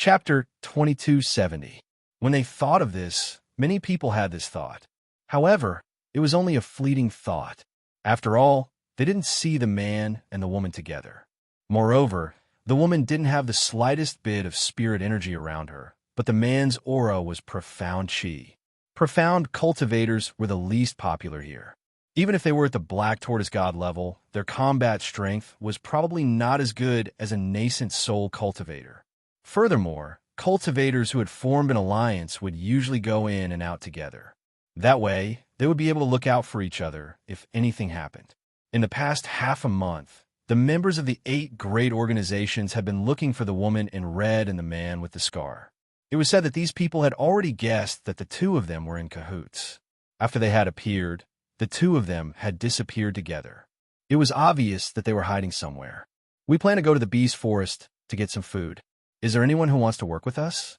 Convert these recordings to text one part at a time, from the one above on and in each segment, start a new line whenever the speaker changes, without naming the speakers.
Chapter 2270. When they thought of this, many people had this thought. However, it was only a fleeting thought. After all, they didn't see the man and the woman together. Moreover, the woman didn't have the slightest bit of spirit energy around her, but the man's aura was profound chi. Profound cultivators were the least popular here. Even if they were at the Black Tortoise God level, their combat strength was probably not as good as a nascent soul cultivator. Furthermore, cultivators who had formed an alliance would usually go in and out together. That way, they would be able to look out for each other if anything happened. In the past half a month, the members of the 8 great organizations had been looking for the woman in red and the man with the scar. It was said that these people had already guessed that the two of them were in cahoots. After they had appeared, the two of them had disappeared together. It was obvious that they were hiding somewhere. We plan to go to the beast forest to get some food. Is there anyone who wants to work with us?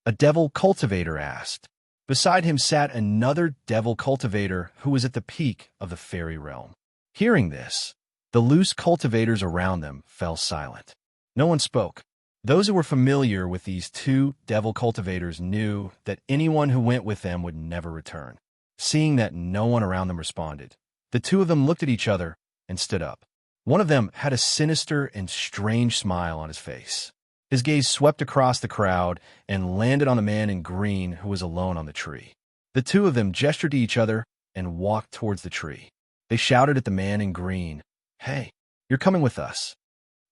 A devil cultivator asked. Beside him sat another devil cultivator who was at the peak of the fairy realm. Hearing this, the loose cultivators around them fell silent. No one spoke. Those who were familiar with these 2 devil cultivators knew that anyone who went with them would never return. Seeing that no one around them responded, the 2 of them looked at each other and stood up. One of them had a sinister and strange smile on his face. His gaze swept across the crowd and landed on the man in green who was alone on the tree. The 2 of them gestured to each other and walked towards the tree. They shouted at the man in green, "Hey, you're coming with us."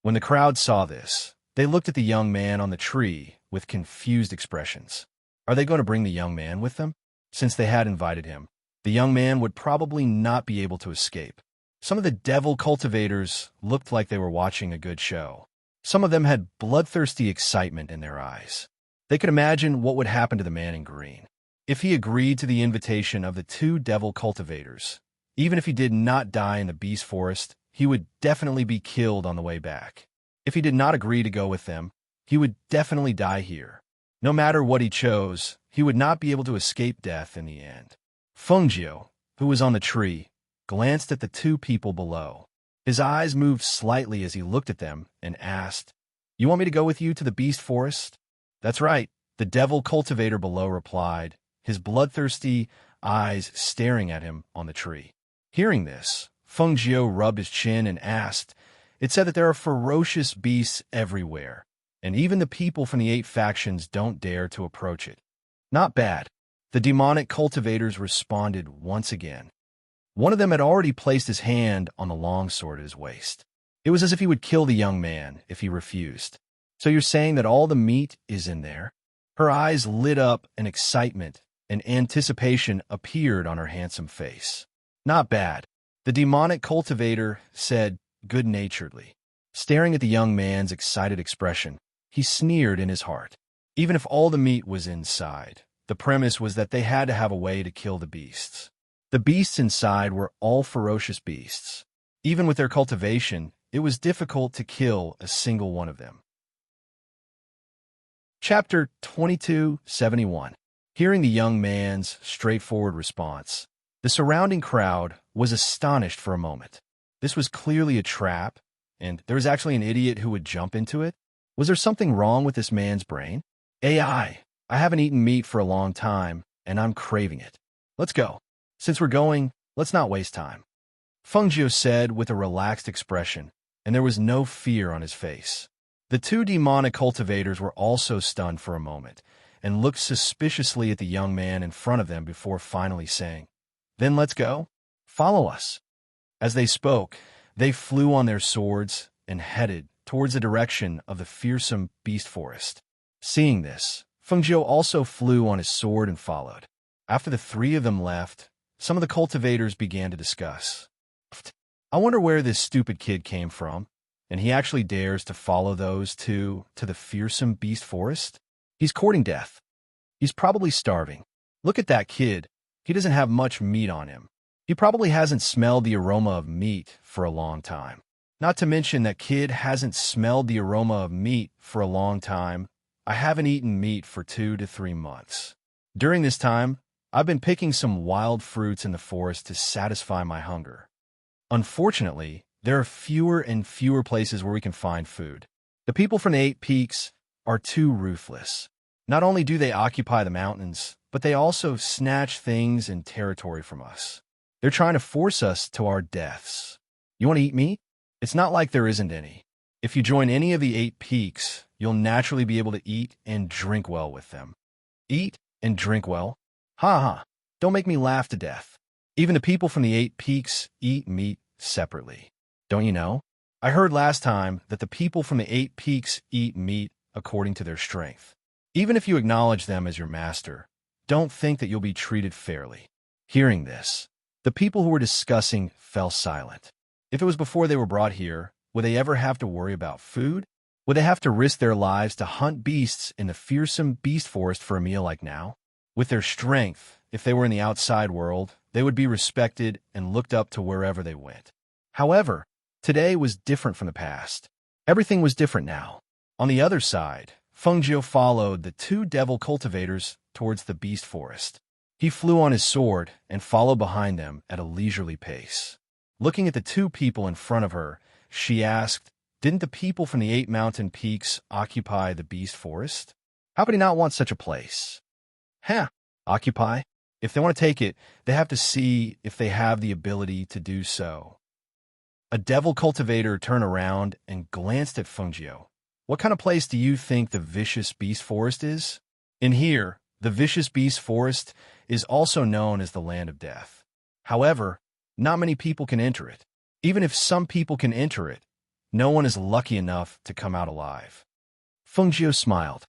When the crowd saw this, they looked at the young man on the tree with confused expressions. Are they going to bring the young man with them? Since they had invited him, the young man would probably not be able to escape. Some of the devil cultivators looked like they were watching a good show. Some of them had bloodthirsty excitement in their eyes. They could imagine what would happen to the man in green. If he agreed to the invitation of the 2 devil cultivators, even if he did not die in the beast forest, he would definitely be killed on the way back. If he did not agree to go with them, he would definitely die here. No matter what he chose, he would not be able to escape death in the end. Fengjiu, who was on the tree, glanced at the 2 people below. His eyes moved slightly as he looked at them and asked, "You want me to go with you to the beast forest?" "That's right," the devil cultivator below replied, his bloodthirsty eyes staring at him on the tree. Hearing this, Fengjiu rubbed his chin and asked, "It said that there are ferocious beasts everywhere, and even the people from the 8 factions don't dare to approach it." "Not bad." The demonic cultivators responded once again. One of them had already placed his hand on the long sword at his waist. It was as if he would kill the young man if he refused. "So you're saying that all the meat is in there?" Her eyes lit up and excitement and anticipation appeared on her handsome face. "Not bad," the demonic cultivator said good-naturedly. Staring at the young man's excited expression, he sneered in his heart. Even if all the meat was inside, the premise was that they had to have a way to kill the beasts. The beasts inside were all ferocious beasts. Even with their cultivation, it was difficult to kill a single one of them. Chapter 2271. Hearing the young man's straightforward response, the surrounding crowd was astonished for a moment. This was clearly a trap, and there was actually an idiot who would jump into it. Was there something wrong with this man's brain? "AI, I haven't eaten meat for a long time, and I'm craving it. Let's go. Since we're going, let's not waste time," Fengjiu said with a relaxed expression, and there was no fear on his face. The 2 demonic cultivators were also stunned for a moment, and looked suspiciously at the young man in front of them before finally saying, "Then let's go. Follow us." As they spoke, they flew on their swords and headed towards the direction of the fearsome beast forest. Seeing this, Fengjiu also flew on his sword and followed. After the 3 of them left, some of the cultivators began to discuss. "I wonder where this stupid kid came from, and he actually dares to follow those 2 to the fearsome beast forest? He's courting death. He's probably starving. Look at that kid. He doesn't have much meat on him. He probably hasn't smelled the aroma of meat for a long time. Not to mention that kid hasn't smelled the aroma of meat for a long time. I haven't eaten meat for 2 to 3 months. During this time, I've been picking some wild fruits in the forest to satisfy my hunger. Unfortunately, there are fewer and fewer places where we can find food. The people from the 8 peaks are too ruthless. Not only do they occupy the mountains, but they also snatch things and territory from us. They're trying to force us to our deaths. You want to eat meat? It's not like there isn't any. If you join any of the 8 peaks, you'll naturally be able to eat and drink well with them. Eat and drink well? Ha ha, don't make me laugh to death. Even the people from the 8 peaks eat meat separately. Don't you know? I heard last time that the people from the 8 peaks eat meat according to their strength. Even if you acknowledge them as your master, don't think that you'll be treated fairly. Hearing this, the people who were discussing fell silent. If it was before they were brought here, would they ever have to worry about food? Would they have to risk their lives to hunt beasts in the fearsome beast forest for a meal like now? With their strength, if they were in the outside world, they would be respected and looked up to wherever they went. However, today was different from the past. Everything was different now. On the other side, Fengjiu followed the 2 devil cultivators towards the beast forest. He flew on his sword and followed behind them at a leisurely pace. Looking at the 2 people in front of her, she asked, didn't the people from the 8 mountain peaks occupy the beast forest? How could he not want such a place? Occupy? If they want to take it, they have to see if they have the ability to do so. A devil cultivator turned around and glanced at Fengjiu. What kind of place do you think the vicious beast forest is? In here, the vicious beast forest is also known as the land of death. However, not many people can enter it. Even if some people can enter it, no one is lucky enough to come out alive. Fengjiu smiled.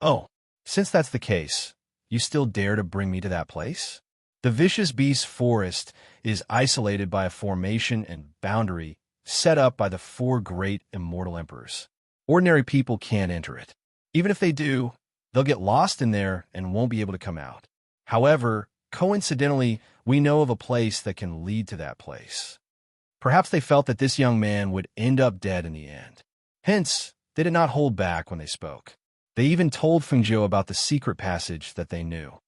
Oh, since that's the case, you still dare to bring me to that place? The vicious beast forest is isolated by a formation and boundary set up by the 4 great immortal emperors. Ordinary people can't enter it. Even if they do, they'll get lost in there and won't be able to come out. However, coincidentally, we know of a place that can lead to that place. Perhaps they felt that this young man would end up dead in the end. Hence, they did not hold back when they spoke. They even told Fengjiu about the secret passage that they knew.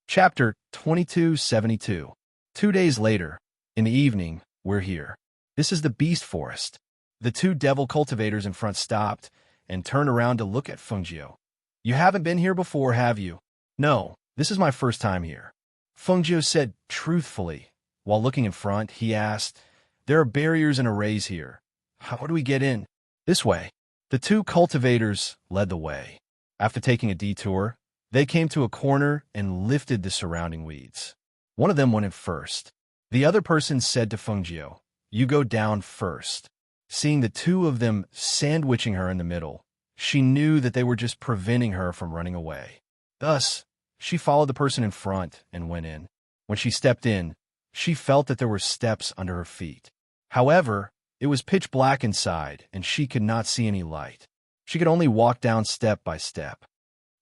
Chapter 2272. 2 days later, in the evening, we're here. This is the beast forest. The 2 devil cultivators in front stopped and turned around to look at Fengjiu. You haven't been here before, have you? No, this is my first time here. Fengjiu said truthfully. While looking in front, he asked, there are barriers and arrays here. How do we get in? This way. The 2 cultivators led the way. After taking a detour, they came to a corner and lifted the surrounding weeds. One of them went in first. The other person said to Fengjiu, you go down first. Seeing the 2 of them sandwiching her in the middle, she knew that they were just preventing her from running away. Thus, she followed the person in front and went in. When she stepped in, she felt that there were steps under her feet. However, it was pitch black inside, and she could not see any light. She could only walk down step by step.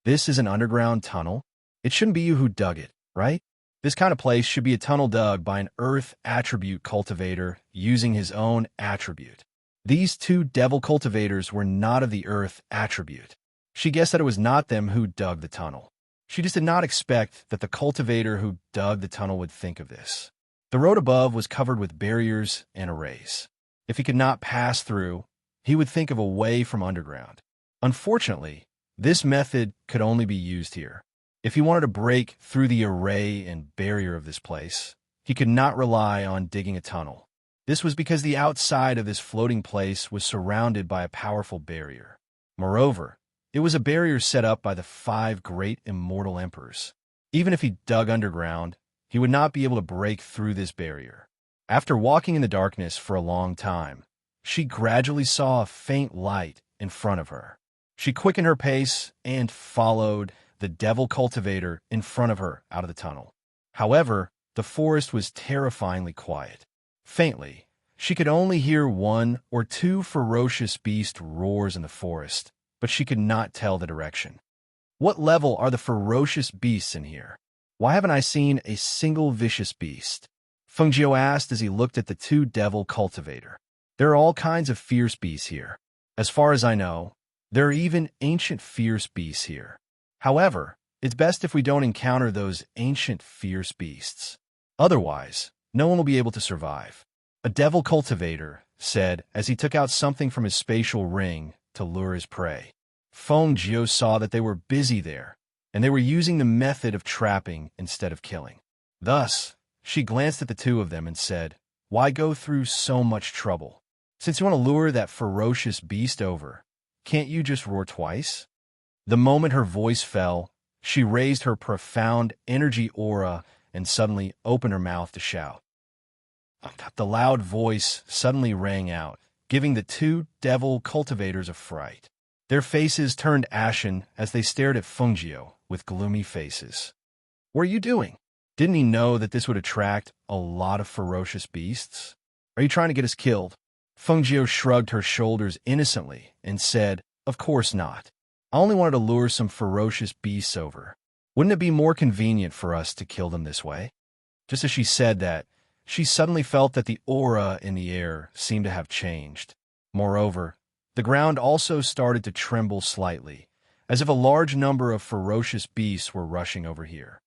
This is an underground tunnel? It shouldn't be you who dug it, right? This kind of place should be a tunnel dug by an earth attribute cultivator using his own attribute. These 2 devil cultivators were not of the earth attribute. She guessed that it was not them who dug the tunnel. She just did not expect that the cultivator who dug the tunnel would think of this. The road above was covered with barriers and arrays. If he could not pass through, he would think of a way from underground. Unfortunately, this method could only be used here. If he wanted to break through the array and barrier of this place, he could not rely on digging a tunnel. This was because the outside of this floating place was surrounded by a powerful barrier. Moreover, it was a barrier set up by the 5 great immortal emperors. Even if he dug underground, he would not be able to break through this barrier. After walking in the darkness for a long time, she gradually saw a faint light in front of her. She quickened her pace and followed the devil cultivator in front of her out of the tunnel. However, the forest was terrifyingly quiet. Faintly, she could only hear 1 or 2 ferocious beast roars in the forest, but she could not tell the direction. What level are the ferocious beasts in here? Why haven't I seen a single vicious beast? Fengjiu asked as he looked at the 2 devil cultivator. There are all kinds of fierce beasts here. As far as I know, there are even ancient fierce beasts here. However, it's best if we don't encounter those ancient fierce beasts. Otherwise, no one will be able to survive. A devil cultivator said as he took out something from his spatial ring to lure his prey. Feng Jiu saw that they were busy there, and they were using the method of trapping instead of killing. Thus, she glanced at the two of them and said, "Why go through so much trouble? Since you want to lure that ferocious beast over, can't you just roar twice?" The moment her voice fell, she raised her profound energy aura and suddenly opened her mouth to shout. The loud voice suddenly rang out, giving the two devil cultivators a fright. Their faces turned ashen as they stared at Feng Jiu with gloomy faces. "What are you doing? Didn't he know that this would attract a lot of ferocious beasts? Are you trying to get us killed?" Feng Jiu shrugged her shoulders innocently and said, "Of course not. I only wanted to lure some ferocious beasts over. Wouldn't it be more convenient for us to kill them this way?" Just as she said that, she suddenly felt that the aura in the air seemed to have changed. Moreover, the ground also started to tremble slightly, as if a large number of ferocious beasts were rushing over here.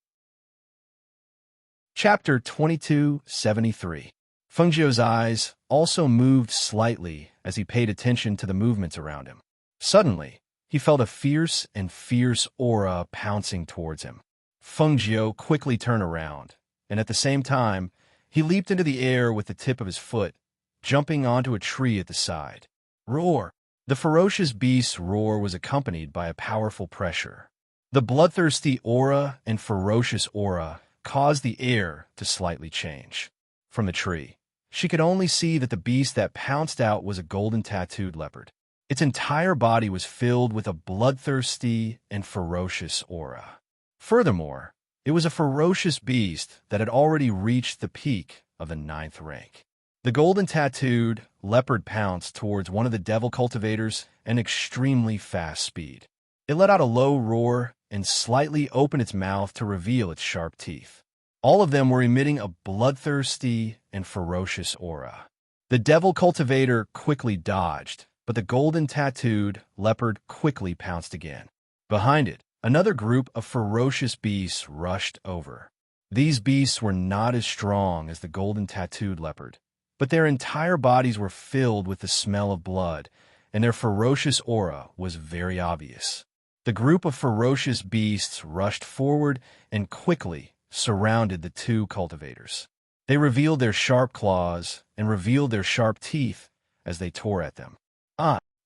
Chapter 2273. Feng Jiu's eyes also moved slightly as he paid attention to the movements around him. Suddenly, he felt a fierce aura pouncing towards him. Feng Jiu quickly turned around, and at the same time, he leaped into the air with the tip of his foot, jumping onto a tree at the side. Roar! The ferocious beast's roar was accompanied by a powerful pressure. The bloodthirsty aura and ferocious aura caused the air to slightly change. From the tree, she could only see that the beast that pounced out was a golden tattooed leopard. Its entire body was filled with a bloodthirsty and ferocious aura. Furthermore, it was a ferocious beast that had already reached the peak of the 9th rank. The golden tattooed leopard pounced towards one of the devil cultivators at an extremely fast speed. It let out a low roar and slightly opened its mouth to reveal its sharp teeth. All of them were emitting a bloodthirsty and ferocious aura. The devil cultivator quickly dodged, but the golden tattooed leopard quickly pounced again. Behind it, another group of ferocious beasts rushed over. These beasts were not as strong as the golden tattooed leopard, but their entire bodies were filled with the smell of blood, and their ferocious aura was very obvious. The group of ferocious beasts rushed forward and quickly surrounded the two cultivators. They revealed their sharp claws and revealed their sharp teeth as they tore at them.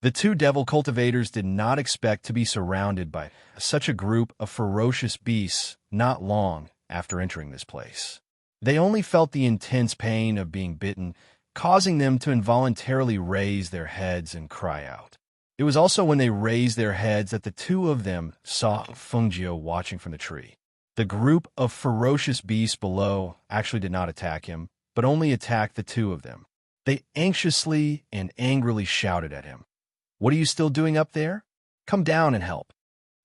The two devil cultivators did not expect to be surrounded by such a group of ferocious beasts not long after entering this place. They only felt the intense pain of being bitten, causing them to involuntarily raise their heads and cry out. It was also when they raised their heads that the two of them saw Feng Jiu watching from the tree. The group of ferocious beasts below actually did not attack him, but only attacked the two of them. They anxiously and angrily shouted at him. "What are you still doing up there? Come down and help."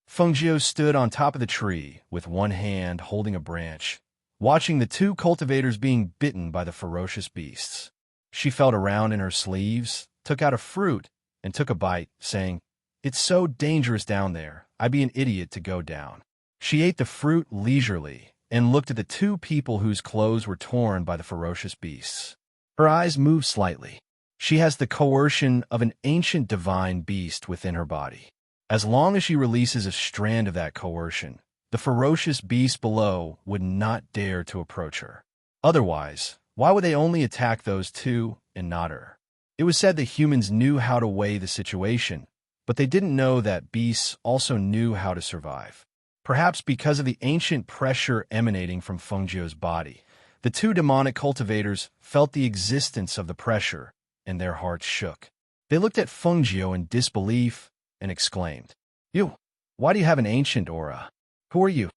Feng Jiu stood on top of the tree with one hand holding a branch, watching the two cultivators being bitten by the ferocious beasts. She felt around in her sleeves, took out a fruit, and took a bite, saying, "It's so dangerous down there. I'd be an idiot to go down." She ate the fruit leisurely and looked at the two people whose clothes were torn by the ferocious beasts. Her eyes moved slightly. She has the coercion of an ancient divine beast within her body. As long as she releases a strand of that coercion, the ferocious beast below would not dare to approach her. Otherwise, why would they only attack those two and not her? It was said that humans knew how to weigh the situation, but they didn't know that beasts also knew how to survive. Perhaps because of the ancient pressure emanating from Feng Jiu's body, the two demonic cultivators felt the existence of the pressure, and their hearts shook. They looked at Feng Jiu in disbelief and exclaimed, "You, why do you have an ancient aura? Who are you?"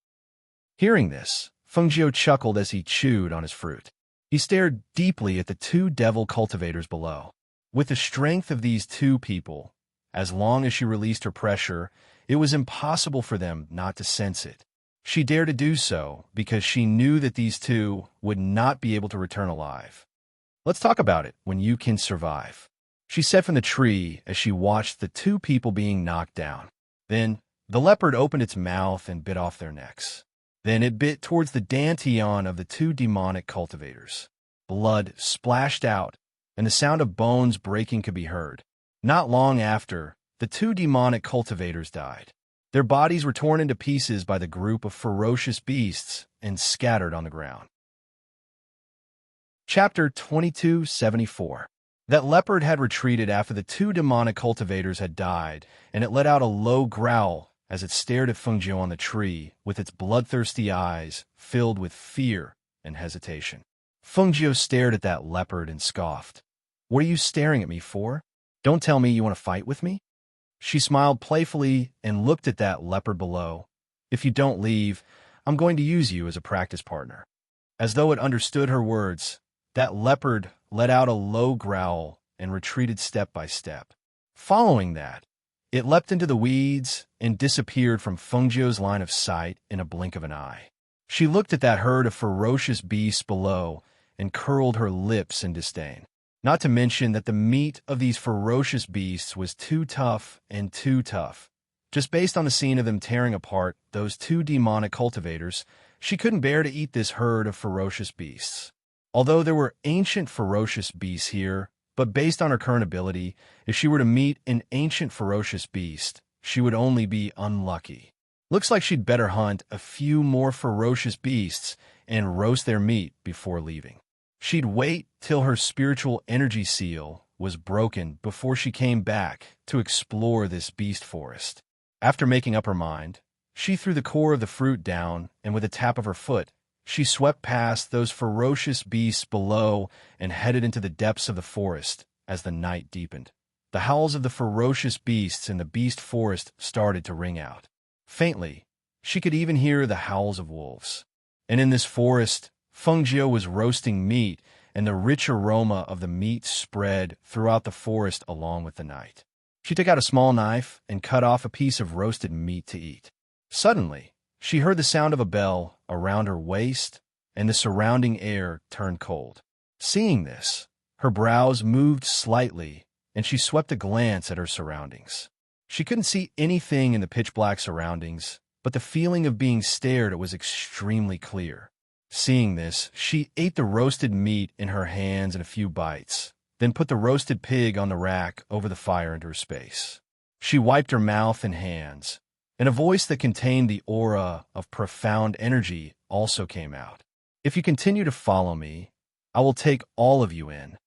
Hearing this, Feng Jiu chuckled as he chewed on his fruit. He stared deeply at the two devil cultivators below. With the strength of these two people, as long as she released her pressure, it was impossible for them not to sense it. She dared to do so because she knew that these two would not be able to return alive. "Let's talk about it when you can survive," she said from the tree as she watched the two people being knocked down. Then, the leopard opened its mouth and bit off their necks. Then it bit towards the dantian of the two demonic cultivators. Blood splashed out, and the sound of bones breaking could be heard. Not long after, the two demonic cultivators died. Their bodies were torn into pieces by the group of ferocious beasts and scattered on the ground. Chapter 2274. That leopard had retreated after the two demonic cultivators had died, and it let out a low growl as it stared at Fengjiu on the tree with its bloodthirsty eyes filled with fear and hesitation. Fengjiu stared at that leopard and scoffed. "What are you staring at me for? Don't tell me you want to fight with me?" She smiled playfully and looked at that leopard below. "If you don't leave, I'm going to use you as a practice partner." As though it understood her words, that leopard let out a low growl and retreated step by step. Following that, it leapt into the weeds and disappeared from Fengjiu's line of sight in a blink of an eye. She looked at that herd of ferocious beasts below and curled her lips in disdain. Not to mention that the meat of these ferocious beasts was too tough and too tough. Just based on the scene of them tearing apart those two demonic cultivators, she couldn't bear to eat this herd of ferocious beasts. Although there were ancient ferocious beasts here, but based on her current ability, if she were to meet an ancient ferocious beast, she would only be unlucky. Looks like she'd better hunt a few more ferocious beasts and roast their meat before leaving. She'd wait till her spiritual energy seal was broken before she came back to explore this beast forest. After making up her mind, she threw the core of the fruit down, and with a tap of her foot, she swept past those ferocious beasts below and headed into the depths of the forest as the night deepened. The howls of the ferocious beasts in the beast forest started to ring out. Faintly, she could even hear the howls of wolves. And in this forest, Fengjiu was roasting meat, and the rich aroma of the meat spread throughout the forest along with the night. She took out a small knife and cut off a piece of roasted meat to eat. Suddenly, she heard the sound of a bell around her waist, and the surrounding air turned cold. Seeing this, her brows moved slightly, and she swept a glance at her surroundings. She couldn't see anything in the pitch-black surroundings, but the feeling of being stared at was extremely clear. Seeing this, she ate the roasted meat in her hands in a few bites, then put the roasted pig on the rack over the fire into her space. She wiped her mouth and hands, and a voice that contained the aura of profound energy also came out. "If you continue to follow me, I will take all of you in."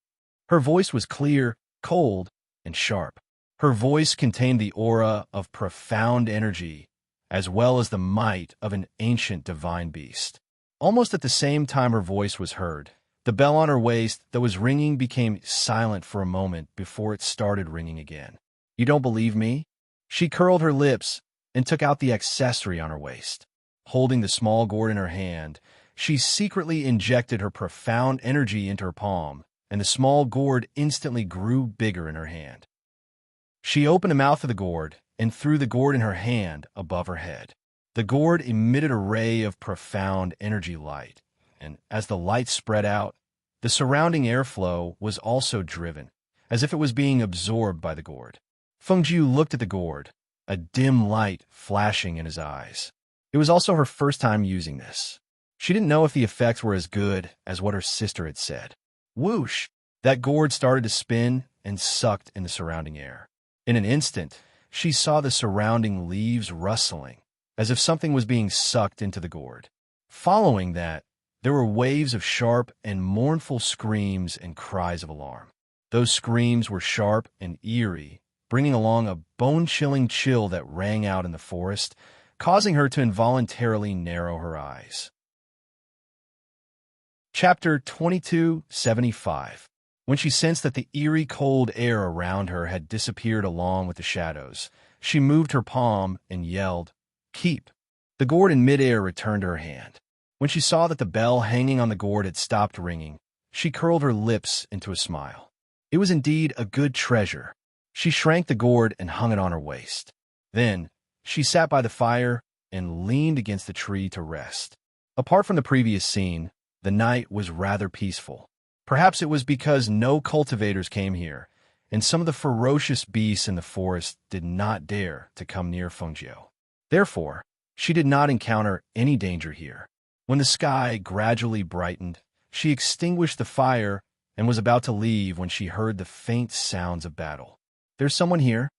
Her voice was clear, cold, and sharp. Her voice contained the aura of profound energy, as well as the might of an ancient divine beast. Almost at the same time her voice was heard, the bell on her waist that was ringing became silent for a moment before it started ringing again. "You don't believe me?" She curled her lips and took out the accessory on her waist. Holding the small gourd in her hand, she secretly injected her profound energy into her palm, and the small gourd instantly grew bigger in her hand. She opened the mouth of the gourd and threw the gourd in her hand above her head. The gourd emitted a ray of profound energy light, and as the light spread out, the surrounding airflow was also driven, as if it was being absorbed by the gourd. Fengjiu looked at the gourd, a dim light flashing in his eyes. It was also her first time using this. She didn't know if the effects were as good as what her sister had said. Whoosh! That gourd started to spin and sucked in the surrounding air. In an instant, she saw the surrounding leaves rustling, as if something was being sucked into the gourd. Following that, there were waves of sharp and mournful screams and cries of alarm. Those screams were sharp and eerie, bringing along a bone-chilling chill that rang out in the forest, causing her to involuntarily narrow her eyes. Chapter 2275. When she sensed that the eerie cold air around her had disappeared along with the shadows, she moved her palm and yelled, "Keep!" The gourd in midair returned to her hand. When she saw that the bell hanging on the gourd had stopped ringing, she curled her lips into a smile. It was indeed a good treasure. She shrank the gourd and hung it on her waist. Then, she sat by the fire and leaned against the tree to rest. Apart from the previous scene, the night was rather peaceful. Perhaps it was because no cultivators came here, and some of the ferocious beasts in the forest did not dare to come near Fengjiu. Therefore, she did not encounter any danger here. When the sky gradually brightened, she extinguished the fire and was about to leave when she heard the faint sounds of battle. "There's someone here."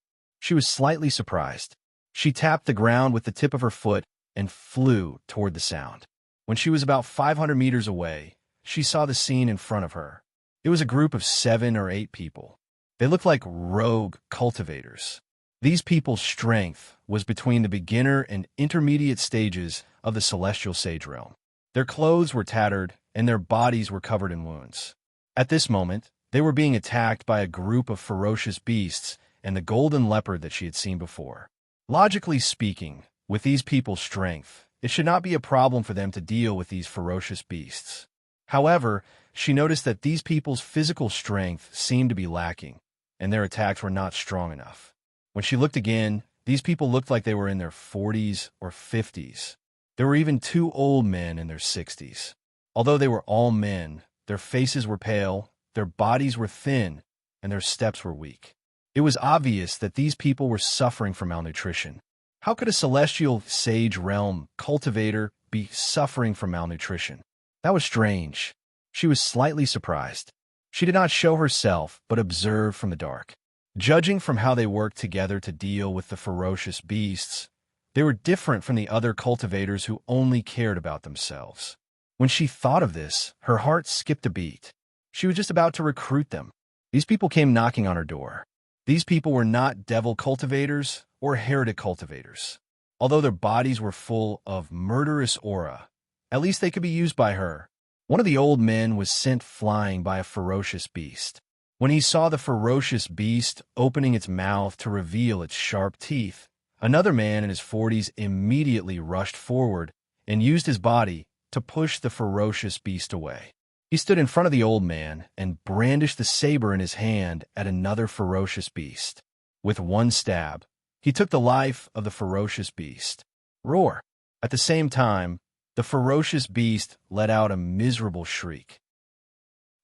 She was slightly surprised. She tapped the ground with the tip of her foot and flew toward the sound. When she was about 500 meters away, she saw the scene in front of her. It was a group of 7 or 8 people. They looked like rogue cultivators. These people's strength was between the beginner and intermediate stages of the celestial sage realm. Their clothes were tattered, and their bodies were covered in wounds. At this moment, they were being attacked by a group of ferocious beasts and the golden leopard that she had seen before. Logically speaking, with these people's strength, it should not be a problem for them to deal with these ferocious beasts. However, she noticed that these people's physical strength seemed to be lacking, and their attacks were not strong enough. When she looked again, these people looked like they were in their 40s or 50s. There were even 2 old men in their 60s. Although they were all men, their faces were pale, their bodies were thin, and their steps were weak. It was obvious that these people were suffering from malnutrition. How could a celestial sage realm cultivator be suffering from malnutrition? That was strange. She was slightly surprised. She did not show herself, but observed from the dark. Judging from how they worked together to deal with the ferocious beasts, they were different from the other cultivators who only cared about themselves. When she thought of this, her heart skipped a beat. She was just about to recruit them. These people came knocking on her door. These people were not devil cultivators or heretic cultivators. Although their bodies were full of murderous aura, at least they could be used by her. One of the old men was sent flying by a ferocious beast. When he saw the ferocious beast opening its mouth to reveal its sharp teeth, another man in his 40s immediately rushed forward and used his body to push the ferocious beast away. He stood in front of the old man and brandished the saber in his hand at another ferocious beast. With one stab, he took the life of the ferocious beast. Roar! At the same time, the ferocious beast let out a miserable shriek.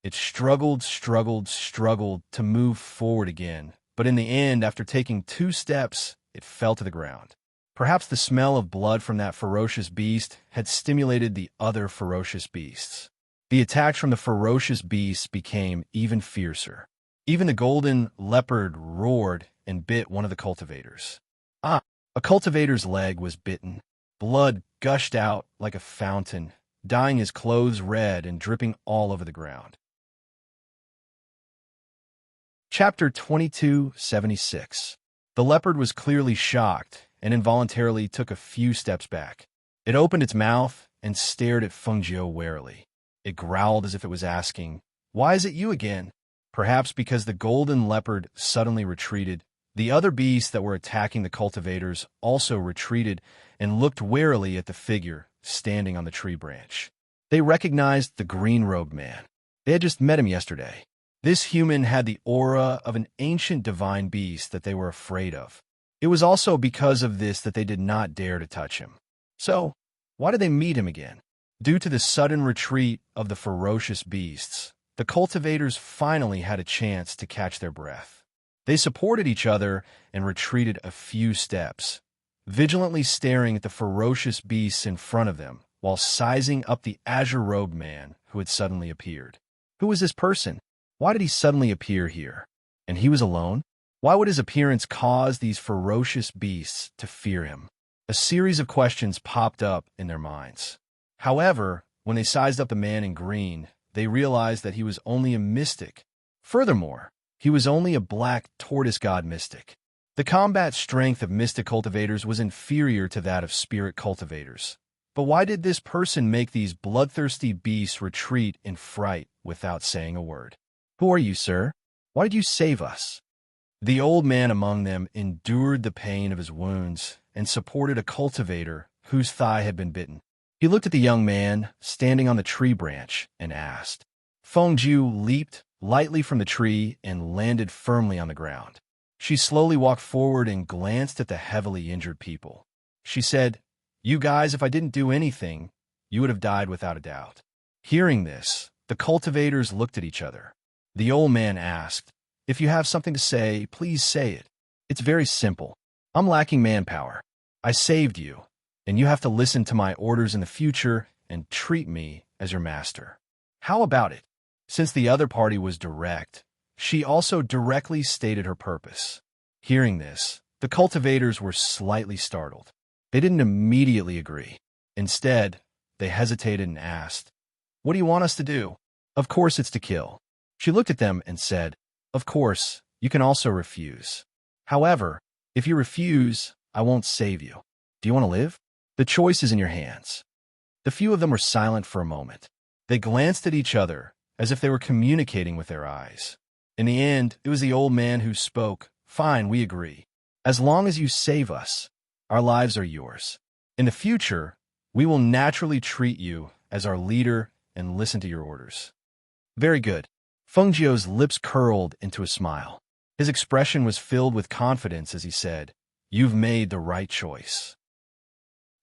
It struggled to move forward again, but in the end, after taking 2 steps, it fell to the ground. Perhaps the smell of blood from that ferocious beast had stimulated the other ferocious beasts. The attacks from the ferocious beasts became even fiercer. Even the golden leopard roared and bit one of the cultivators. A cultivator's leg was bitten. Blood gushed out like a fountain, dyeing his clothes red and dripping all over the ground. Chapter 2276. The leopard was clearly shocked and involuntarily took a few steps back. It opened its mouth and stared at Feng Jiu warily. It growled as if it was asking, "Why is it you again?" Perhaps because the golden leopard suddenly retreated, the other beasts that were attacking the cultivators also retreated and looked warily at the figure standing on the tree branch. They recognized the green-robed man. They had just met him yesterday. This human had the aura of an ancient divine beast that they were afraid of. It was also because of this that they did not dare to touch him. So, why did they meet him again? Due to the sudden retreat of the ferocious beasts, the cultivators finally had a chance to catch their breath. They supported each other and retreated a few steps, vigilantly staring at the ferocious beasts in front of them while sizing up the azure-robed man who had suddenly appeared. Who was this person? Why did he suddenly appear here? And he was alone? Why would his appearance cause these ferocious beasts to fear him? A series of questions popped up in their minds. However, when they sized up the man in green, they realized that he was only a mystic. Furthermore, he was only a black tortoise god mystic. The combat strength of mystic cultivators was inferior to that of spirit cultivators. But why did this person make these bloodthirsty beasts retreat in fright without saying a word? "Who are you, sir? Why did you save us?" The old man among them endured the pain of his wounds and supported a cultivator whose thigh had been bitten. He looked at the young man standing on the tree branch and asked. Feng Jiu leaped lightly from the tree and landed firmly on the ground. She slowly walked forward and glanced at the heavily injured people. She said, "You guys, if I didn't do anything, you would have died without a doubt." Hearing this, the cultivators looked at each other. The old man asked, "If you have something to say, please say it. It's very simple. I'm lacking manpower. I saved you, and you have to listen to my orders in the future and treat me as your master. How about it?" Since the other party was direct, she also directly stated her purpose. Hearing this, The cultivators were slightly startled. They didn't immediately agree. Instead, they hesitated and asked, "What do you want us to do?" "Of course it's to kill." She looked at them and said, "Of course, you can also refuse. However, if you refuse, I won't save you. Do you want to live? The choice is in your hands." The few of them were silent for a moment. They glanced at each other as if they were communicating with their eyes. In the end, it was the old man who spoke. "Fine, we agree. As long as you save us, our lives are yours. In the future, we will naturally treat you as our leader and listen to your orders." "Very good." Fengjiu's lips curled into a smile. His expression was filled with confidence as he said, "You've made the right choice.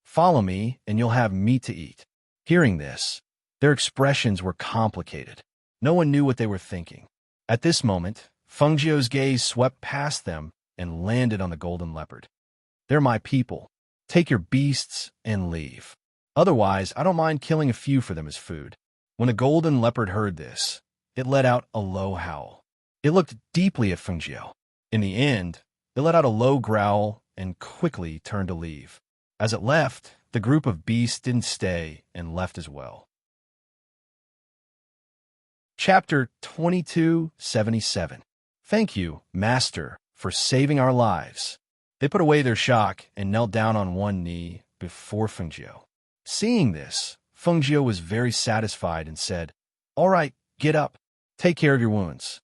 Follow me, and you'll have meat to eat." Hearing this, their expressions were complicated. No one knew what they were thinking. At this moment, Fengjiu's gaze swept past them and landed on the golden leopard. "They're my people. Take your beasts and leave. Otherwise, I don't mind killing a few for them as food." When the golden leopard heard this, it let out a low howl. It looked deeply at Fengjiu. In the end, it let out a low growl and quickly turned to leave. As it left, the group of beasts didn't stay and left as well. Chapter 2277. Thank you, Master, for saving our lives. They put away their shock and knelt down on one knee before Fengjiu. Seeing this, Fengjiu was very satisfied and said, "All right, get up. Take care of your wounds."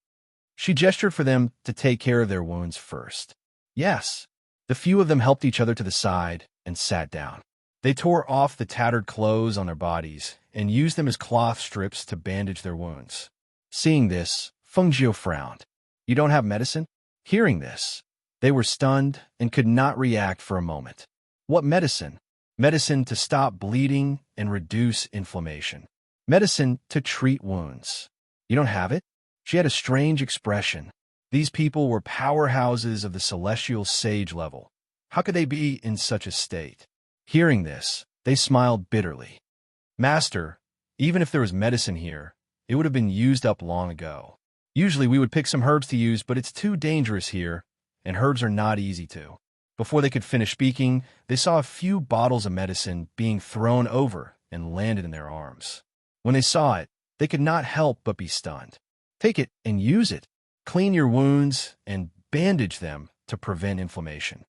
She gestured for them to take care of their wounds first. Yes, the few of them helped each other to the side and sat down. They tore off the tattered clothes on their bodies and used them as cloth strips to bandage their wounds. Seeing this, Fengjiu frowned. "You don't have medicine?" Hearing this, they were stunned and could not react for a moment. "What medicine?" "Medicine to stop bleeding and reduce inflammation. Medicine to treat wounds." "You don't have it?" She had a strange expression. These people were powerhouses of the celestial sage level. How could they be in such a state? Hearing this, they smiled bitterly. "Master, even if there was medicine here, it would have been used up long ago. Usually we would pick some herbs to use, but it's too dangerous here, and herbs are not easy to." Before they could finish speaking, they saw a few bottles of medicine being thrown over and landed in their arms. When they saw it, they could not help but be stunned. "Take it and use it. Clean your wounds and bandage them to prevent inflammation."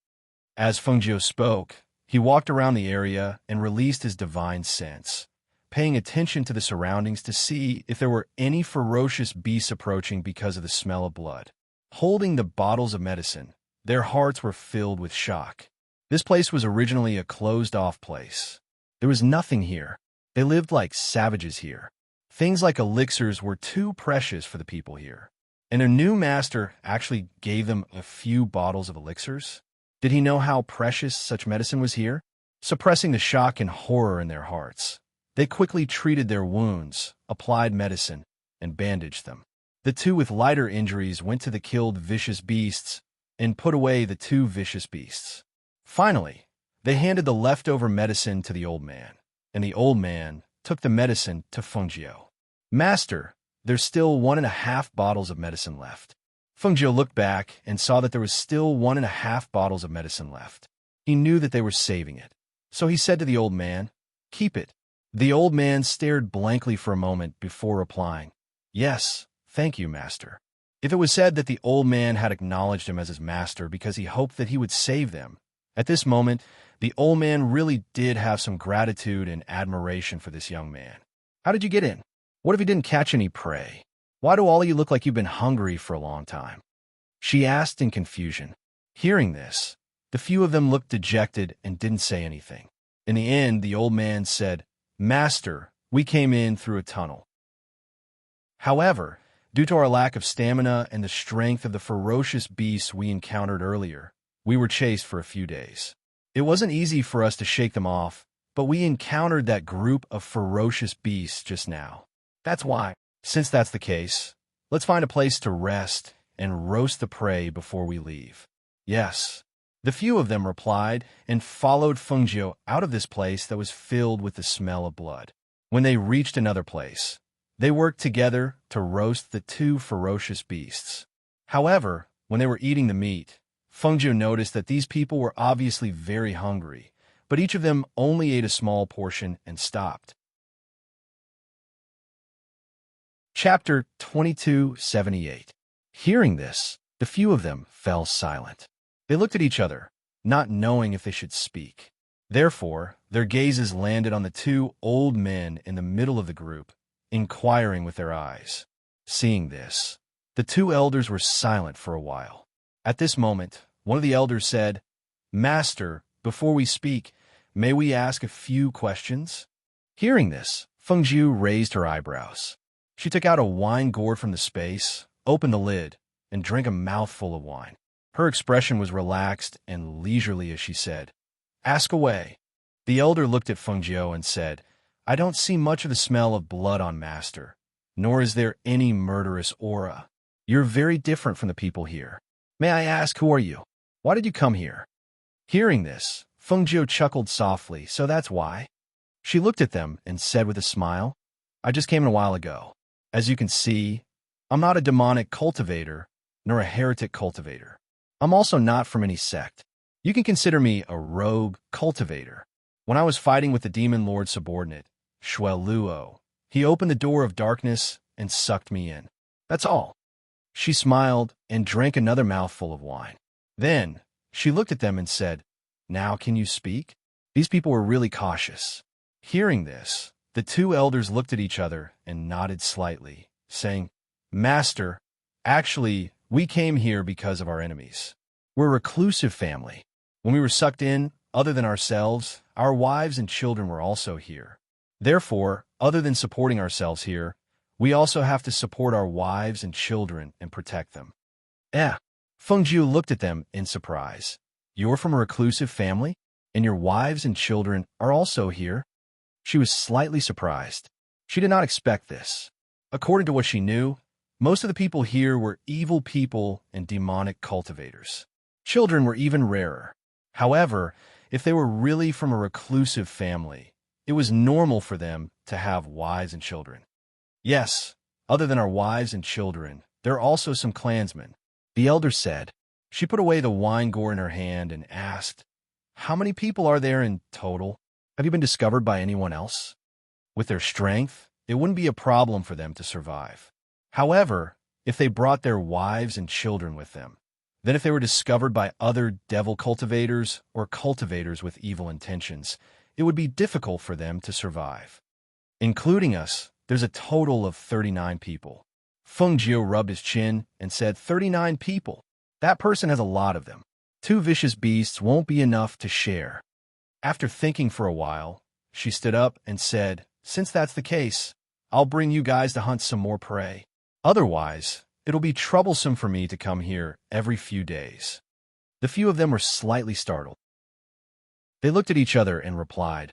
As Fengjiu spoke, he walked around the area and released his divine sense, paying attention to the surroundings to see if there were any ferocious beasts approaching because of the smell of blood. Holding the bottles of medicine, their hearts were filled with shock. This place was originally a closed-off place. There was nothing here. They lived like savages here. Things like elixirs were too precious for the people here. And their new master actually gave them a few bottles of elixirs? Did he know how precious such medicine was here? Suppressing the shock and horror in their hearts, they quickly treated their wounds, applied medicine, and bandaged them. The two with lighter injuries went to the killed vicious beasts and put away the two vicious beasts. Finally, they handed the leftover medicine to the old man, and the old man took the medicine to Fengjiu. "Master, there's still 1.5 bottles of medicine left." Fengjiu looked back and saw that there was still 1.5 bottles of medicine left. He knew that they were saving it. So he said to the old man, "Keep it." The old man stared blankly for a moment before replying, "Yes, thank you, master." If it was said that the old man had acknowledged him as his master because he hoped that he would save them, at this moment, the old man really did have some gratitude and admiration for this young man. "How did you get in? What if you didn't catch any prey? Why do all of you look like you've been hungry for a long time?" she asked in confusion. Hearing this, the few of them looked dejected and didn't say anything. In the end, the old man said, "Master, we came in through a tunnel. However, due to our lack of stamina and the strength of the ferocious beasts we encountered earlier, we were chased for a few days. It wasn't easy for us to shake them off, but we encountered that group of ferocious beasts just now. That's why. Since that's the case, let's find a place to rest and roast the prey before we leave." "Yes." The few of them replied and followed Fengjiu out of this place that was filled with the smell of blood. When they reached another place, they worked together to roast the two ferocious beasts. However, when they were eating the meat, Fengjiu noticed that these people were obviously very hungry, but each of them only ate a small portion and stopped. Chapter 2278. Hearing this, the few of them fell silent. They looked at each other, not knowing if they should speak. Therefore, their gazes landed on the two old men in the middle of the group, inquiring with their eyes. Seeing this, the two elders were silent for a while. At this moment, one of the elders said, "Master, before we speak, may we ask a few questions?" Hearing this, Fengjiu raised her eyebrows. She took out a wine gourd from the space, opened the lid, and drank a mouthful of wine. Her expression was relaxed and leisurely as she said, "Ask away." The elder looked at Fengjiu and said, "I don't see much of the smell of blood on Master, nor is there any murderous aura. You're very different from the people here. May I ask, who are you? Why did you come here?" Hearing this, Fengjiu chuckled softly, "So that's why?" She looked at them and said with a smile, "I just came in a while ago. As you can see, I'm not a demonic cultivator, nor a heretic cultivator. I'm also not from any sect. You can consider me a rogue cultivator. When I was fighting with the demon lord subordinate, Shueluo, he opened the door of darkness and sucked me in. That's all." She smiled and drank another mouthful of wine. Then, she looked at them and said, "Now can you speak?" These people were really cautious. Hearing this, the two elders looked at each other and nodded slightly, saying, "Master, actually, we came here because of our enemies. We're a reclusive family. When we were sucked in, other than ourselves, our wives and children were also here. Therefore, other than supporting ourselves here, we also have to support our wives and children and protect them." Fengjiu looked at them in surprise. "You're from a reclusive family, and your wives and children are also here?" She was slightly surprised. She did not expect this. According to what she knew, most of the people here were evil people and demonic cultivators. Children were even rarer. However, if they were really from a reclusive family, it was normal for them to have wives and children. "Yes, other than our wives and children, there are also some clansmen," the elder said. She put away the wine gourd in her hand and asked, "How many people are there in total? Have you been discovered by anyone else? With their strength, it wouldn't be a problem for them to survive. However, if they brought their wives and children with them, then if they were discovered by other devil cultivators or cultivators with evil intentions, it would be difficult for them to survive. Including us, there's a total of 39 people." Fengjiu rubbed his chin and said, 39 people? That person has a lot of them. 2 vicious beasts won't be enough to share." After thinking for a while, she stood up and said, "Since that's the case, I'll bring you guys to hunt some more prey. Otherwise, it'll be troublesome for me to come here every few days." The few of them were slightly startled. They looked at each other and replied,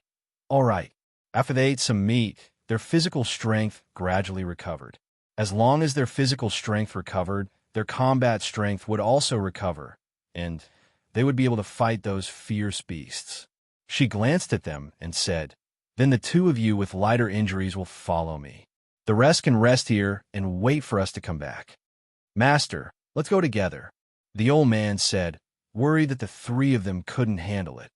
"All right." After they ate some meat, their physical strength gradually recovered. As long as their physical strength recovered, their combat strength would also recover, and they would be able to fight those fierce beasts. She glanced at them and said, "Then the 2 of you with lighter injuries will follow me. The rest can rest here and wait for us to come back." "Master, let's go together," the old man said, worried that the 3 of them couldn't handle it.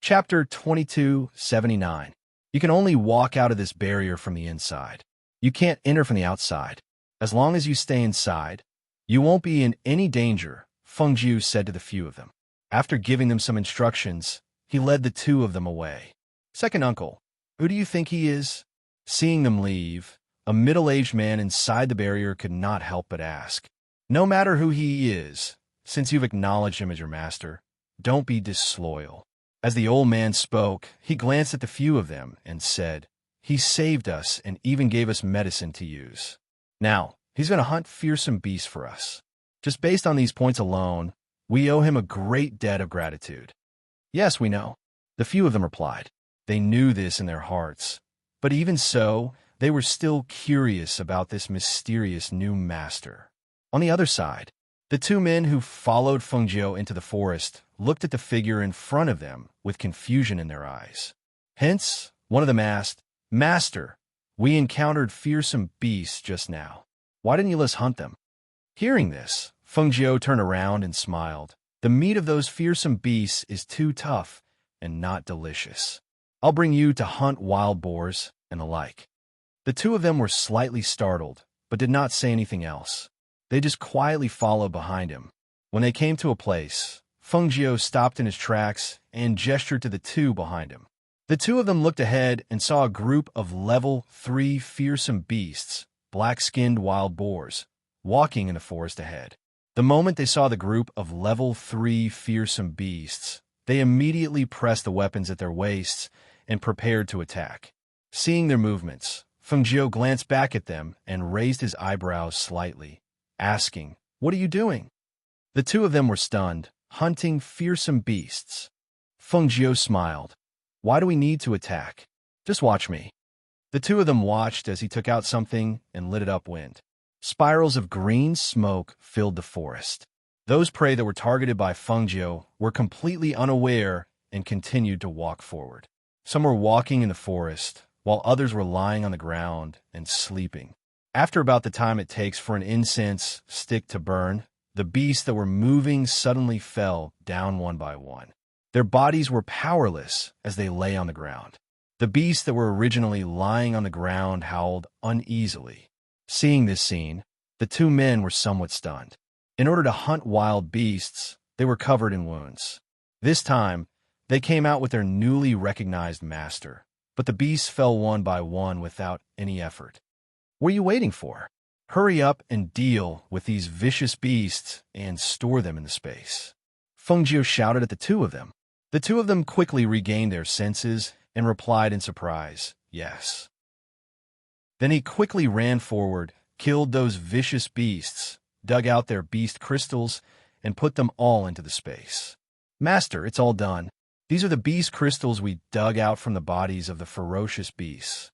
Chapter 2279. You can only walk out of this barrier from the inside. You can't enter from the outside. As long as you stay inside, you won't be in any danger, Fengjiu said to the few of them. After giving them some instructions, he led the 2 of them away. "Second uncle, who do you think he is?" Seeing them leave, a middle-aged man inside the barrier could not help but ask. "No matter who he is, since you've acknowledged him as your master, don't be disloyal." As the old man spoke, he glanced at the few of them and said, "He saved us and even gave us medicine to use. Now, he's going to hunt fearsome beasts for us. Just based on these points alone, we owe him a great debt of gratitude." "Yes, we know," the few of them replied. They knew this in their hearts, but even so, they were still curious about this mysterious new master. On the other side, the 2 men who followed Fengjiu into the forest looked at the figure in front of them with confusion in their eyes. Hence, one of them asked, "Master, we encountered fearsome beasts just now. Why didn't you let us hunt them?" Hearing this, Feng Jiu turned around and smiled. The meat of those fearsome beasts is too tough and not delicious. I'll bring you to hunt wild boars and the like. The two of them were slightly startled, but did not say anything else. They just quietly followed behind him. When they came to a place, Feng Jiu stopped in his tracks and gestured to the two behind him. The two of them looked ahead and saw a group of level 3 fearsome beasts, black-skinned wild boars, walking in the forest ahead. The moment they saw the group of level 3 fearsome beasts, they immediately pressed the weapons at their waists and prepared to attack. Seeing their movements, Feng Jiu glanced back at them and raised his eyebrows slightly, asking, "What are you doing?" The two of them were stunned, hunting fearsome beasts. Feng Jiu smiled. "Why do we need to attack? Just watch me." The two of them watched as he took out something and lit it upwind. Spirals of green smoke filled the forest. Those prey that were targeted by Feng Jiu were completely unaware and continued to walk forward. Some were walking in the forest, while others were lying on the ground and sleeping. After about the time it takes for an incense stick to burn, the beasts that were moving suddenly fell down one by one. Their bodies were powerless as they lay on the ground. The beasts that were originally lying on the ground howled uneasily. Seeing this scene, the two men were somewhat stunned. In order to hunt wild beasts, they were covered in wounds. This time, they came out with their newly recognized master, but the beasts fell one by one without any effort. "What are you waiting for? Hurry up and deal with these vicious beasts and store them in the space." Feng Jiu shouted at the two of them. The two of them quickly regained their senses and replied in surprise, "Yes." Then he quickly ran forward, killed those vicious beasts, dug out their beast crystals, and put them all into the space. "Master, it's all done. These are the beast crystals we dug out from the bodies of the ferocious beasts."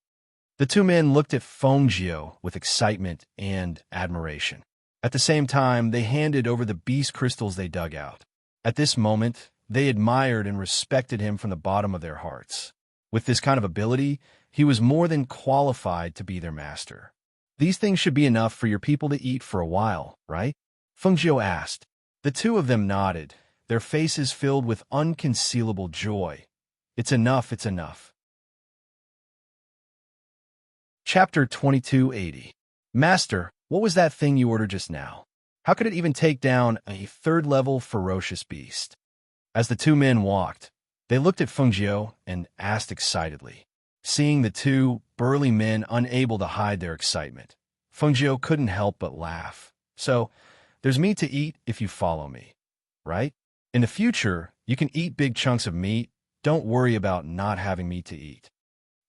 The two men looked at Feng Jiu with excitement and admiration. At the same time, they handed over the beast crystals they dug out. At this moment, they admired and respected him from the bottom of their hearts. With this kind of ability, he was more than qualified to be their master. "These things should be enough for your people to eat for a while, right?" Feng Jiu asked. The two of them nodded, their faces filled with unconcealable joy. "It's enough, it's enough." Chapter 2280. "Master, what was that thing you ordered just now? How could it even take down a third-level ferocious beast?" As the two men walked, they looked at Feng Jiu and asked excitedly. Seeing the two burly men unable to hide their excitement, Feng Jiu couldn't help but laugh. "So, there's meat to eat if you follow me, right? In the future, you can eat big chunks of meat. Don't worry about not having meat to eat."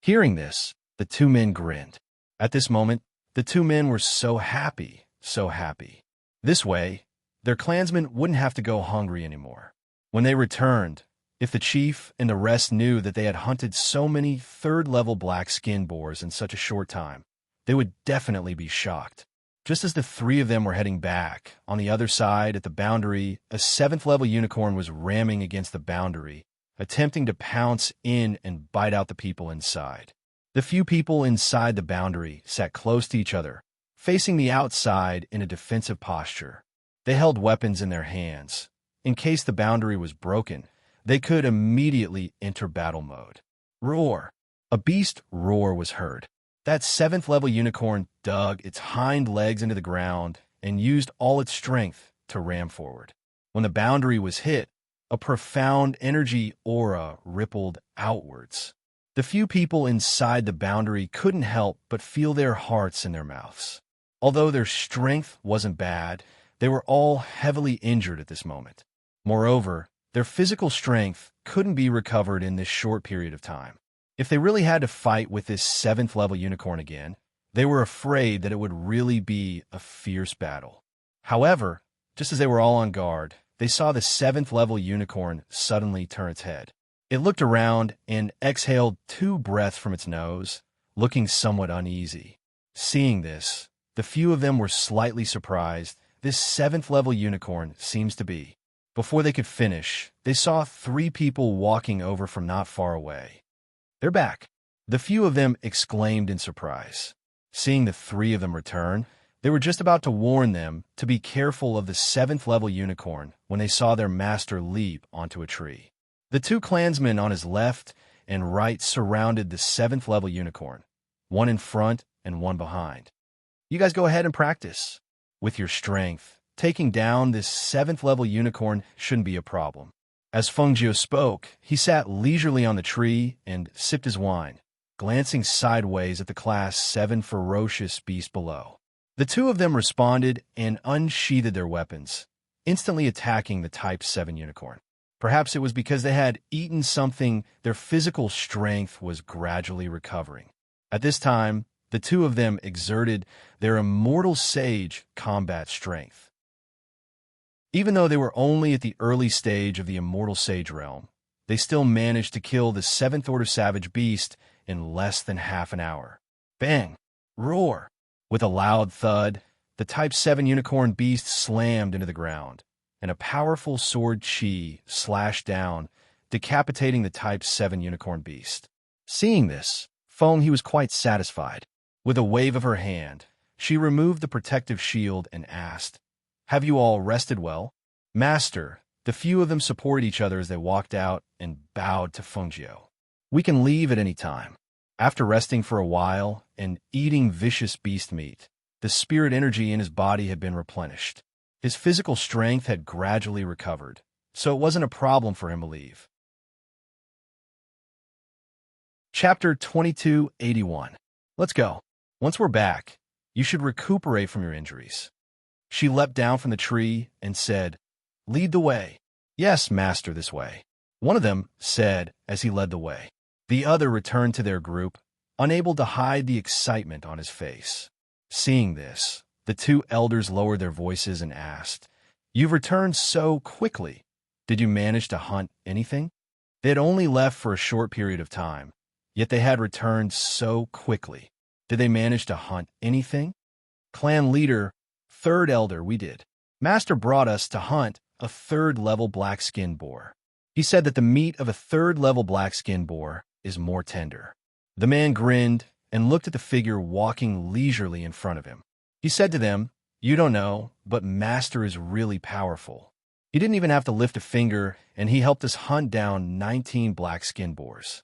Hearing this, the two men grinned. At this moment, the two men were so happy, so happy. This way, their clansmen wouldn't have to go hungry anymore. When they returned, if the chief and the rest knew that they had hunted so many third-level black-skin boars in such a short time, they would definitely be shocked. Just as the three of them were heading back, on the other side at the boundary, a 7th-level unicorn was ramming against the boundary, attempting to pounce in and bite out the people inside. The few people inside the boundary sat close to each other, facing the outside in a defensive posture. They held weapons in their hands. In case the boundary was broken, they could immediately enter battle mode. Roar! A beast roar was heard. That 7th-level unicorn dug its hind legs into the ground and used all its strength to ram forward. When the boundary was hit, a profound energy aura rippled outwards. The few people inside the boundary couldn't help but feel their hearts in their mouths. Although their strength wasn't bad, they were all heavily injured at this moment. Moreover, their physical strength couldn't be recovered in this short period of time. If they really had to fight with this 7th-level unicorn again, they were afraid that it would really be a fierce battle. However, just as they were all on guard, they saw the 7th-level unicorn suddenly turn its head. It looked around and exhaled 2 breaths from its nose, looking somewhat uneasy. Seeing this, the few of them were slightly surprised. This 7th-level unicorn seems to be. Before they could finish, they saw 3 people walking over from not far away. "They're back!" The few of them exclaimed in surprise. Seeing the 3 of them return, They were just about to warn them to be careful of the 7th-level unicorn when they saw their master leap onto a tree. The 2 clansmen on his left and right surrounded the 7th-level unicorn, one in front and one behind. You guys go ahead and practice. With your strength, taking down this 7th-level unicorn shouldn't be a problem. As Fengjiu spoke, he sat leisurely on the tree and sipped his wine, glancing sideways at the Class 7 ferocious beast below. The 2 of them responded and unsheathed their weapons, instantly attacking the Type 7 unicorn. Perhaps it was because they had eaten something, their physical strength was gradually recovering. At this time, the 2 of them exerted their immortal sage combat strength. Even though they were only at the early stage of the immortal sage realm, they still managed to kill the 7th-order savage beast in less than half an hour. Bang! Roar! With a loud thud, the Type 7 unicorn beast slammed into the ground, and a powerful sword chi slashed down, decapitating the Type 7 unicorn beast. Seeing this, Feng He was quite satisfied. With a wave of her hand, she removed the protective shield and asked, "Have you all rested well?" "Master," the few of them supported each other as they walked out and bowed to Fengjiu. "We can leave at any time." After resting for a while and eating vicious beast meat, the spirit energy in his body had been replenished. His physical strength had gradually recovered, so it wasn't a problem for him to leave. Chapter 2281. Let's go. Once we're back, you should recuperate from your injuries. She leapt down from the tree and said, "Lead the way." "Yes, master, this way," one of them said as he led the way. The other returned to their group, unable to hide the excitement on his face. Seeing this, the 2 elders lowered their voices and asked, "You've returned so quickly. Did you manage to hunt anything?" They had only left for a short period of time, yet they had returned so quickly. Did they manage to hunt anything? Clan leader, 3rd elder, we did. Master brought us to hunt a 3rd-level black-skin boar. He said that the meat of a 3rd-level black-skin boar is more tender. The man grinned and looked at the figure walking leisurely in front of him. He said to them, "You don't know, but Master is really powerful. He didn't even have to lift a finger, and he helped us hunt down 19 black-skin boars."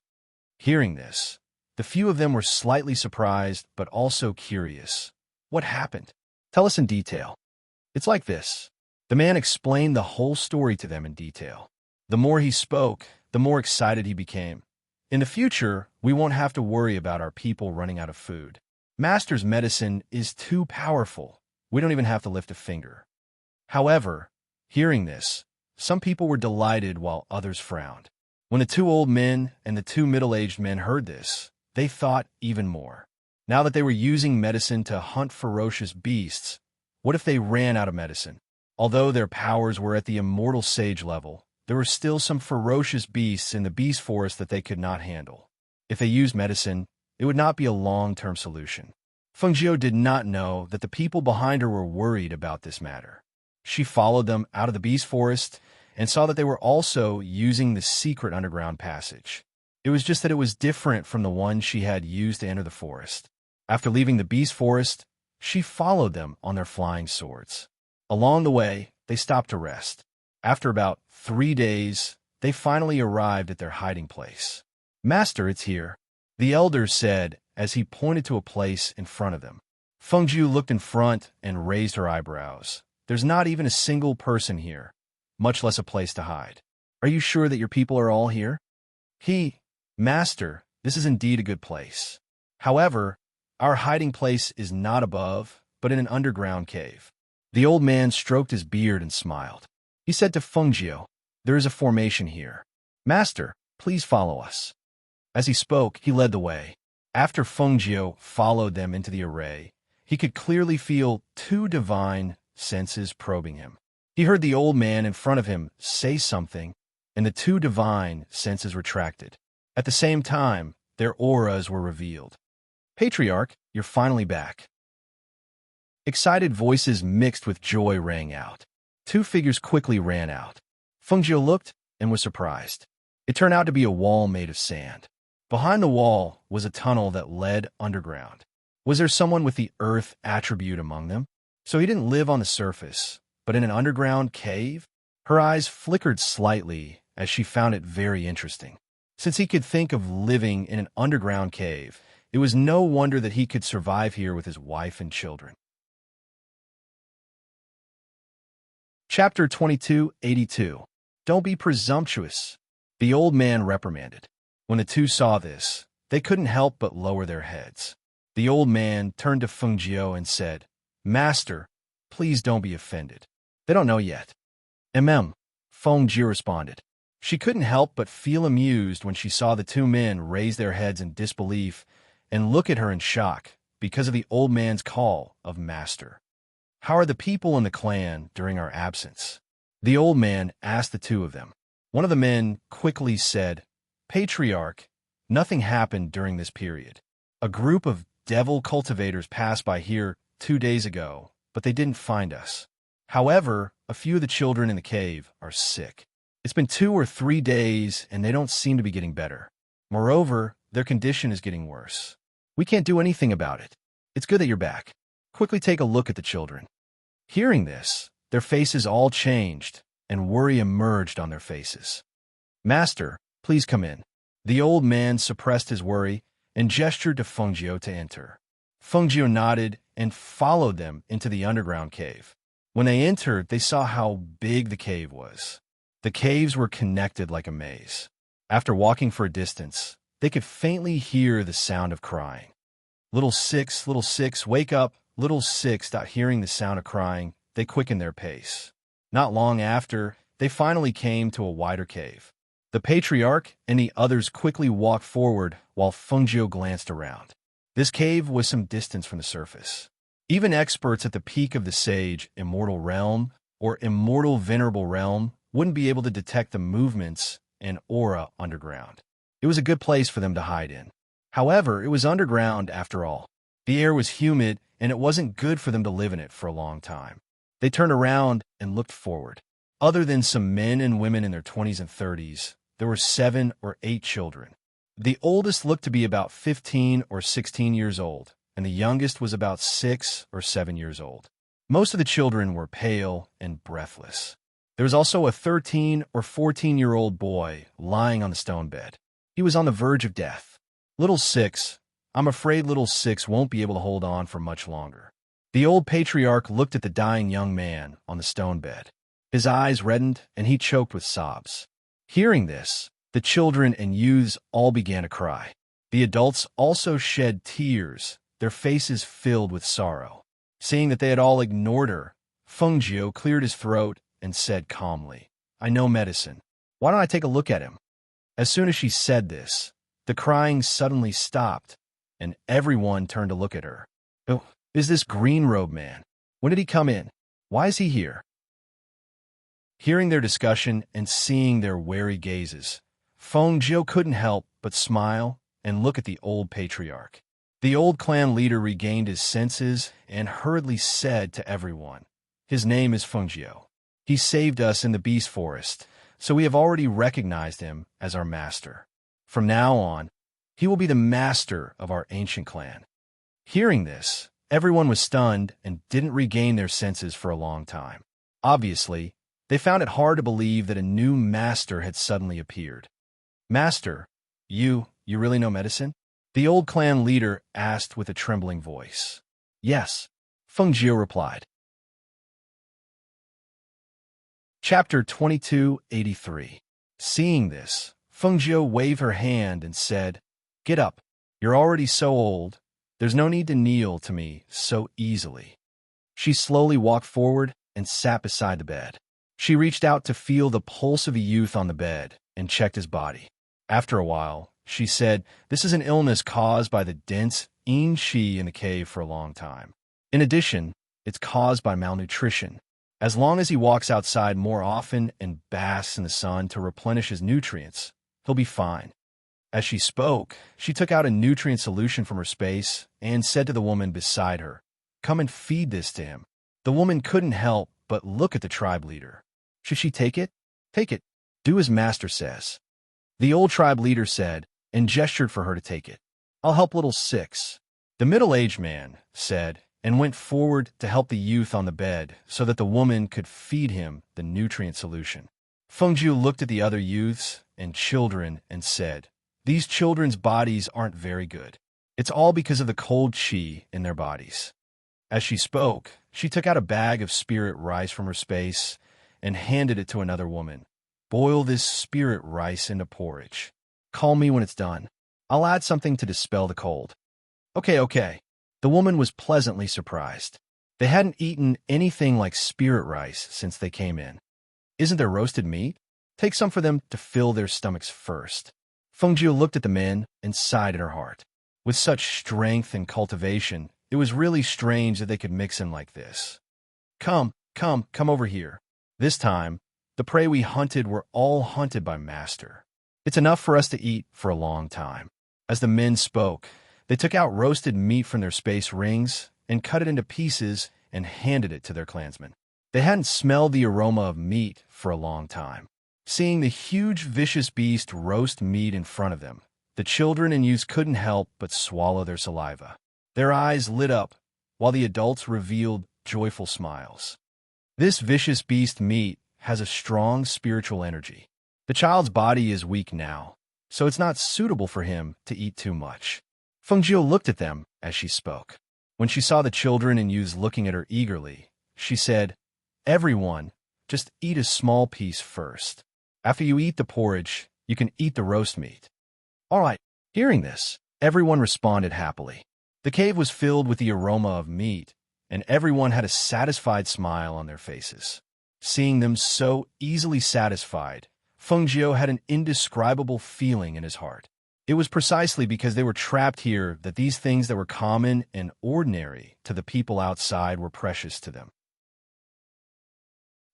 Hearing this, the few of them were slightly surprised, but also curious. What happened? Tell us in detail. It's like this. The man explained the whole story to them in detail. The more he spoke, the more excited he became. In the future, we won't have to worry about our people running out of food. Master's medicine is too powerful. We don't even have to lift a finger. However, hearing this, some people were delighted while others frowned. When the 2 old men and the 2 middle-aged men heard this, they thought even more. Now that they were using medicine to hunt ferocious beasts, what if they ran out of medicine? Although their powers were at the immortal sage level, there were still some ferocious beasts in the beast forest that they could not handle. If they used medicine, it would not be a long-term solution. Fengjiu did not know that the people behind her were worried about this matter. She followed them out of the beast forest and saw that they were also using the secret underground passage. It was just that it was different from the one she had used to enter the forest. After leaving the beast forest, she followed them on their flying swords. Along the way, they stopped to rest. After about 3 days, they finally arrived at their hiding place. "Master, it's here," the elder said as he pointed to a place in front of them. Fengjiu looked in front and raised her eyebrows. "There's not even a single person here, much less a place to hide. Are you sure that your people are all here?" "Master, this is indeed a good place. However, our hiding place is not above, but in an underground cave." The old man stroked his beard and smiled. He said to Fengjiu, "There is a formation here. Master, please follow us." As he spoke, he led the way. After Fengjiu followed them into the array, he could clearly feel 2 divine senses probing him. He heard the old man in front of him say something, and the 2 divine senses retracted. At the same time, their auras were revealed. "Patriarch, you're finally back." Excited voices mixed with joy rang out. 2 figures quickly ran out. Fengjiu looked and was surprised. It turned out to be a wall made of sand. Behind the wall was a tunnel that led underground. Was there someone with the earth attribute among them? So he didn't live on the surface, but in an underground cave? Her eyes flickered slightly as she found it very interesting. Since he could think of living in an underground cave, it was no wonder that he could survive here with his wife and children. Chapter 2282. Don't be presumptuous, the old man reprimanded. When the two saw this, they couldn't help but lower their heads. The old man turned to Feng Jiao and said, Master, please don't be offended. They don't know yet. Feng Jiao responded. She couldn't help but feel amused when she saw the two men raise their heads in disbelief and look at her in shock because of the old man's call of master. How are the people in the clan during our absence? The old man asked the two of them. One of the men quickly said, Patriarch, nothing happened during this period. A group of devil cultivators passed by here 2 days ago, but they didn't find us. However, a few of the children in the cave are sick. It's been 2 or 3 days, and they don't seem to be getting better. Moreover, their condition is getting worse. We can't do anything about it. It's good that you're back. Quickly take a look at the children. Hearing this, their faces all changed, and worry emerged on their faces. Master, please come in. The old man suppressed his worry and gestured to Feng Jiao to enter. Feng Jiao nodded and followed them into the underground cave. When they entered, they saw how big the cave was. The caves were connected like a maze. After walking for a distance, they could faintly hear the sound of crying. Little six, wake up. Little six. Hearing the sound of crying, they quickened their pace. Not long after, they finally came to a wider cave. The patriarch and the others quickly walked forward while Feng Jiao glanced around. This cave was some distance from the surface. Even experts at the peak of the sage immortal realm or immortal venerable realm wouldn't be able to detect the movements and aura underground. It was a good place for them to hide in. However, it was underground after all. The air was humid, and it wasn't good for them to live in it for a long time. They turned around and looked forward. Other than some men and women in their 20s and 30s, there were 7 or 8 children. The oldest looked to be about 15 or 16 years old, and the youngest was about 6 or 7 years old. Most of the children were pale and breathless. There was also a 13 or 14-year-old boy lying on the stone bed. He was on the verge of death. Little Six, I'm afraid little Six won't be able to hold on for much longer. The old patriarch looked at the dying young man on the stone bed. His eyes reddened, and he choked with sobs. Hearing this, the children and youths all began to cry. The adults also shed tears, their faces filled with sorrow. Seeing that they had all ignored her, Feng Jiao cleared his throat and said calmly, I know medicine. Why don't I take a look at him? As soon as she said this, the crying suddenly stopped, and everyone turned to look at her. Who is this green-robed man? When did he come in? Why is he here? Hearing their discussion and seeing their wary gazes, Feng Jiao couldn't help but smile and look at the old patriarch. The old clan leader regained his senses and hurriedly said to everyone, His name is Feng Jiao. He saved us in the beast forest, so we have already recognized him as our master. From now on, he will be the master of our ancient clan. Hearing this, everyone was stunned and didn't regain their senses for a long time. Obviously, they found it hard to believe that a new master had suddenly appeared. Master, you really know medicine? The old clan leader asked with a trembling voice. Yes, Feng Jiao replied. Chapter 2283. Seeing this, Feng Jiao waved her hand and said, Get up. You're already so old. There's no need to kneel to me so easily. She slowly walked forward and sat beside the bed. She reached out to feel the pulse of a youth on the bed and checked his body. After a while, she said, This is an illness caused by the dense qi in the cave for a long time. In addition, it's caused by malnutrition. As long as he walks outside more often and basks in the sun to replenish his nutrients, he'll be fine. As she spoke, she took out a nutrient solution from her space and said to the woman beside her, Come and feed this to him. The woman couldn't help but look at the tribe leader. Should she take it? Take it. Do as master says. The old tribe leader said, and gestured for her to take it. I'll help little Six. The middle-aged man said, and went forward to help the youth on the bed so that the woman could feed him the nutrient solution. Fengjiu looked at the other youths and children and said, "These children's bodies aren't very good. It's all because of the cold qi in their bodies." As she spoke, she took out a bag of spirit rice from her space and handed it to another woman. "Boil this spirit rice into porridge. Call me when it's done. I'll add something to dispel the cold." Okay. The woman was pleasantly surprised. They hadn't eaten anything like spirit rice since they came in. "Isn't there roasted meat? Take some for them to fill their stomachs first." Fengjiu looked at the men and sighed in her heart. With such strength and cultivation, it was really strange that they could mix in like this. Come over here. This time, the prey we hunted were all hunted by Master. It's enough for us to eat for a long time." As the men spoke, they took out roasted meat from their space rings and cut it into pieces and handed it to their clansmen. They hadn't smelled the aroma of meat for a long time. Seeing the huge vicious beast roast meat in front of them, the children and youths couldn't help but swallow their saliva. Their eyes lit up, while the adults revealed joyful smiles. This vicious beast meat has a strong spiritual energy. The child's body is weak now, so it's not suitable for him to eat too much. Fengjiu looked at them as she spoke. When she saw the children and youths looking at her eagerly, she said, "Everyone, just eat a small piece first. After you eat the porridge, you can eat the roast meat." All right. Hearing this, everyone responded happily. The cave was filled with the aroma of meat, and everyone had a satisfied smile on their faces. Seeing them so easily satisfied, Fengjiu had an indescribable feeling in his heart. It was precisely because they were trapped here that these things that were common and ordinary to the people outside were precious to them.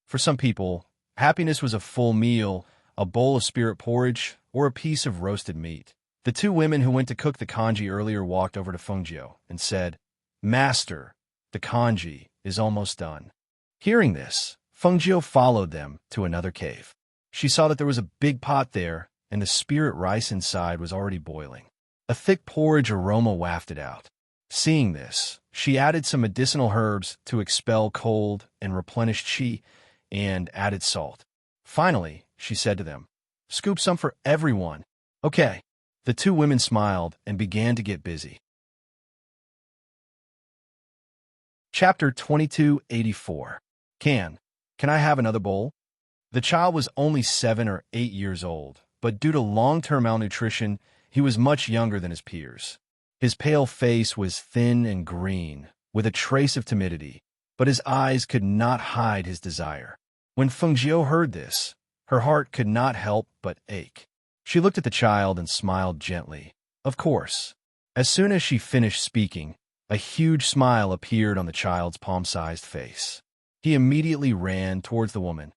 For some people, happiness was a full meal, a bowl of spirit porridge, or a piece of roasted meat. The two women who went to cook the congee earlier walked over to Fengjiu and said, "Master, the congee is almost done." Hearing this, Fengjiu followed them to another cave. She saw that there was a big pot there, and the spirit rice inside was already boiling. A thick porridge aroma wafted out. Seeing this, she added some medicinal herbs to expel cold and replenish qi, and added salt. Finally, she said to them, "Scoop some for everyone." Okay. The two women smiled and began to get busy. Chapter 2284. Can I have another bowl? The child was only 7 or 8 years old, but due to long-term malnutrition, he was much younger than his peers. His pale face was thin and green, with a trace of timidity, but his eyes could not hide his desire. When Fengjiu heard this, her heart could not help but ache. She looked at the child and smiled gently. Of course. As soon as she finished speaking, a huge smile appeared on the child's palm-sized face. He immediately ran towards the woman.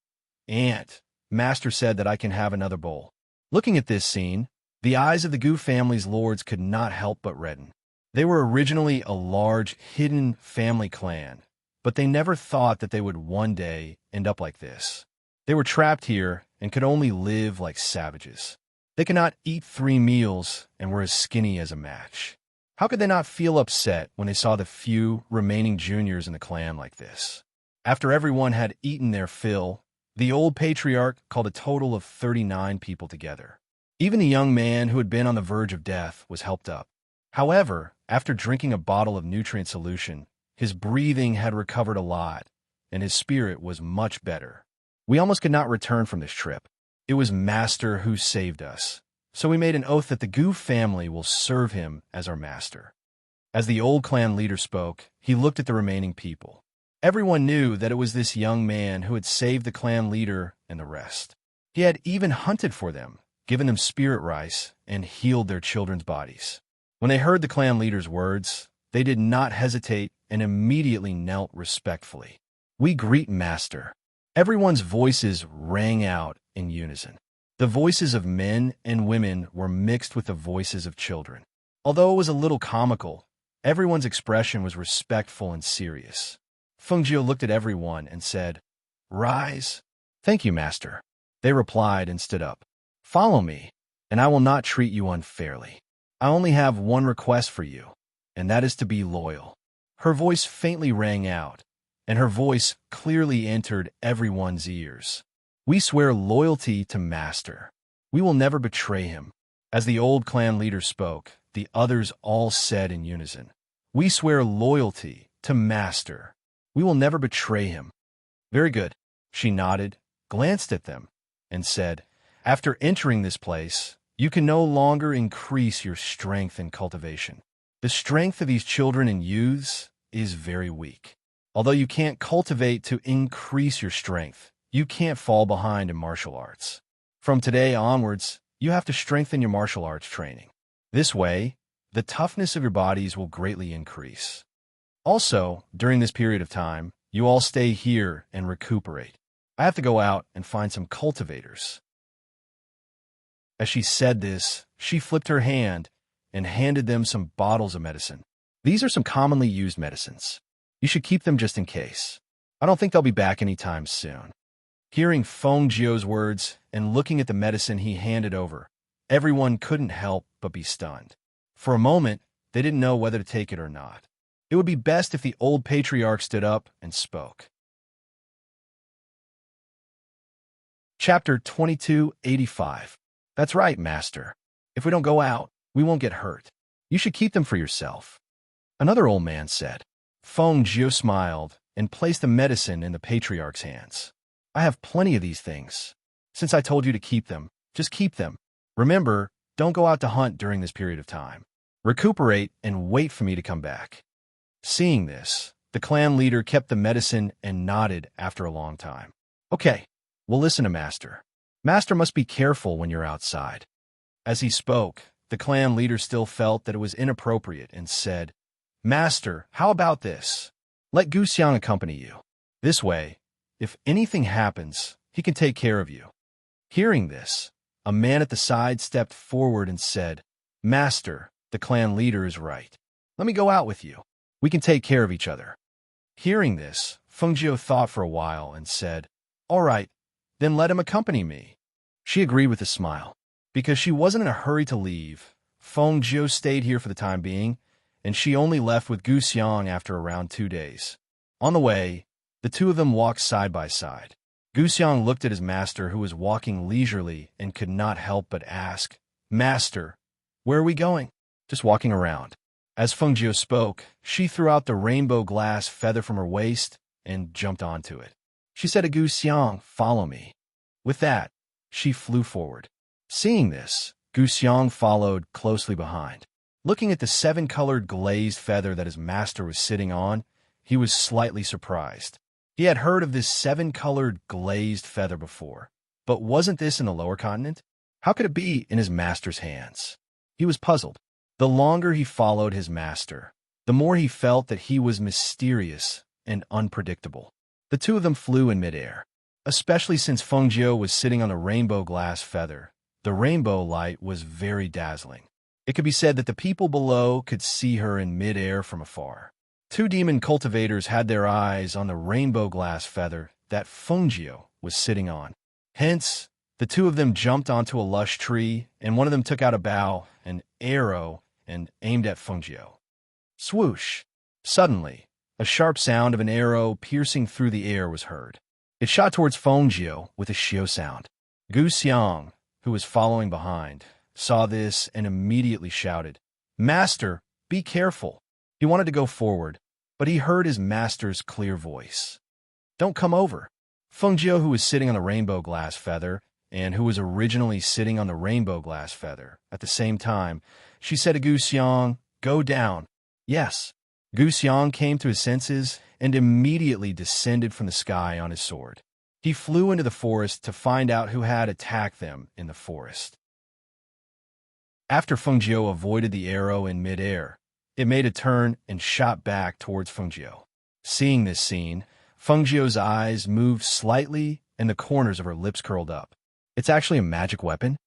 "Aunt, Master said that I can have another bowl." Looking at this scene, the eyes of the Gu family's lords could not help but redden. They were originally a large, hidden family clan, but they never thought that they would one day end up like this. They were trapped here and could only live like savages. They could not eat 3 meals and were as skinny as a match. How could they not feel upset when they saw the few remaining juniors in the clan like this? After everyone had eaten their fill, the old patriarch called a total of 39 people together. Even the young man who had been on the verge of death was helped up. However, after drinking a bottle of nutrient solution, his breathing had recovered a lot, and his spirit was much better. We almost could not return from this trip. It was Master who saved us, so we made an oath that the Gu family will serve him as our master. As the old clan leader spoke, he looked at the remaining people. Everyone knew that it was this young man who had saved the clan leader and the rest. He had even hunted for them, given them spirit rice, and healed their children's bodies. When they heard the clan leader's words, they did not hesitate and immediately knelt respectfully. "We greet Master." Everyone's voices rang out in unison. The voices of men and women were mixed with the voices of children. Although it was a little comical, everyone's expression was respectful and serious. Fengjiu looked at everyone and said, "Rise." "Thank you, Master." They replied and stood up. "Follow me, and I will not treat you unfairly. I only have one request for you, and that is to be loyal." Her voice faintly rang out, and her voice clearly entered everyone's ears. "We swear loyalty to Master. We will never betray him." As the old clan leader spoke, the others all said in unison, "We swear loyalty to Master. We will never betray him." "Very good." She nodded, glanced at them, and said, "After entering this place, you can no longer increase your strength and cultivation. The strength of these children and youths is very weak. Although you can't cultivate to increase your strength, you can't fall behind in martial arts. From today onwards, you have to strengthen your martial arts training. This way, the toughness of your bodies will greatly increase. Also, during this period of time, you all stay here and recuperate. I have to go out and find some cultivators." As she said this, she flipped her hand and handed them some bottles of medicine. "These are some commonly used medicines. You should keep them just in case. I don't think they'll be back anytime soon." Hearing Feng Jiu's words and looking at the medicine he handed over, everyone couldn't help but be stunned. For a moment, they didn't know whether to take it or not. It would be best if the old patriarch stood up and spoke. Chapter 2285. "That's right, Master. If we don't go out, we won't get hurt. You should keep them for yourself," another old man said. Feng Jiu smiled and placed the medicine in the patriarch's hands. "I have plenty of these things. Since I told you to keep them, just keep them. Remember, don't go out to hunt during this period of time. Recuperate and wait for me to come back." Seeing this, the clan leader kept the medicine and nodded after a long time. "Okay, we'll listen to Master. Master must be careful when you're outside." As he spoke, the clan leader still felt that it was inappropriate and said, "Master, how about this? Let Gu Xiang accompany you. This way, if anything happens, he can take care of you." Hearing this, a man at the side stepped forward and said, "Master, the clan leader is right. Let me go out with you. We can take care of each other." Hearing this, Feng Jiu thought for a while and said, "All right, then let him accompany me." She agreed with a smile. Because she wasn't in a hurry to leave, Feng Jiu stayed here for the time being, and she only left with Gu Xiang after around 2 days. On the way, the two of them walked side by side. Gu Xiang looked at his master, who was walking leisurely, and could not help but ask, "Master, where are we going?" "Just walking around." As Feng Jiu spoke, she threw out the rainbow glass feather from her waist and jumped onto it. She said to Gu Xiang, "Follow me." With that, she flew forward. Seeing this, Gu Xiang followed closely behind. Looking at the 7-colored glazed feather that his master was sitting on, he was slightly surprised. He had heard of this 7-colored glazed feather before, but wasn't this in the lower continent? How could it be in his master's hands? He was puzzled. The longer he followed his master, the more he felt that he was mysterious and unpredictable. The two of them flew in midair. Especially since Feng Jiu was sitting on a rainbow glass feather, the rainbow light was very dazzling. It could be said that the people below could see her in midair from afar. 2 demon cultivators had their eyes on the rainbow glass feather that Feng Jiu was sitting on. Hence, the two of them jumped onto a lush tree, and one of them took out a bow, an arrow, and aimed at Feng Jiu. Swoosh! Suddenly, a sharp sound of an arrow piercing through the air was heard. It shot towards Feng Jiu with a shio sound. Gu Xiang, who was following behind, saw this and immediately shouted, "Master, be careful." He wanted to go forward, but he heard his master's clear voice. "Don't come over." Feng Jiu, who was sitting on the rainbow glass feather, and who was originally sitting on the rainbow glass feather at the same time, she said to Gu Xiang, "Go down." "Yes." Gu Xiang came to his senses and immediately descended from the sky on his sword. He flew into the forest to find out who had attacked them in the forest. After Feng Jiu avoided the arrow in midair, it made a turn and shot back towards Feng Jiu. Seeing this scene, Feng Jiu's eyes moved slightly and the corners of her lips curled up. It's actually a magic weapon?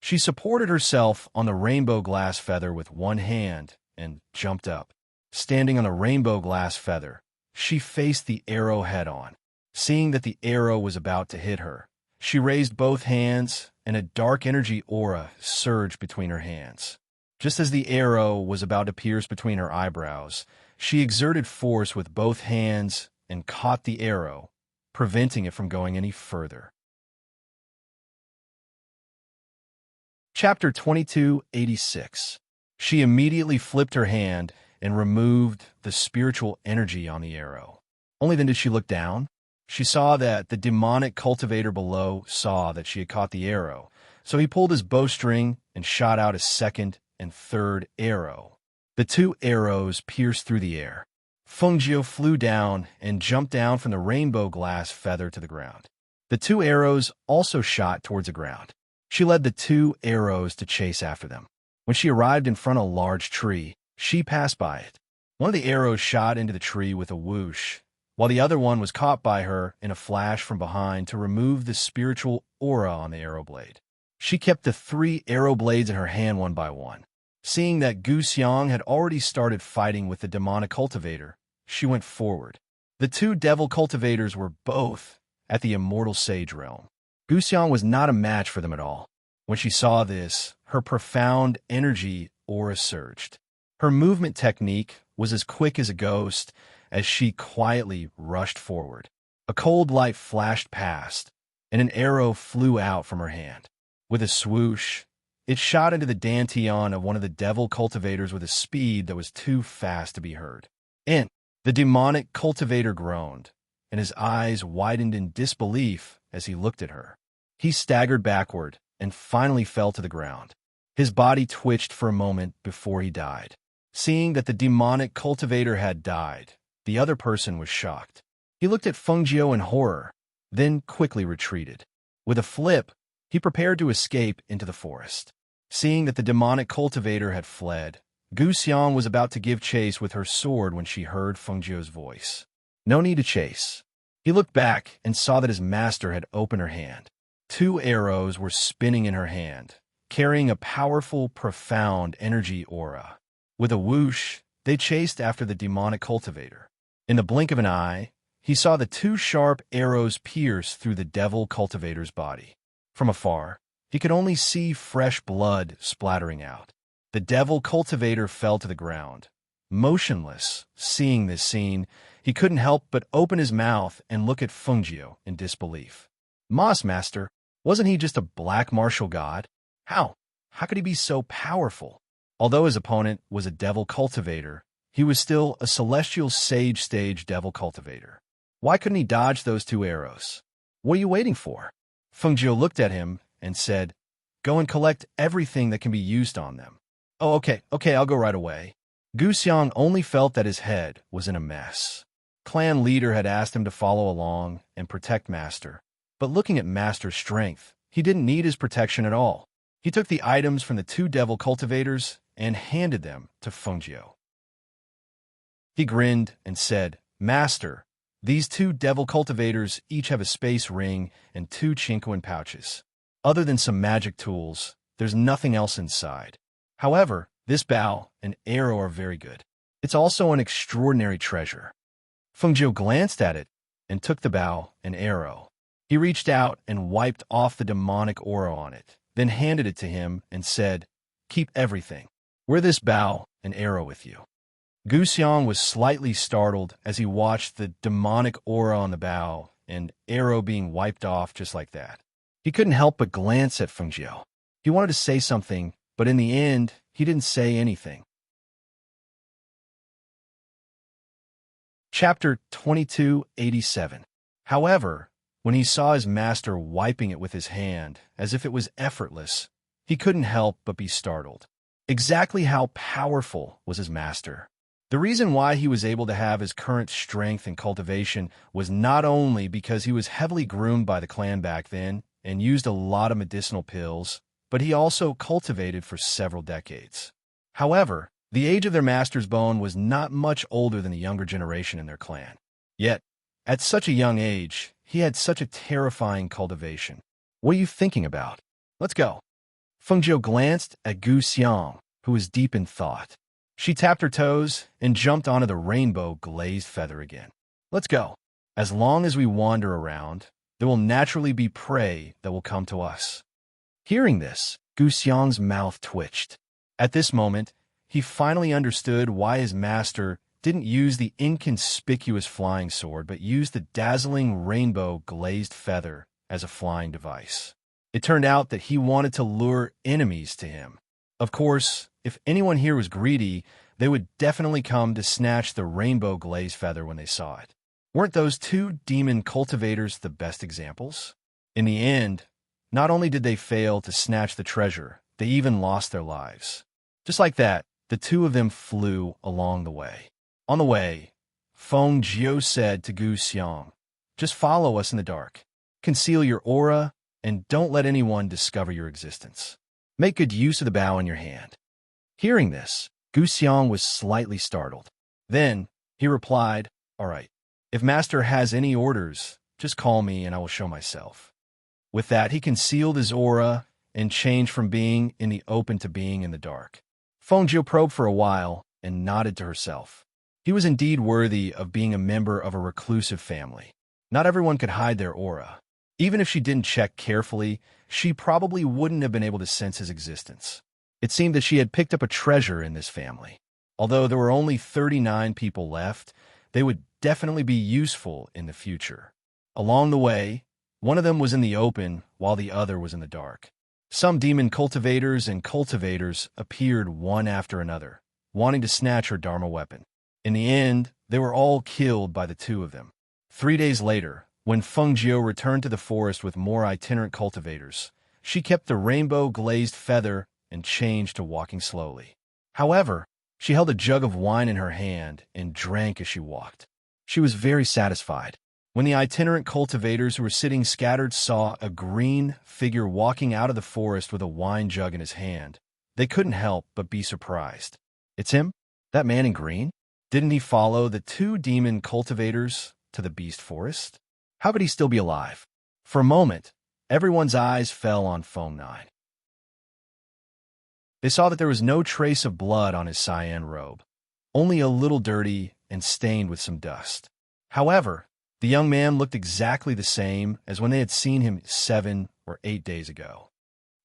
She supported herself on the rainbow glass feather with one hand and jumped up. Standing on the rainbow glass feather, she faced the arrow head-on. Seeing that the arrow was about to hit her, she raised both hands, and a dark energy aura surged between her hands. Just as the arrow was about to pierce between her eyebrows, She exerted force with both hands and caught the arrow, preventing it from going any further. Chapter 2286. She immediately flipped her hand and removed the spiritual energy on the arrow. Only then did she look down. She saw that the demonic cultivator below saw that she had caught the arrow, so he pulled his bowstring and shot out a second and third arrow. The two arrows pierced through the air. Fengjiu flew down and jumped down from the rainbow glass feather to the ground. The two arrows also shot towards the ground. She led the two arrows to chase after them. When she arrived in front of a large tree, she passed by it. One of the arrows shot into the tree with a whoosh, while the other one was caught by her in a flash from behind to remove the spiritual aura on the arrow blade. She kept the 3 arrow blades in her hand one by one. Seeing that Gu Xiang had already started fighting with the demonic cultivator, she went forward. The 2 devil cultivators were both at the immortal sage realm. Gu Xiang was not a match for them at all. When she saw this, her profound energy aura surged. Her movement technique was as quick as a ghost as she quietly rushed forward. A cold light flashed past, and an arrow flew out from her hand. With a swoosh, it shot into the dantian of one of the devil cultivators with a speed that was too fast to be heard. And the demonic cultivator groaned, and his eyes widened in disbelief as he looked at her. He staggered backward and finally fell to the ground. His body twitched for a moment before he died. Seeing that the demonic cultivator had died, the other person was shocked. He looked at Fengjiu in horror, then quickly retreated. With a flip, he prepared to escape into the forest. Seeing that the demonic cultivator had fled, Gu Xiang was about to give chase with her sword when she heard Fengjiu's voice. No need to chase. He looked back and saw that his master had opened her hand. 2 arrows were spinning in her hand, carrying a powerful, profound energy aura. With a whoosh, they chased after the demonic cultivator. In the blink of an eye, he saw the 2 sharp arrows pierce through the devil cultivator's body. From afar, he could only see fresh blood splattering out. The devil cultivator fell to the ground. Motionless, seeing this scene, he couldn't help but open his mouth and look at Fengjiu in disbelief. Moss Master, wasn't he just a black martial god? How could he be so powerful? Although his opponent was a devil cultivator, he was still a celestial sage stage devil cultivator. Why couldn't he dodge those 2 arrows? What are you waiting for? Fengjiu looked at him and said, "Go and collect everything that can be used on them." "Oh, okay, I'll go right away." Gu Xiang only felt that his head was in a mess. Clan leader had asked him to follow along and protect Master, but looking at Master's strength, he didn't need his protection at all. He took the items from the 2 devil cultivators and handed them to Fengjiu. He grinned and said, "Master, these 2 devil cultivators each have a space ring and 2 chinquan pouches. Other than some magic tools, there's nothing else inside. However, this bow and arrow are very good. It's also an extraordinary treasure." Fengjiu glanced at it and took the bow and arrow. He reached out and wiped off the demonic aura on it, then handed it to him and said, "Keep everything. Wear this bow and arrow with you." Gu Xiang was slightly startled as he watched the demonic aura on the bow and arrow being wiped off just like that. He couldn't help but glance at Fengjiu. He wanted to say something, but in the end, he didn't say anything. Chapter 2287. However, when he saw his master wiping it with his hand, as if it was effortless, he couldn't help but be startled. Exactly how powerful was his master? The reason why he was able to have his current strength and cultivation was not only because he was heavily groomed by the clan back then and used a lot of medicinal pills, but he also cultivated for several decades. However, the age of their master's bone was not much older than the younger generation in their clan. Yet, at such a young age, he had such a terrifying cultivation. What are you thinking about? Let's go. Fengjiu glanced at Gu Xiang, who was deep in thought. She tapped her toes and jumped onto the rainbow glazed feather again. Let's go. As long as we wander around, there will naturally be prey that will come to us. Hearing this, Gu Xiang's mouth twitched. At this moment, he finally understood why his master didn't use the inconspicuous flying sword, but used the dazzling rainbow glazed feather as a flying device. It turned out that he wanted to lure enemies to him. Of course, if anyone here was greedy, they would definitely come to snatch the rainbow glazed feather when they saw it. Weren't those two demon cultivators the best examples? In the end, not only did they fail to snatch the treasure, they even lost their lives. Just like that, the two of them flew along the way. On the way, Feng Jiu said to Gu Xiang, "Just follow us in the dark. Conceal your aura, and don't let anyone discover your existence. Make good use of the bow in your hand." Hearing this, Gu Xiang was slightly startled. Then he replied, "All right, if Master has any orders, just call me and I will show myself." With that, he concealed his aura and changed from being in the open to being in the dark. Feng Jiu probed for a while and nodded to herself. He was indeed worthy of being a member of a reclusive family. Not everyone could hide their aura. Even if she didn't check carefully, she probably wouldn't have been able to sense his existence. It seemed that she had picked up a treasure in this family. Although there were only 39 people left, they would definitely be useful in the future. Along the way, one of them was in the open while the other was in the dark. Some demon cultivators and cultivators appeared one after another, wanting to snatch her Dharma weapon. In the end, they were all killed by the two of them. 3 days later, when Feng Jiu returned to the forest with more itinerant cultivators, she kept the rainbow-glazed feather and changed to walking slowly. However, she held a jug of wine in her hand and drank as she walked. She was very satisfied. When the itinerant cultivators who were sitting scattered saw a green figure walking out of the forest with a wine jug in his hand, they couldn't help but be surprised. "It's him? That man in green? Didn't he follow the two demon cultivators to the beast forest? How could he still be alive?" For a moment, everyone's eyes fell on Feng Nine. They saw that there was no trace of blood on his cyan robe, only a little dirty and stained with some dust. However, the young man looked exactly the same as when they had seen him 7 or 8 days ago.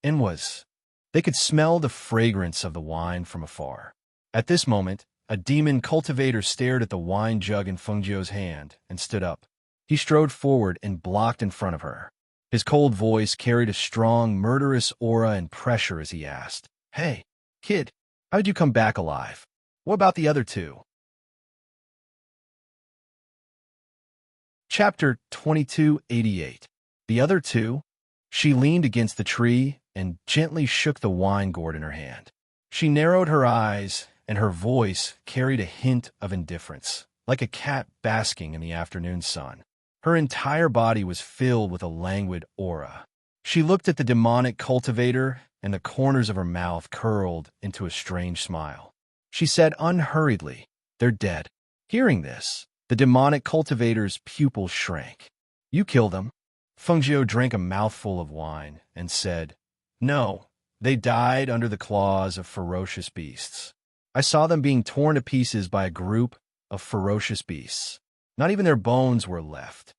They could smell the fragrance of the wine from afar. At this moment, a demon cultivator stared at the wine jug in Feng Jiu's hand and stood up. He strode forward and blocked in front of her. His cold voice carried a strong, murderous aura and pressure as he asked, "Hey, kid, how did you come back alive? What about the other two?" Chapter 2288. The other two? She leaned against the tree and gently shook the wine gourd in her hand. She narrowed her eyes, and her voice carried a hint of indifference, like a cat basking in the afternoon sun. Her entire body was filled with a languid aura. She looked at the demonic cultivator, and the corners of her mouth curled into a strange smile. She said unhurriedly, "They're dead." Hearing this, the demonic cultivator's pupils shrank. "You killed them." Feng Jiu drank a mouthful of wine and said, "No, they died under the claws of ferocious beasts. I saw them being torn to pieces by a group of ferocious beasts. Not even their bones were left."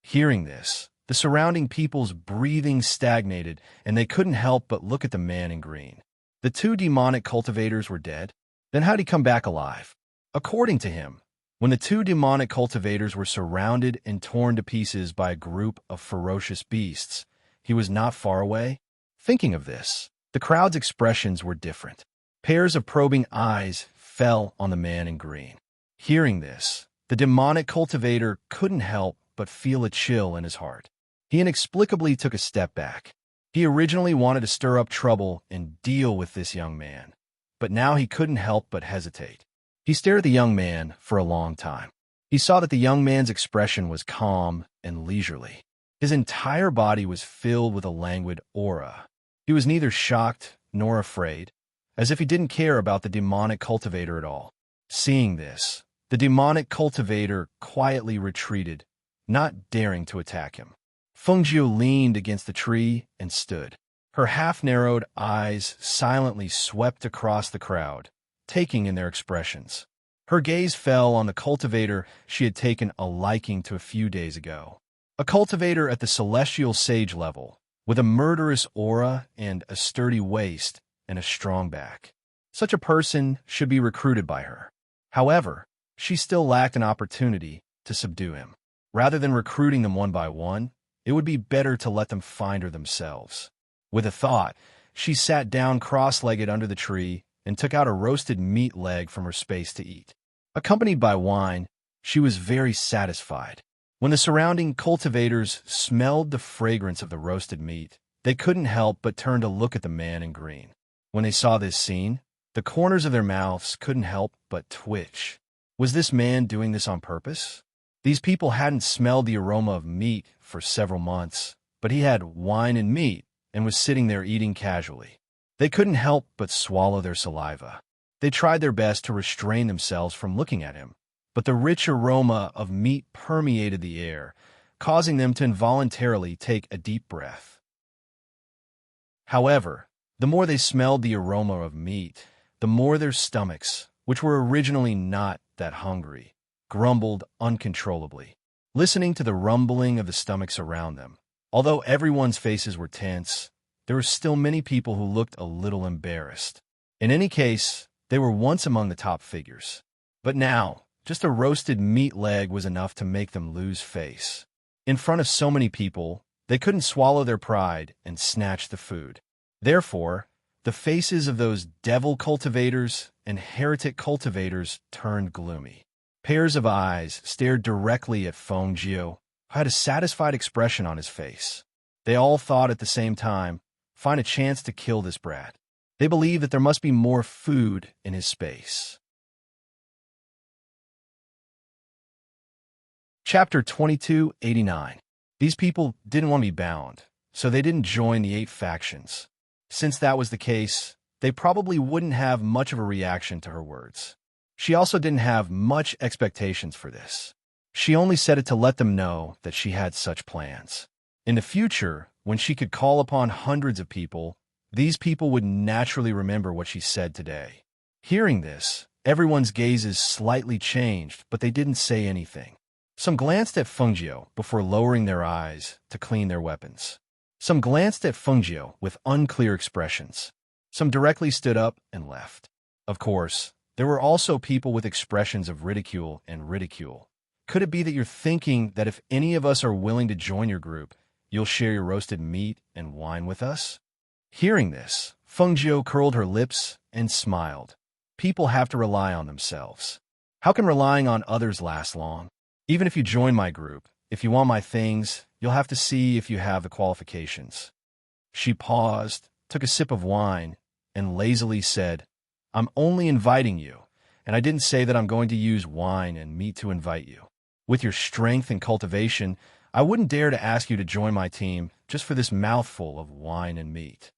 Hearing this, the surrounding people's breathing stagnated, and they couldn't help but look at the man in green. The two demonic cultivators were dead? Then how'd he come back alive? According to him, when the two demonic cultivators were surrounded and torn to pieces by a group of ferocious beasts, he was not far away. Thinking of this, the crowd's expressions were different. Pairs of probing eyes fell on the man in green. Hearing this, the demonic cultivator couldn't help but feel a chill in his heart. He inexplicably took a step back. He originally wanted to stir up trouble and deal with this young man, but now he couldn't help but hesitate. He stared at the young man for a long time. He saw that the young man's expression was calm and leisurely. His entire body was filled with a languid aura. He was neither shocked nor afraid, as if he didn't care about the demonic cultivator at all. Seeing this, the demonic cultivator quietly retreated, not daring to attack him. Feng Jiu leaned against the tree and stood. Her half-narrowed eyes silently swept across the crowd, taking in their expressions. Her gaze fell on the cultivator she had taken a liking to a few days ago. A cultivator at the celestial sage level, with a murderous aura and a sturdy waist and a strong back. Such a person should be recruited by her. However, she still lacked an opportunity to subdue him. Rather than recruiting them one by one, it would be better to let them find her themselves. With a thought, she sat down cross-legged under the tree and took out a roasted meat leg from her space to eat. Accompanied by wine, she was very satisfied. When the surrounding cultivators smelled the fragrance of the roasted meat, they couldn't help but turn to look at the man in green. When they saw this scene, the corners of their mouths couldn't help but twitch. Was this man doing this on purpose? These people hadn't smelled the aroma of meat for several months, but he had wine and meat and was sitting there eating casually. They couldn't help but swallow their saliva. They tried their best to restrain themselves from looking at him, but the rich aroma of meat permeated the air, causing them to involuntarily take a deep breath. However, the more they smelled the aroma of meat, the more their stomachs, which were originally not that hungry, grumbled uncontrollably. Listening to the rumbling of the stomachs around them, although everyone's faces were tense, there were still many people who looked a little embarrassed. In any case, they were once among the top figures. But now, just a roasted meat leg was enough to make them lose face. In front of so many people, they couldn't swallow their pride and snatch the food. Therefore, the faces of those devil cultivators and heretic cultivators turned gloomy. Pairs of eyes stared directly at Feng Jiu, who had a satisfied expression on his face. They all thought at the same time, find a chance to kill this brat. They believed that there must be more food in his space. Chapter 2289. These people didn't want to be bound, so they didn't join the 8 factions. Since that was the case, they probably wouldn't have much of a reaction to her words. She also didn't have much expectations for this. She only said it to let them know that she had such plans. In the future, when she could call upon hundreds of people, these people would naturally remember what she said today. Hearing this, everyone's gazes slightly changed, but they didn't say anything. Some glanced at Fengjiu before lowering their eyes to clean their weapons. Some glanced at Fengjiu with unclear expressions. Some directly stood up and left. Of course, there were also people with expressions of ridicule and ridicule. Could it be that you're thinking that if any of us are willing to join your group, you'll share your roasted meat and wine with us? Hearing this, Fengjiu curled her lips and smiled. People have to rely on themselves. How can relying on others last long? Even if you join my group, if you want my things, you'll have to see if you have the qualifications. She paused, took a sip of wine, and lazily said, I'm only inviting you, and I didn't say that I'm going to use wine and meat to invite you. With your strength and cultivation, I wouldn't dare to ask you to join my team just for this mouthful of wine and meat.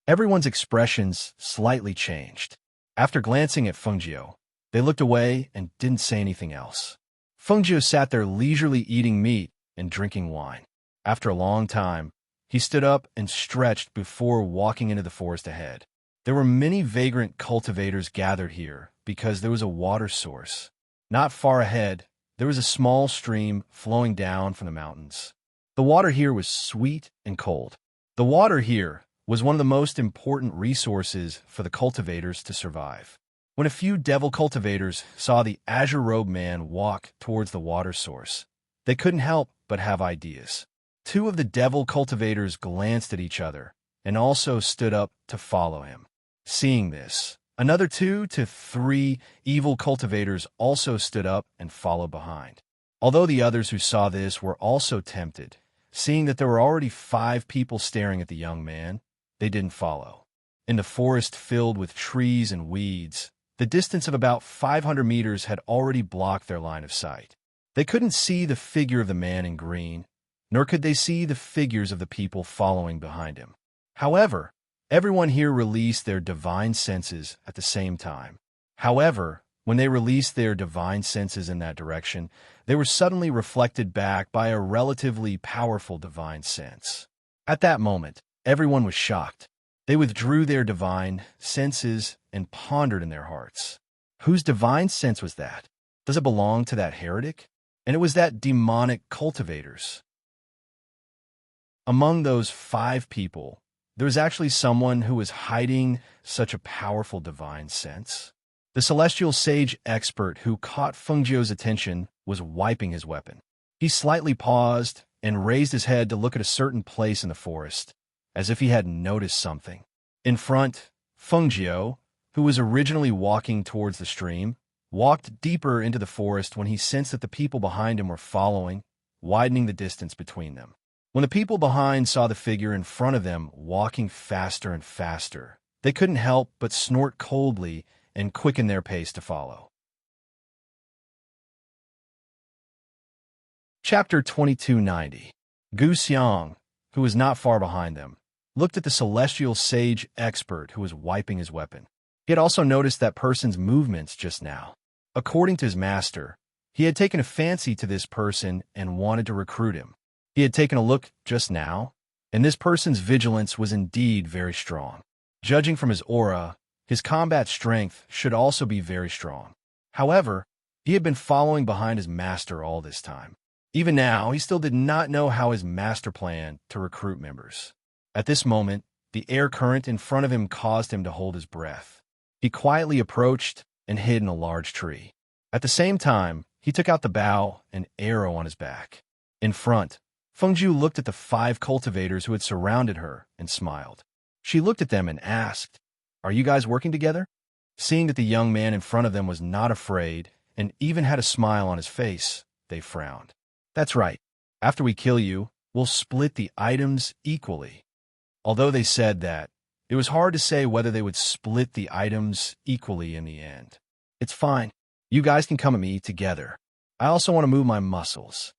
Everyone's expressions slightly changed. After glancing at Fengjiu, they looked away and didn't say anything else. Fengjiu sat there leisurely eating meat and drinking wine. After a long time, he stood up and stretched before walking into the forest ahead. There were many vagrant cultivators gathered here because there was a water source. Not far ahead, there was a small stream flowing down from the mountains. The water here was sweet and cold. The water here was one of the most important resources for the cultivators to survive. When a few devil cultivators saw the azure-robed man walk towards the water source, they couldn't help but have ideas. 2 of the devil cultivators glanced at each other and also stood up to follow him. Seeing this, another 2 to 3 evil cultivators also stood up and followed behind. Although the others who saw this were also tempted, seeing that there were already 5 people staring at the young man, they didn't follow. In the forest filled with trees and weeds, the distance of about 500 meters had already blocked their line of sight. They couldn't see the figure of the man in green, nor could they see the figures of the people following behind him. However, everyone here released their divine senses at the same time. However, when they released their divine senses in that direction, they were suddenly reflected back by a relatively powerful divine sense. At that moment, everyone was shocked. They withdrew their divine senses and pondered in their hearts. Whose divine sense was that? Does it belong to that heretic? And it was that demonic cultivators. Among those 5 people, there was actually someone who was hiding such a powerful divine sense. The celestial sage expert who caught Fengjiu's attention was wiping his weapon. He slightly paused and raised his head to look at a certain place in the forest, as if he had noticed something. In front, Fengjiu, who was originally walking towards the stream, walked deeper into the forest when he sensed that the people behind him were following, widening the distance between them. When the people behind saw the figure in front of them walking faster and faster, they couldn't help but snort coldly and quicken their pace to follow. Chapter 2290. Gu Xiang, who was not far behind them, looked at the celestial sage expert who was wiping his weapon. He had also noticed that person's movements just now. According to his master, he had taken a fancy to this person and wanted to recruit him. He had taken a look just now, and this person's vigilance was indeed very strong. Judging from his aura, his combat strength should also be very strong. However, he had been following behind his master all this time. Even now, he still did not know how his master planned to recruit members. At this moment, the air current in front of him caused him to hold his breath. He quietly approached and hid in a large tree. At the same time, he took out the bow and arrow on his back. In front, Fengjiu looked at the 5 cultivators who had surrounded her and smiled. She looked at them and asked, "Are you guys working together?" Seeing that the young man in front of them was not afraid and even had a smile on his face, they frowned. "That's right. After we kill you, we'll split the items equally." Although they said that, it was hard to say whether they would split the items equally in the end. "It's fine. You guys can come at me together. I also want to move my muscles."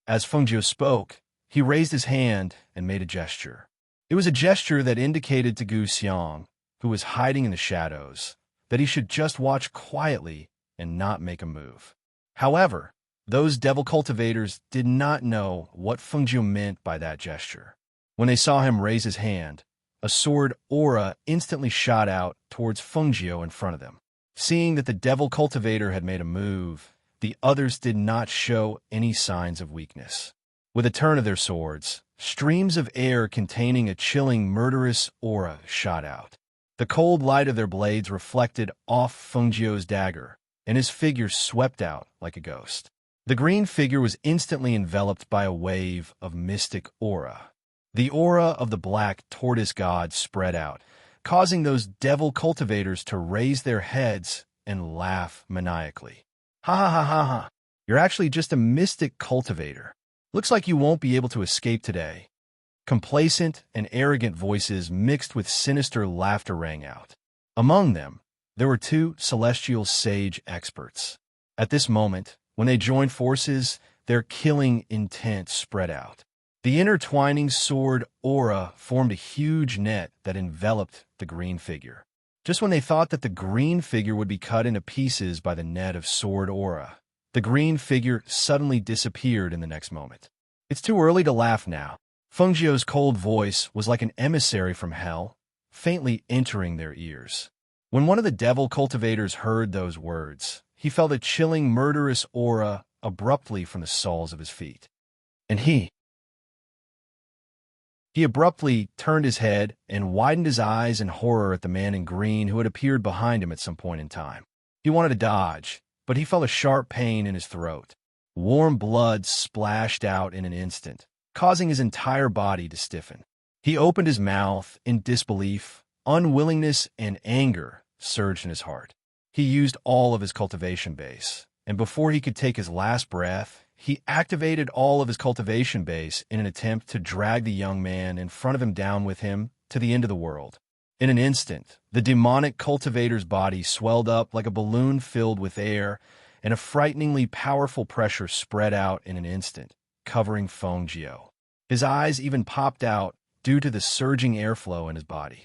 As Fengjiu spoke, he raised his hand and made a gesture. It was a gesture that indicated to Gu Xiang, who was hiding in the shadows, that he should just watch quietly and not make a move. However, those devil cultivators did not know what Fengjiu meant by that gesture. When they saw him raise his hand, a sword aura instantly shot out towards Fengjiu in front of them. Seeing that the devil cultivator had made a move, the others did not show any signs of weakness. With a turn of their swords, streams of air containing a chilling, murderous aura shot out. The cold light of their blades reflected off Fengjiu's dagger, and his figure swept out like a ghost. The green figure was instantly enveloped by a wave of mystic aura. The aura of the black tortoise god spread out, causing those devil cultivators to raise their heads and laugh maniacally. "Ha ha ha ha ha! You're actually just a mystic cultivator. Looks like you won't be able to escape today." Complacent and arrogant voices mixed with sinister laughter rang out. Among them, there were 2 celestial sage experts. At this moment, when they joined forces, their killing intent spread out. The intertwining sword aura formed a huge net that enveloped the green figure. Just when they thought that the green figure would be cut into pieces by the net of sword aura, the green figure suddenly disappeared in the next moment. "It's too early to laugh now." Fengjiu's cold voice was like an emissary from hell, faintly entering their ears. When one of the devil cultivators heard those words, he felt a chilling, murderous aura abruptly from the soles of his feet. And he abruptly turned his head and widened his eyes in horror at the man in green who had appeared behind him at some point in time. He wanted to dodge, but he felt a sharp pain in his throat. Warm blood splashed out in an instant, causing his entire body to stiffen. He opened his mouth in disbelief. Unwillingness and anger surged in his heart. He used all of his cultivation base, and before he could take his last breath, he activated all of his cultivation base in an attempt to drag the young man in front of him down with him to the end of the world. In an instant, the demonic cultivator's body swelled up like a balloon filled with air, and a frighteningly powerful pressure spread out in an instant, covering Fengjiu. His eyes even popped out due to the surging airflow in his body.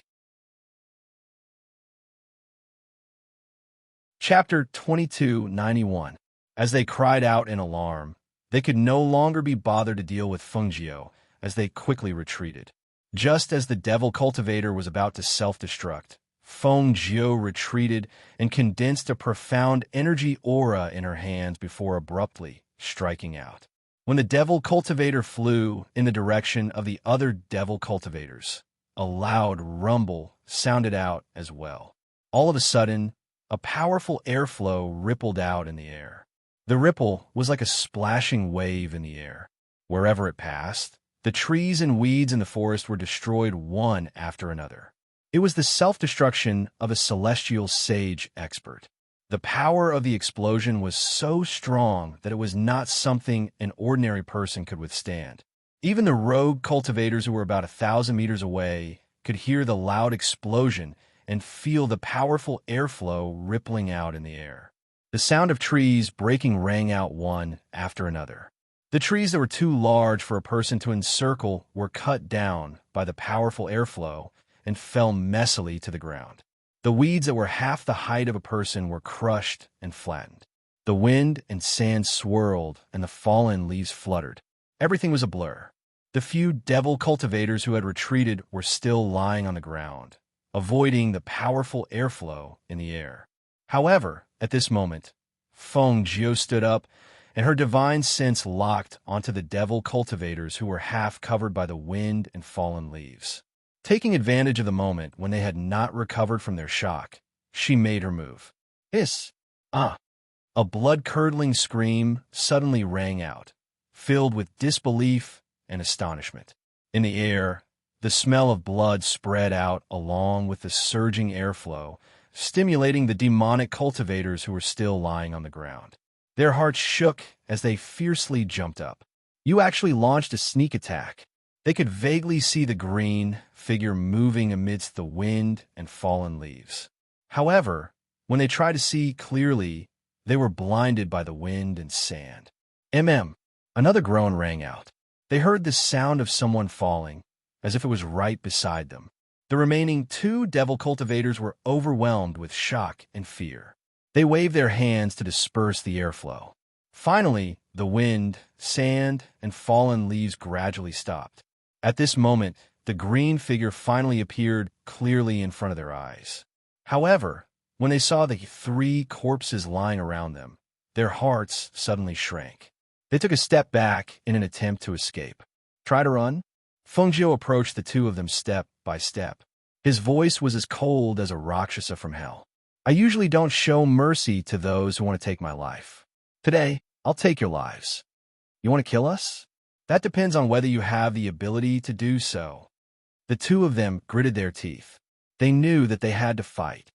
Chapter 2291. As they cried out in alarm, they could no longer be bothered to deal with Fengjiu as they quickly retreated. Just as the devil cultivator was about to self-destruct, Fengjiu retreated and condensed a profound energy aura in her hands before abruptly striking out. When the devil cultivator flew in the direction of the other devil cultivators, a loud rumble sounded out as well. All of a sudden, a powerful airflow rippled out in the air. The ripple was like a splashing wave in the air. Wherever it passed, the trees and weeds in the forest were destroyed one after another. It was the self-destruction of a celestial sage expert. The power of the explosion was so strong that it was not something an ordinary person could withstand. Even the rogue cultivators who were about 1,000 meters away could hear the loud explosion and feel the powerful airflow rippling out in the air. The sound of trees breaking rang out one after another. The trees that were too large for a person to encircle were cut down by the powerful airflow and fell messily to the ground. The weeds that were half the height of a person were crushed and flattened. The wind and sand swirled and the fallen leaves fluttered. Everything was a blur. The few devil cultivators who had retreated were still lying on the ground, avoiding the powerful airflow in the air. However, at this moment, Feng Jiu stood up, and her divine sense locked onto the devil cultivators who were half covered by the wind and fallen leaves. Taking advantage of the moment when they had not recovered from their shock, she made her move. Hiss! Ah! A blood-curdling scream suddenly rang out, filled with disbelief and astonishment. In the air, the smell of blood spread out along with the surging airflow, stimulating the demonic cultivators who were still lying on the ground. Their hearts shook as they fiercely jumped up. You actually launched a sneak attack. They could vaguely see the green figure moving amidst the wind and fallen leaves. However, when they tried to see clearly, they were blinded by the wind and sand. Another groan rang out. They heard the sound of someone falling, as if it was right beside them. The remaining two devil cultivators were overwhelmed with shock and fear. They waved their hands to disperse the airflow. Finally, the wind, sand, and fallen leaves gradually stopped. At this moment, the green figure finally appeared clearly in front of their eyes. However, when they saw the three corpses lying around them, their hearts suddenly shrank. They took a step back in an attempt to escape. Try to run? Feng Jiu approached the two of them step by step. His voice was as cold as a rakshasa from hell. I usually don't show mercy to those who want to take my life. Today, I'll take your lives. You want to kill us? That depends on whether you have the ability to do so. The two of them gritted their teeth. They knew that they had to fight.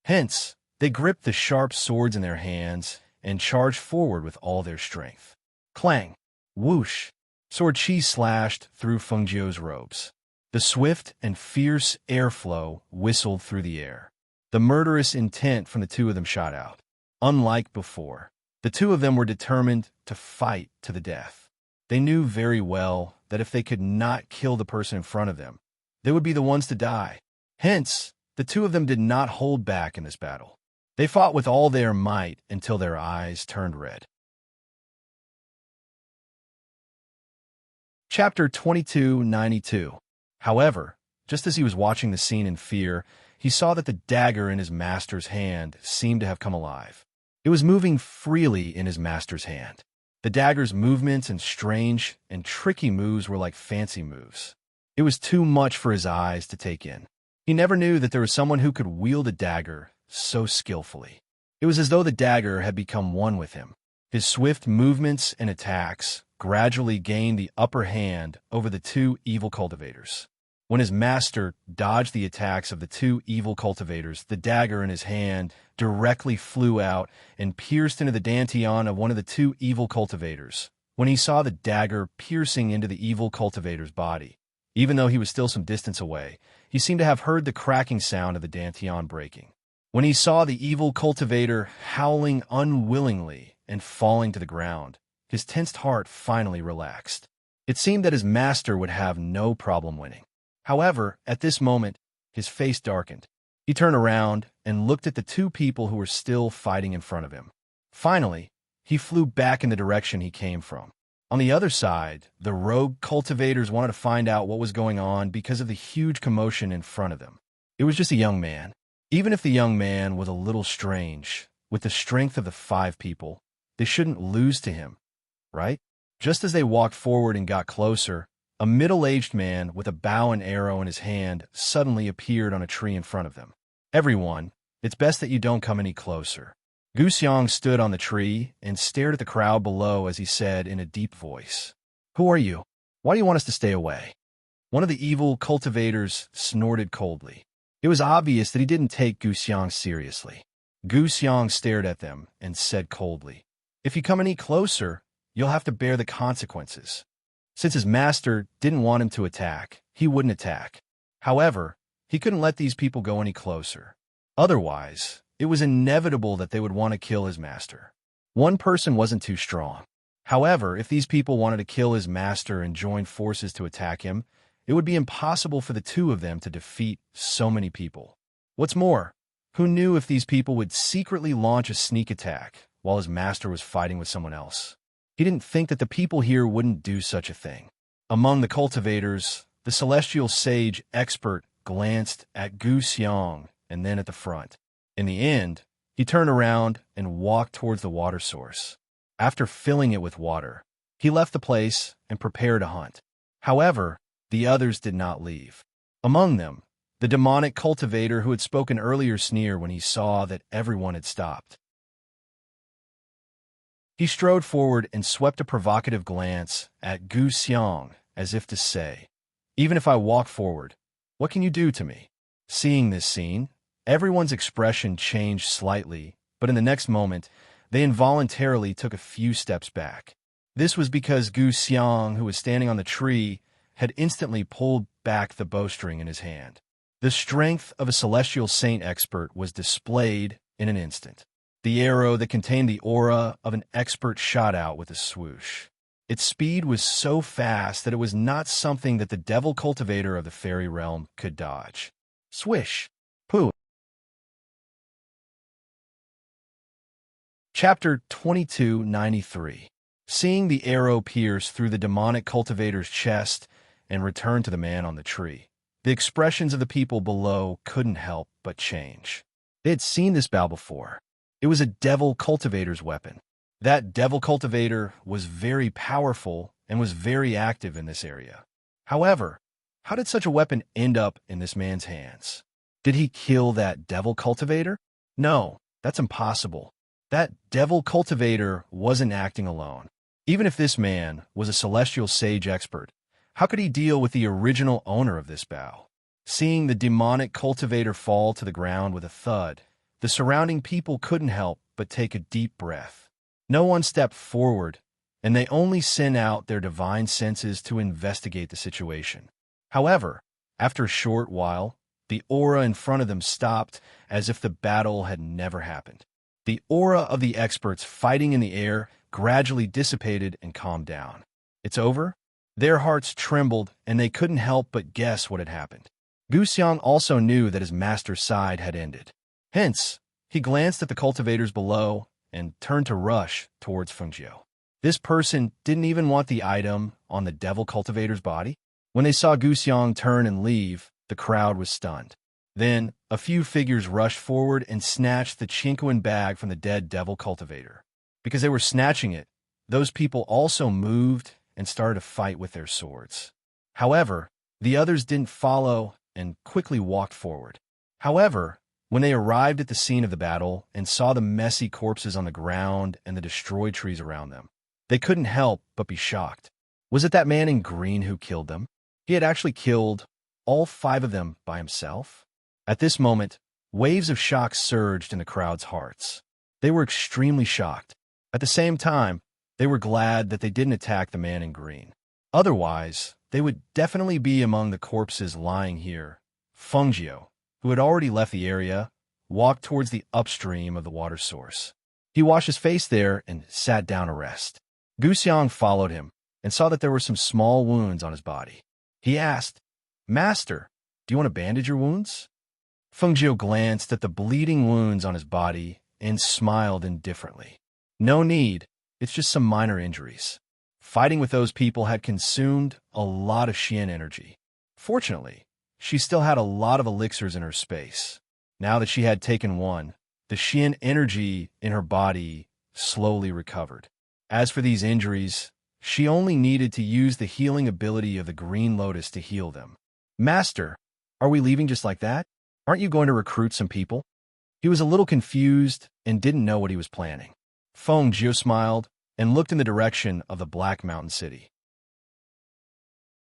Hence, they gripped the sharp swords in their hands and charged forward with all their strength. Clang! Whoosh! Sword chi slashed through Feng Jiu's robes. The swift and fierce airflow whistled through the air. The murderous intent from the two of them shot out. Unlike before, the two of them were determined to fight to the death. They knew very well that if they could not kill the person in front of them, they would be the ones to die. Hence, the two of them did not hold back in this battle. They fought with all their might until their eyes turned red. Chapter 2292. However, just as he was watching the scene in fear, he saw that the dagger in his master's hand seemed to have come alive. It was moving freely in his master's hand. The dagger's movements and strange and tricky moves were like fancy moves. It was too much for his eyes to take in. He never knew that there was someone who could wield a dagger so skillfully. It was as though the dagger had become one with him. His swift movements and attacks gradually gained the upper hand over the two evil cultivators. When his master dodged the attacks of the two evil cultivators, the dagger in his hand directly flew out and pierced into the dantian of one of the two evil cultivators. When he saw the dagger piercing into the evil cultivator's body, even though he was still some distance away, he seemed to have heard the cracking sound of the dantian breaking. When he saw the evil cultivator howling unwillingly and falling to the ground, his tensed heart finally relaxed. It seemed that his master would have no problem winning. However, at this moment, his face darkened. He turned around and looked at the two people who were still fighting in front of him. Finally, he flew back in the direction he came from. On the other side, the rogue cultivators wanted to find out what was going on because of the huge commotion in front of them. It was just a young man. Even if the young man was a little strange, with the strength of the 5 people, they shouldn't lose to him, right? Just as they walked forward and got closer, a middle-aged man with a bow and arrow in his hand suddenly appeared on a tree in front of them. Everyone, It's best that you don't come any closer. Gu Xiang stood on the tree and stared at the crowd below as he said in a deep voice, "Who are you? Why do you want us to stay away?" One of the evil cultivators snorted coldly. It was obvious that he didn't take Gu Xiang seriously. Gu Xiang stared at them and said coldly, "If you come any closer, you'll have to bear the consequences." Since his master didn't want him to attack, he wouldn't attack. However, he couldn't let these people go any closer. Otherwise, it was inevitable that they would want to kill his master. One person wasn't too strong. However, if these people wanted to kill his master and join forces to attack him, it would be impossible for the two of them to defeat so many people. What's more, who knew if these people would secretly launch a sneak attack while his master was fighting with someone else? He didn't think that the people here wouldn't do such a thing. Among the cultivators, the celestial sage expert glanced at Gu Xiang and then at the front. In the end, he turned around and walked towards the water source. After filling it with water, he left the place and prepared to hunt. However, the others did not leave. Among them, the demonic cultivator who had spoken earlier sneered when he saw that everyone had stopped. He strode forward and swept a provocative glance at Gu Xiang as if to say, "Even if I walk forward, what can you do to me?" Seeing this scene, everyone's expression changed slightly, but in the next moment, they involuntarily took a few steps back. This was because Gu Xiang, who was standing on the tree, had instantly pulled back the bowstring in his hand. The strength of a celestial saint expert was displayed in an instant. The arrow that contained the aura of an expert shot out with a swoosh. Its speed was so fast that it was not something that the devil cultivator of the fairy realm could dodge. Swish! Pooh! Chapter 2293. Seeing the arrow pierce through the demonic cultivator's chest and return to the man on the tree, the expressions of the people below couldn't help but change. They had seen this bow before. It was a devil cultivator's weapon. That devil cultivator was very powerful and was very active in this area. However, how did such a weapon end up in this man's hands? Did he kill that devil cultivator? No, that's impossible. That devil cultivator wasn't acting alone. Even if this man was a celestial sage expert, how could he deal with the original owner of this bow? Seeing the demonic cultivator fall to the ground with a thud, the surrounding people couldn't help but take a deep breath. No one stepped forward, and they only sent out their divine senses to investigate the situation. However, after a short while, the aura in front of them stopped as if the battle had never happened. The aura of the experts fighting in the air gradually dissipated and calmed down. It's over? Their hearts trembled, and they couldn't help but guess what had happened. Gu Xiang also knew that his master's side had ended. Hence, he glanced at the cultivators below and turned to rush towards Fengjiu. This person didn't even want the item on the devil cultivator's body. When they saw Gu Xiang turn and leave, the crowd was stunned. Then, a few figures rushed forward and snatched the Chinquan bag from the dead devil cultivator. Because they were snatching it, those people also moved and started to fight with their swords. However, the others didn't follow and quickly walked forward. However, when they arrived at the scene of the battle and saw the messy corpses on the ground and the destroyed trees around them, they couldn't help but be shocked. Was it that man in green who killed them? He had actually killed all 5 of them by himself? At this moment, waves of shock surged in the crowd's hearts. They were extremely shocked. At the same time, they were glad that they didn't attack the man in green. Otherwise, they would definitely be among the corpses lying here. Fengjiu, who had already left the area, walked towards the upstream of the water source. He washed his face there and sat down to rest. Gu Xiang followed him and saw that there were some small wounds on his body. He asked, "Master, do you want to bandage your wounds?" Fengjiu glanced at the bleeding wounds on his body and smiled indifferently. "No need, it's just some minor injuries." Fighting with those people had consumed a lot of Xian energy. Fortunately, she still had a lot of elixirs in her space. Now that she had taken one, the Xian energy in her body slowly recovered. As for these injuries, she only needed to use the healing ability of the Green Lotus to heal them. "Master, are we leaving just like that? Aren't you going to recruit some people?" He was a little confused and didn't know what he was planning. Feng Jiu smiled and looked in the direction of the Black Mountain City.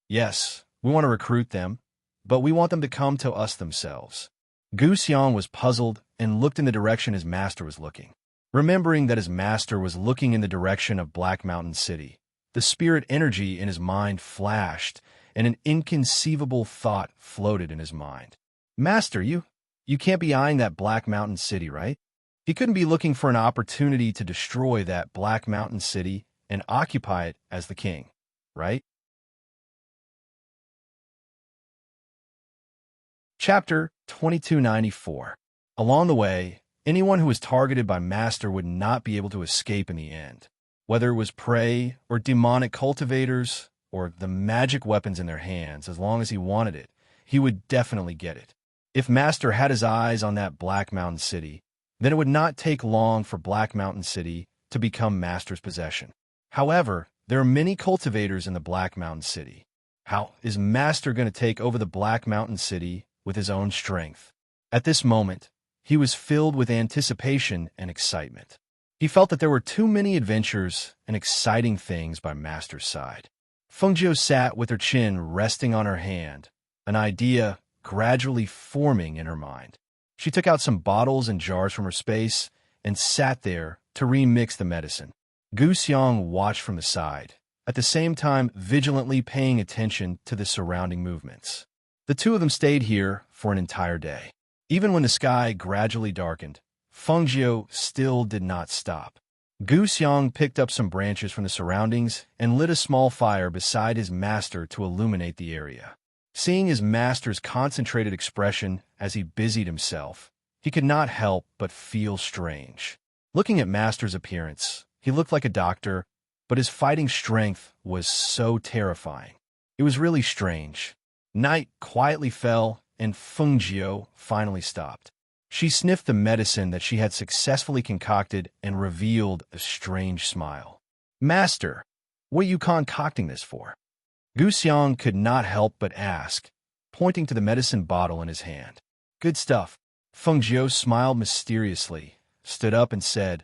Yes, we want to recruit them, but we want them to come to us themselves. Gu Xiang was puzzled and looked in the direction his master was looking. Remembering that his master was looking in the direction of Black Mountain City, the spirit energy in his mind flashed, and an inconceivable thought floated in his mind. Master, you can't be eyeing that Black Mountain City, right? He couldn't be looking for an opportunity to destroy that Black Mountain City and occupy it as the king, right? Chapter 2294. Along the way, anyone who was targeted by Master would not be able to escape in the end. Whether it was prey or demonic cultivators or the magic weapons in their hands, as long as he wanted it, he would definitely get it. If Master had his eyes on that Black Mountain City, then it would not take long for Black Mountain City to become Master's possession. However, there are many cultivators in the Black Mountain City. How is Master going to take over the Black Mountain City with his own strength? At this moment, he was filled with anticipation and excitement. He felt that there were too many adventures and exciting things by Master's side. Feng Jiu sat with her chin resting on her hand, an idea gradually forming in her mind. She took out some bottles and jars from her space and sat there to remix the medicine. Gu Xiang watched from the side, at the same time vigilantly paying attention to the surrounding movements. The two of them stayed here for an entire day. Even when the sky gradually darkened, Feng Jiu still did not stop. Gu Xiang picked up some branches from the surroundings and lit a small fire beside his master to illuminate the area. Seeing his master's concentrated expression as he busied himself, he could not help but feel strange. Looking at Master's appearance, he looked like a doctor, but his fighting strength was so terrifying. It was really strange. Night quietly fell, and Feng Jiu finally stopped. She sniffed the medicine that she had successfully concocted and revealed a strange smile. Master, what are you concocting this for? Gu Xiang could not help but ask, pointing to the medicine bottle in his hand. Good stuff. Feng Jiu smiled mysteriously, stood up and said,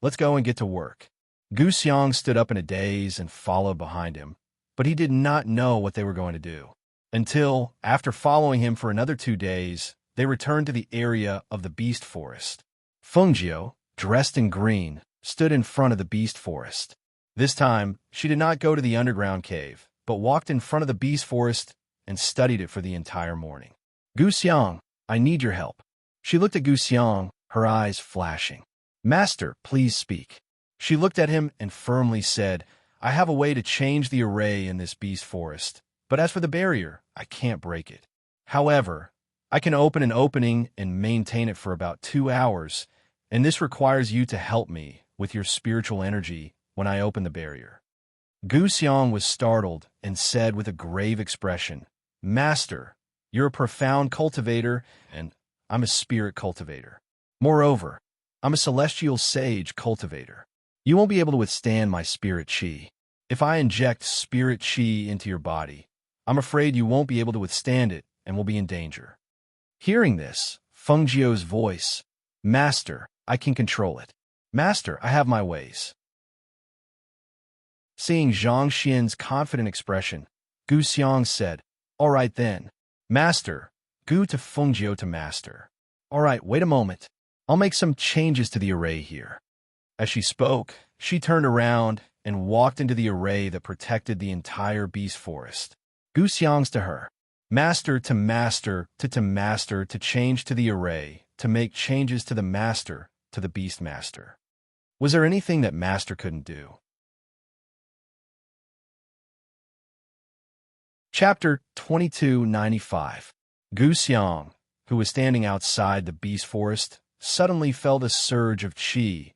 Let's go and get to work. Gu Xiang stood up in a daze and followed behind him, but he did not know what they were going to do. Until, after following him for another 2 days, they returned to the area of the beast forest. Feng Jiu, dressed in green, stood in front of the beast forest. This time, she did not go to the underground cave, but walked in front of the beast forest and studied it for the entire morning. Gu Xiang, I need your help. She looked at Gu Xiang, her eyes flashing. Master, please speak. She looked at him and firmly said, I have a way to change the array in this beast forest, but as for the barrier, I can't break it. However, I can open an opening and maintain it for about 2 hours, and this requires you to help me with your spiritual energy when I open the barrier. Gu Xiang was startled and said with a grave expression, Master, you're a profound cultivator, and I'm a spirit cultivator. Moreover, I'm a celestial sage cultivator. You won't be able to withstand my spirit chi. If I inject spirit chi into your body, I'm afraid you won't be able to withstand it and will be in danger. Hearing this, Feng Jiu's voice, Master, I can control it. Master, I have my ways. Seeing Zhang Xian's confident expression, Gu Xiang said, All right then. Master, Gu to Feng Jiu to Master. All right, wait a moment. I'll make some changes to the array here. As she spoke, she turned around and walked into the array that protected the entire beast forest. Gu Xiang's to her. Master to master to master to change to the array, to make changes to the master to the beast master. Was there anything that Master couldn't do? Chapter 2295. Gu Xiang, who was standing outside the beast forest, suddenly felt a surge of qi,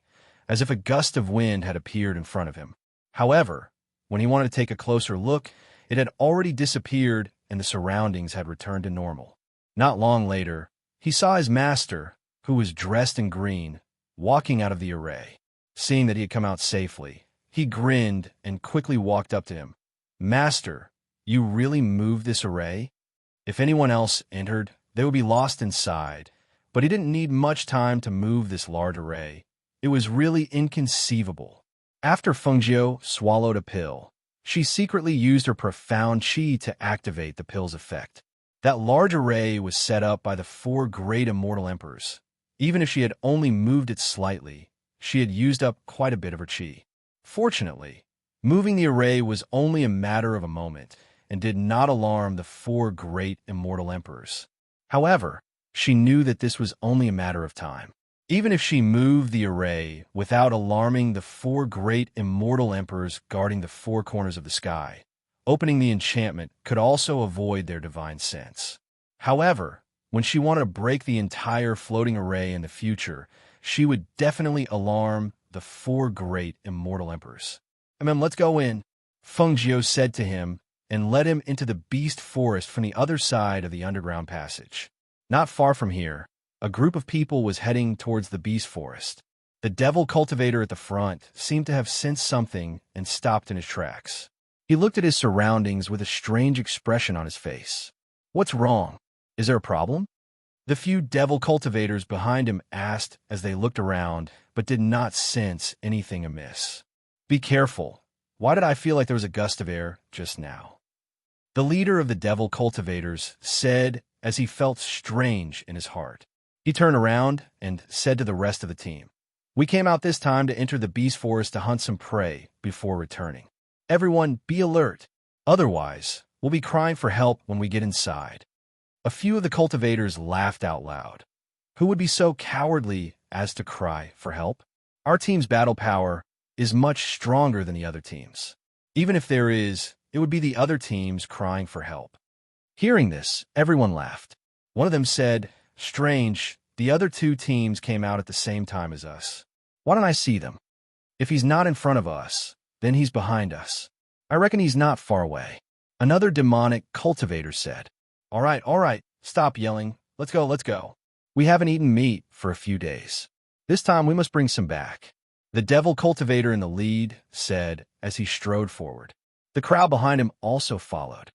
as if a gust of wind had appeared in front of him. However, when he wanted to take a closer look, it had already disappeared and the surroundings had returned to normal. Not long later, he saw his master, who was dressed in green, walking out of the array. Seeing that he had come out safely, he grinned and quickly walked up to him. Master, you really moved this array? If anyone else entered, they would be lost inside, But he didn't need much time to move this large array. It was really inconceivable. After Fengjiu swallowed a pill, she secretly used her profound qi to activate the pill's effect. That large array was set up by the 4 great immortal emperors. Even if she had only moved it slightly, she had used up quite a bit of her qi. Fortunately, moving the array was only a matter of a moment and did not alarm the 4 great immortal emperors. However, she knew that this was only a matter of time. Even if she moved the array without alarming the 4 great immortal emperors guarding the 4 corners of the sky, opening the enchantment could also avoid their divine sense. However, when she wanted to break the entire floating array in the future, she would definitely alarm the 4 great immortal emperors. Let's go in," Fengjiu said to him, and led him into the beast forest from the other side of the underground passage. Not far from here, a group of people was heading towards the beast forest. The devil cultivator at the front seemed to have sensed something and stopped in his tracks. He looked at his surroundings with a strange expression on his face. "What's wrong? Is there a problem?" The few devil cultivators behind him asked as they looked around, but did not sense anything amiss. "Be careful. Why did I feel like there was a gust of air just now?" The leader of the devil cultivators said as he felt strange in his heart. He turned around and said to the rest of the team, "We came out this time to enter the beast forest to hunt some prey before returning. Everyone be alert. Otherwise, we'll be crying for help when we get inside." A few of the cultivators laughed out loud. Who would be so cowardly as to cry for help? Our team's battle power is much stronger than the other teams. Even if there is, it would be the other teams crying for help. Hearing this, everyone laughed. One of them said, "Strange, the other 2 teams came out at the same time as us. Why don't I see them? If he's not in front of us, then he's behind us. I reckon he's not far away." Another demonic cultivator said, All right, stop yelling. Let's go. We haven't eaten meat for a few days. This time we must bring some back." The devil cultivator in the lead said as he strode forward. The crowd behind him also followed.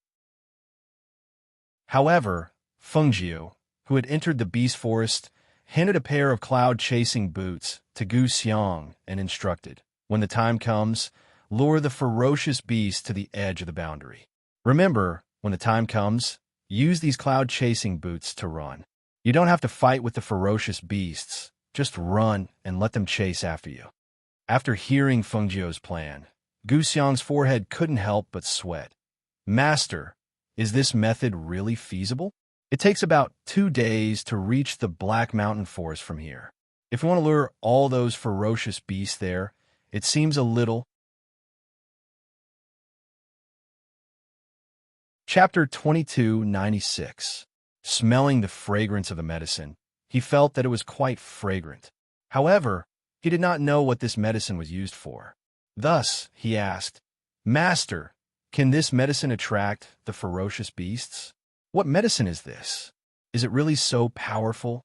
However, Fengjiu, who had entered the beast forest, handed a pair of cloud-chasing boots to Gu Xiang and instructed, "When the time comes, lure the ferocious beast to the edge of the boundary. Remember, when the time comes, use these cloud-chasing boots to run. You don't have to fight with the ferocious beasts. Just run and let them chase after you." After hearing Fengjiu's plan, Gu Xiang's forehead couldn't help but sweat. "Master, is this method really feasible? It takes about 2 days to reach the Black Mountain Forest from here. If we want to lure all those ferocious beasts there, it seems a little..." Chapter 2296. Smelling the fragrance of the medicine, he felt that it was quite fragrant. However, he did not know what this medicine was used for. Thus, he asked, "Master, can this medicine attract the ferocious beasts? What medicine is this? Is it really so powerful?"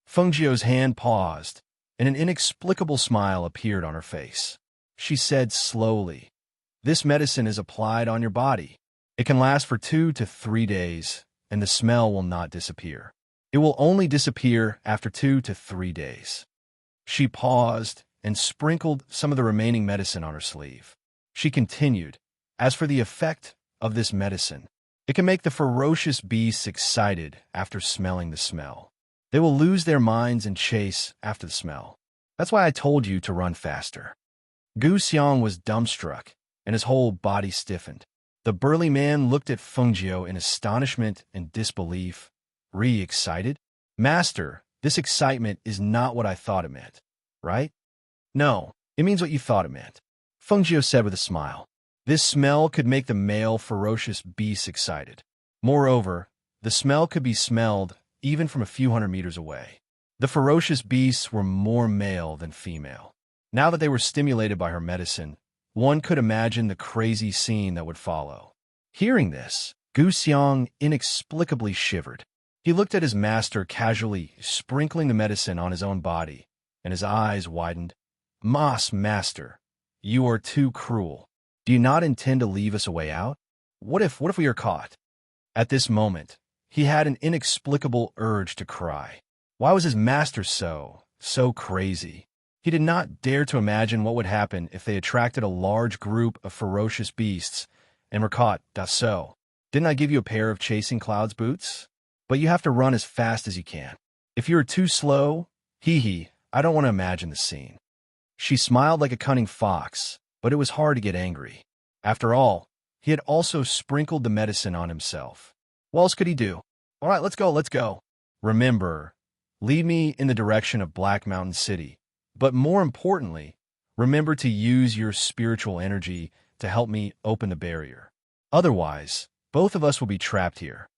Fengjiu's hand paused, and an inexplicable smile appeared on her face. She said slowly, "This medicine is applied on your body. It can last for 2 to 3 days, and the smell will not disappear. It will only disappear after 2 to 3 days." She paused and sprinkled some of the remaining medicine on her sleeve. She continued, "As for the effect of this medicine, it can make the ferocious beasts excited after smelling the smell. They will lose their minds and chase after the smell. That's why I told you to run faster." Gu Xiang was dumbstruck, and his whole body stiffened. The burly man looked at Fengjiu in astonishment and disbelief. "Excited? Master, this excitement is not what I thought it meant, right?" "No, it means what you thought it meant," Fengjiu said with a smile. "This smell could make the male ferocious beasts excited. Moreover, the smell could be smelled even from a few hundred meters away. The ferocious beasts were more male than female. Now that they were stimulated by her medicine, one could imagine the crazy scene that would follow." Hearing this, Gu Xiang inexplicably shivered. He looked at his master casually sprinkling the medicine on his own body, and his eyes widened. Master, you are too cruel. Do you not intend to leave us a way out? What if we are caught?" At this moment, he had an inexplicable urge to cry. Why was his master so crazy? He did not dare to imagine what would happen if they attracted a large group of ferocious beasts and were caught. So, didn't I give you a pair of chasing clouds boots? But you have to run as fast as you can. If you are too slow, I don't want to imagine the scene. She smiled like a cunning fox, but it was hard to get angry. After all, he had also sprinkled the medicine on himself. What else could he do? All right, let's go. Remember, lead me in the direction of Black Mountain City. But more importantly, remember to use your spiritual energy to help me open the barrier. Otherwise, both of us will be trapped here.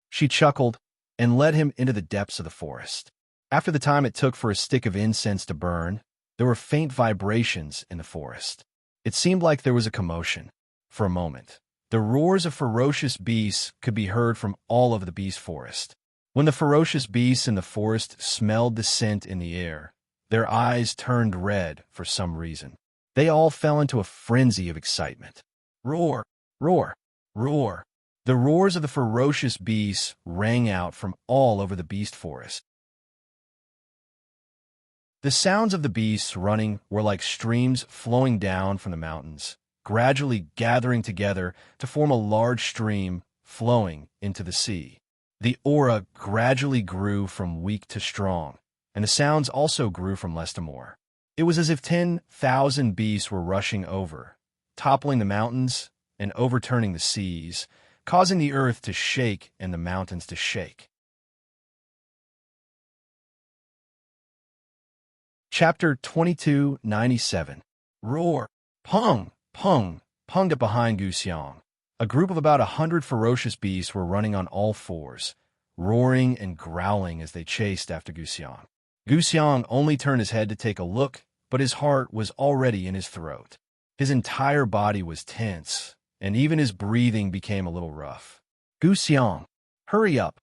She chuckled and led him into the depths of the forest. After the time it took for a stick of incense to burn, there were faint vibrations in the forest. It seemed like there was a commotion. For a moment, the roars of ferocious beasts could be heard from all over the beast forest. When the ferocious beasts in the forest smelled the scent in the air, their eyes turned red for some reason. They all fell into a frenzy of excitement. Roar, roar, roar. The roars of the ferocious beasts rang out from all over the beast forest. The sounds of the beasts running were like streams flowing down from the mountains, gradually gathering together to form a large stream flowing into the sea. The aura gradually grew from weak to strong, and the sounds also grew from less to more. It was as if 10,000 beasts were rushing over, toppling the mountains and overturning the seas, causing the earth to shake and the mountains to shake. Chapter 2297. Roar! Pung! Pung! Punged up behind Guxiang. A group of about 100 ferocious beasts were running on all fours, roaring and growling as they chased after Guxiang. Guxiang only turned his head to take a look, but his heart was already in his throat. His entire body was tense, and even his breathing became a little rough. Guxiang, hurry up!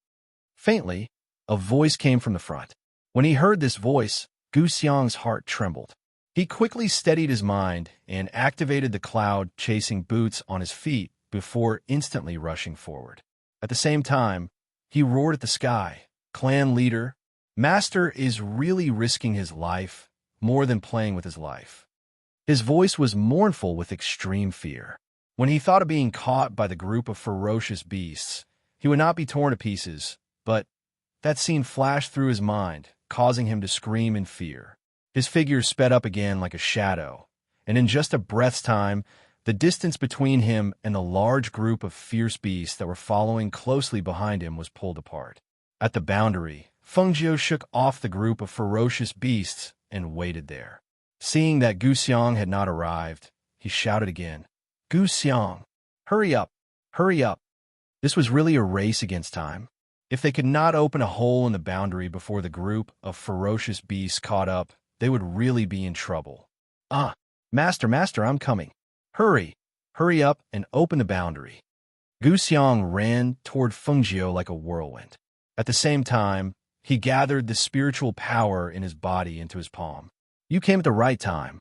Faintly, a voice came from the front. When he heard this voice, Guxiang's heart trembled. He quickly steadied his mind and activated the cloud-chasing boots on his feet before instantly rushing forward. At the same time, he roared at the sky. Clan leader, Master is really risking his life more than playing with his life. His voice was mournful with extreme fear. When he thought of being caught by the group of ferocious beasts, he would not be torn to pieces, but that scene flashed through his mind, causing him to scream in fear. His figure sped up again like a shadow, and in just a breath's time, the distance between him and the large group of fierce beasts that were following closely behind him was pulled apart. At the boundary, Fengjiu shook off the group of ferocious beasts and waited there. Seeing that Guxiang had not arrived, he shouted again, Guxiang, hurry up, hurry up. This was really a race against time. If they could not open a hole in the boundary before the group of ferocious beasts caught up, they would really be in trouble. Master, I'm coming. Hurry up and open the boundary. Guxiang ran toward Fengjiu like a whirlwind. At the same time, he gathered the spiritual power in his body into his palm. You came at the right time.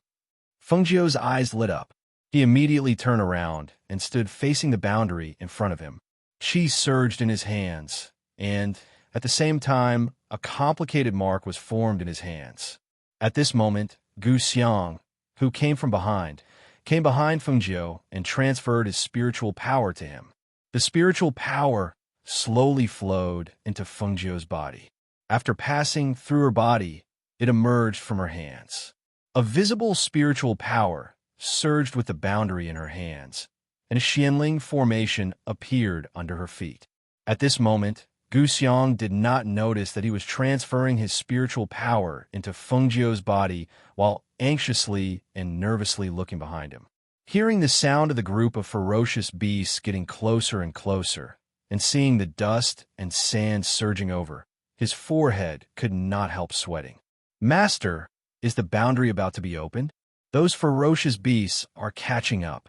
Fengjiu's eyes lit up. He immediately turned around and stood facing the boundary in front of him. Qi surged in his hands, and, at the same time, a complicated mark was formed in his hands. At this moment, Guxiang, who came behind Fengjiu and transferred his spiritual power to him. The spiritual power slowly flowed into Fengjiu's body. After passing through her body, it emerged from her hands. A visible spiritual power surged with the boundary in her hands, and a Xianling formation appeared under her feet. At this moment, Guxiang did not notice that he was transferring his spiritual power into Fengjiu's body while anxiously and nervously looking behind him. Hearing the sound of the group of ferocious beasts getting closer and closer, and seeing the dust and sand surging over, his forehead could not help sweating. Master, is the boundary about to be opened? Those ferocious beasts are catching up.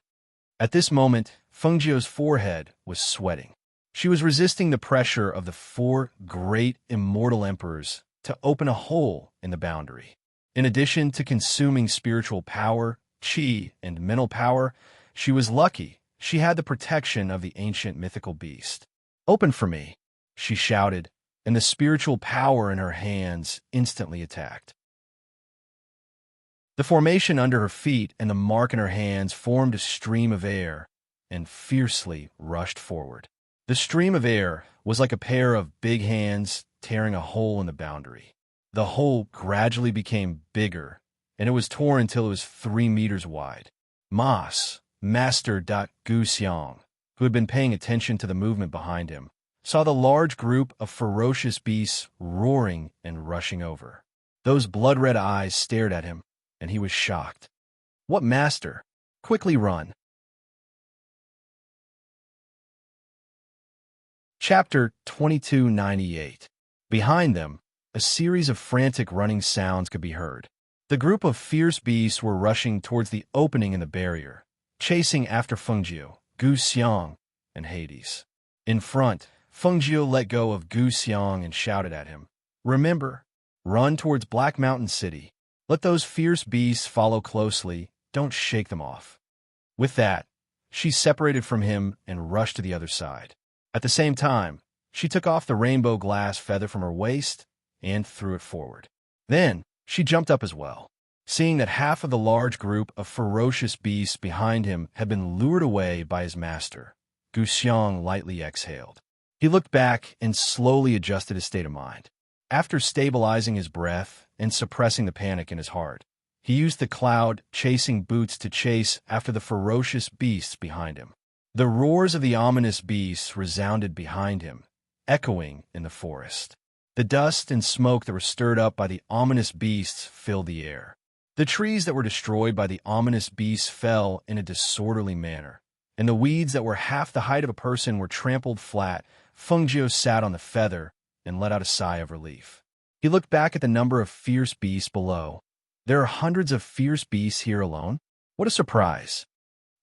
At this moment, Fengjiu's forehead was sweating. She was resisting the pressure of the 4 great immortal emperors to open a hole in the boundary. In addition to consuming spiritual power, qi, and mental power, she was lucky she had the protection of the ancient mythical beast. Open for me, she shouted, and the spiritual power in her hands instantly attacked. The formation under her feet and the mark in her hands formed a stream of air and fiercely rushed forward. The stream of air was like a pair of big hands tearing a hole in the boundary. The hole gradually became bigger, and it was torn until it was 3 meters wide. Master Gu Xiang, who had been paying attention to the movement behind him, saw the large group of ferocious beasts roaring and rushing over. Those blood-red eyes stared at him, and he was shocked. "What master? Quickly run!" Chapter 2298. Behind them, a series of frantic running sounds could be heard. The group of fierce beasts were rushing towards the opening in the barrier, chasing after Fengjiu, Gu Xiang, and Hades. In front, Fengjiu let go of Gu Xiang and shouted at him, "Remember, run towards Black Mountain City. Let those fierce beasts follow closely. Don't shake them off." With that, she separated from him and rushed to the other side. At the same time, she took off the rainbow glass feather from her waist and threw it forward. Then, she jumped up as well. Seeing that half of the large group of ferocious beasts behind him had been lured away by his master, Gu Xiang lightly exhaled. He looked back and slowly adjusted his state of mind. After stabilizing his breath and suppressing the panic in his heart, he used the cloud-chasing boots to chase after the ferocious beasts behind him. The roars of the ominous beasts resounded behind him, echoing in the forest. The dust and smoke that were stirred up by the ominous beasts filled the air. The trees that were destroyed by the ominous beasts fell in a disorderly manner, and the weeds that were half the height of a person were trampled flat. Fengjiu sat on the feather and let out a sigh of relief. He looked back at the number of fierce beasts below. There are hundreds of fierce beasts here alone? What a surprise!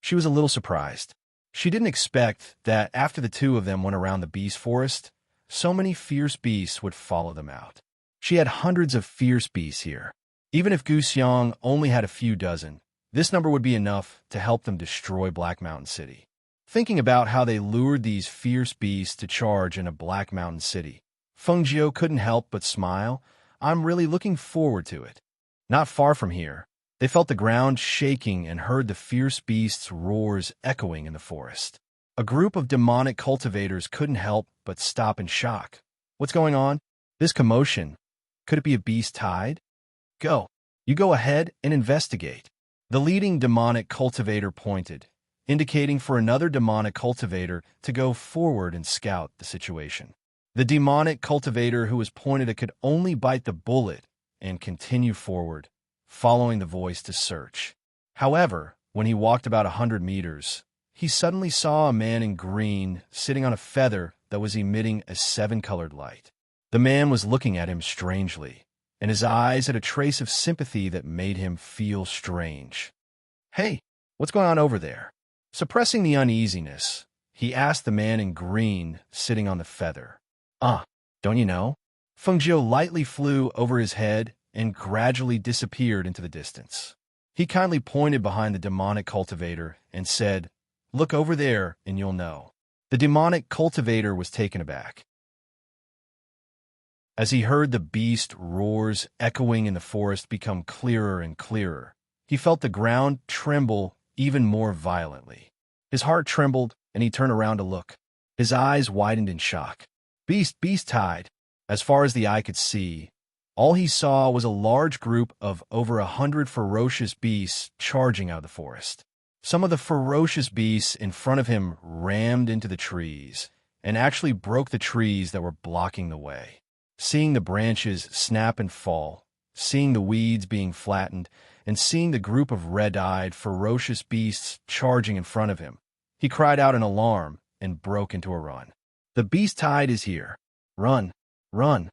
She was a little surprised. She didn't expect that after the two of them went around the beast forest, so many fierce beasts would follow them out. She had hundreds of fierce beasts here. Even if Gu Xiang only had a few dozen, this number would be enough to help them destroy Black Mountain City. Thinking about how they lured these fierce beasts to charge in a Black Mountain City, Fengjiu couldn't help but smile. "I'm really looking forward to it." Not far from here, they felt the ground shaking and heard the fierce beasts' roars echoing in the forest. A group of demonic cultivators couldn't help but stop in shock. What's going on? This commotion. Could it be a beast tide? You go ahead and investigate. The leading demonic cultivator pointed, indicating for another demonic cultivator to go forward and scout the situation. The demonic cultivator who was pointed at could only bite the bullet and continue forward, following the voice to search. However, when he walked about 100 meters, he suddenly saw a man in green sitting on a feather that was emitting a 7-colored light. The man was looking at him strangely, and his eyes had a trace of sympathy that made him feel strange. "Hey, what's going on over there?" Suppressing the uneasiness, he asked the man in green sitting on the feather. Don't you know?" Fengjiu lightly flew over his head and gradually disappeared into the distance. He kindly pointed behind the demonic cultivator and said, "Look over there and you'll know." The demonic cultivator was taken aback. As he heard the beast roars echoing in the forest become clearer and clearer, he felt the ground tremble even more violently. His heart trembled, and he turned around to look. His eyes widened in shock. Beast tide. As far as the eye could see, all he saw was a large group of over 100 ferocious beasts charging out of the forest. Some of the ferocious beasts in front of him rammed into the trees and actually broke the trees that were blocking the way. Seeing the branches snap and fall, seeing the weeds being flattened, and seeing the group of red-eyed, ferocious beasts charging in front of him, he cried out in alarm and broke into a run. "The beast tide is here. Run, run."